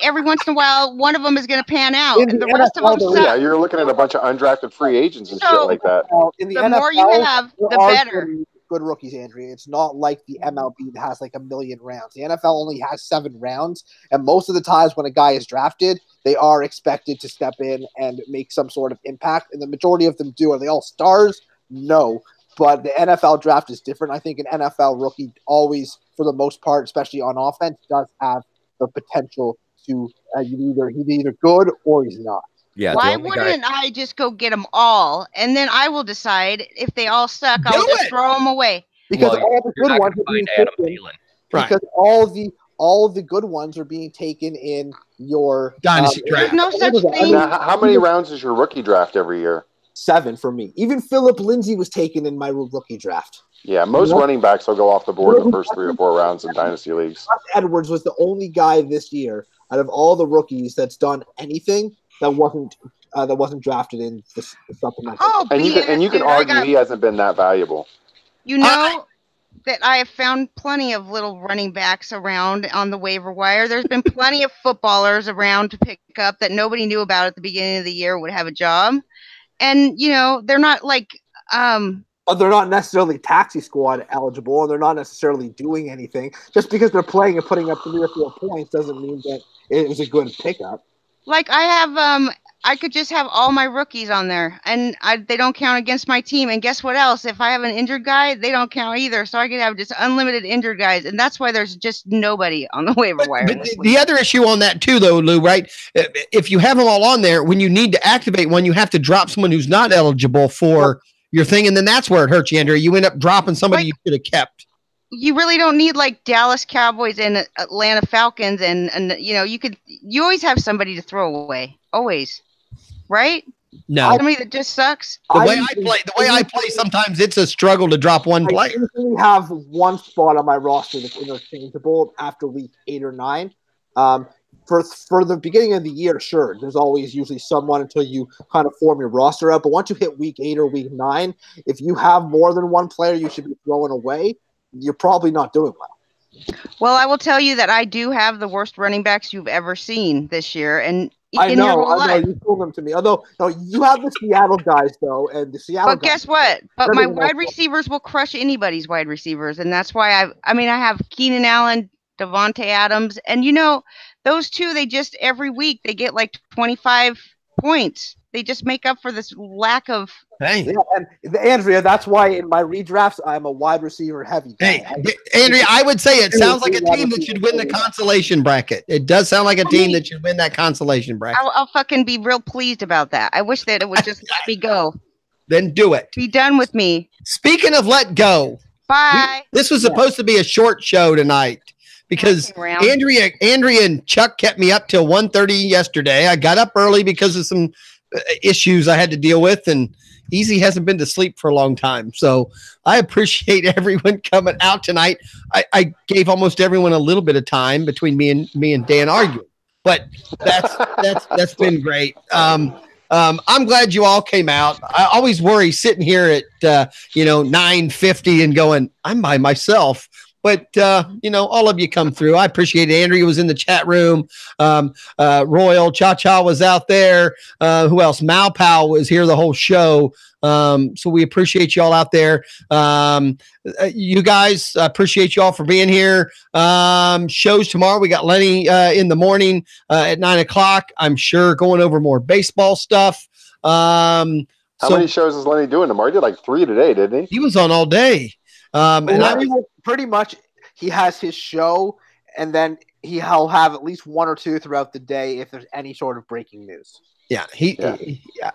every once in a while, one of them is going to pan out, and the rest of them suck. Yeah, you're looking at a bunch of undrafted free agents and shit like that. In the The NFL, more you have, there the are better. good rookies, Andrea. It's not like the MLB that has like a million rounds. The NFL only has 7 rounds, and most of the times when a guy is drafted, they are expected to step in and make some sort of impact, and the majority of them do. Are they all stars? No. But the NFL draft is different. I think an NFL rookie always, for the most part, especially on offense, does have the potential to he's either good or he's not. Yeah. Why wouldn't I just go get them all, and then I will decide if they all suck. I'll just throw them away. Because all the good ones are being taken. Because all the good ones are being taken in your dynasty draft. There's no such thing. Now, how many rounds is your rookie draft every year? 7 for me. Even Philip Lindsay was taken in my rookie draft. Yeah, most running backs will go off the board in the first 3 or 4 rounds in dynasty leagues. Edwards was the only guy this year out of all the rookies that's done anything that wasn't drafted in the supplemental. Oh, and you can argue he hasn't been that valuable. You know that I have found plenty of little running backs around on the waiver wire. There's been plenty of footballers around to pick up that nobody knew about at the beginning of the year would have a job. And, they're not they're not necessarily taxi squad eligible, and they're not necessarily doing anything. Just because they're playing and putting up 3 or 4 points doesn't mean that it was a good pickup. I could just have all my rookies on there, and they don't count against my team. And guess what else? If I have an injured guy, they don't count either. So I could have just unlimited injured guys, and that's why there's just nobody on the waiver wire. But the other issue on that too, though, Lou, right? If you have them all on there, when you need to activate one, you have to drop someone who's not eligible for your thing, and then that's where it hurts you, Andrea. You end up dropping somebody you should have kept. You really don't need Dallas Cowboys and Atlanta Falcons, and you always have somebody to throw away, always. Right? No. Somebody that just sucks. The way I play, sometimes it's a struggle to drop one player. I usually have one spot on my roster that's interchangeable after week 8 or 9. For the beginning of the year, sure, there's always usually someone until you kind of form your roster up. But once you hit week 8 or week 9, if you have more than one player you should be throwing away, you're probably not doing well. Well, I will tell you that I do have the worst running backs you've ever seen this year, and I know, you told them to me. Although, no, you have the Seattle guys, though, and the Seattle But guess what? But my wide receivers will crush anybody's wide receivers, and that's why I have Keenan Allen, Devontae Adams, and those two, they just every week they get 25 points. They just make up for this lack of. Hey, yeah, and Andrea, that's why in my redrafts I'm a wide receiver heavy guy. Hey, Andrea, I would say it sounds like a team that should win the consolation bracket. It does sound like a team that should win that consolation bracket. I'll fucking be real pleased about that. I wish that it would just let me go. Then do it. Be done with me. Speaking of let go. Bye. This was supposed to be a short show tonight because Andrea and Chuck kept me up till 1:30 yesterday. I got up early because of some issues I had to deal with, and EEZ hasn't been to sleep for a long time. So I appreciate everyone coming out tonight. I gave almost everyone a little bit of time between me and Dan arguing, but that's been great. I'm glad you all came out. I always worry sitting here at 9:50 and going, I'm by myself. But, all of you come through. I appreciate it. Andrea was in the chat room. Royal Cha-Cha was out there. Who else? Malpow was here the whole show. So we appreciate you all out there. You guys, appreciate you all for being here. Shows tomorrow. We got Lenny in the morning at 9 o'clock. I'm sure going over more baseball stuff. How many shows is Lenny doing tomorrow? He did 3 today, didn't he? He was on all day. Pretty much he has his show, and then he'll have at least 1 or 2 throughout the day if there's any sort of breaking news. Yeah,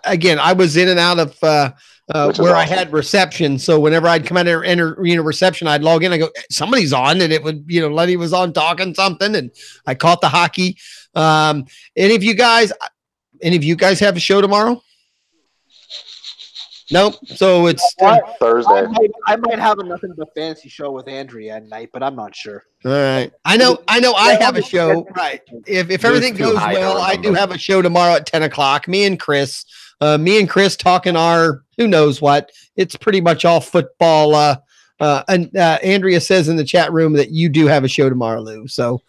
again, I was in and out of where awesome. I had reception. So whenever I'd come out and enter reception, I'd log in. I go, somebody's on, and it would, Lenny was on talking something, and I caught the hockey. Any of you guys have a show tomorrow? Nope. So it's Thursday. I might have a nothing but fancy show with Andrea at night, but I'm not sure. All right. I know. I have a show. Right. If everything goes well, I do have a show tomorrow at 10 o'clock. Me and Chris talking our who knows what. It's pretty much all football And Andrea says in the chat room that you do have a show tomorrow, Lou. So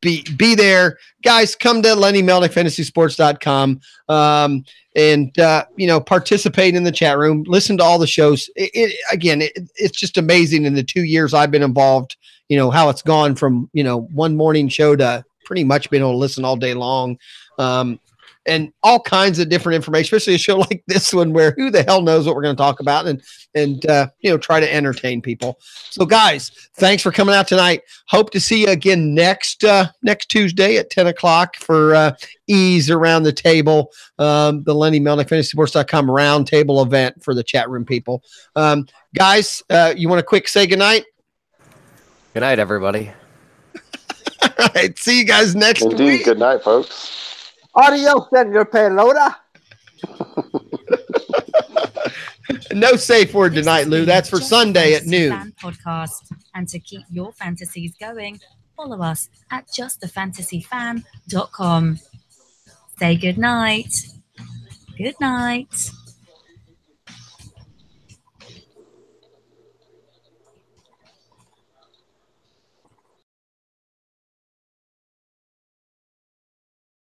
be there, guys. Come to LennyMelnickFantasySports.com and participate in the chat room. Listen to all the shows. It's just amazing in the 2 years I've been involved. How it's gone from one morning show to pretty much being able to listen all day long. And all kinds of different information, especially a show like this one where who the hell knows what we're going to talk about and try to entertain people. So guys, thanks for coming out tonight. Hope to see you again next Tuesday at 10 o'clock for EEEZ Around the Table, the Lenny Melnick FantasySports.com round table event for the chat room people. Guys, you want to quick say goodnight? Good night, everybody. All right, see you guys next week. Good night, folks. Adios, Senor Pelota. No safe word tonight, Lou. That's for Sunday at noon. Podcast. And to keep your fantasies going, follow us at justthefantasyfan.com. Say good night. Good night.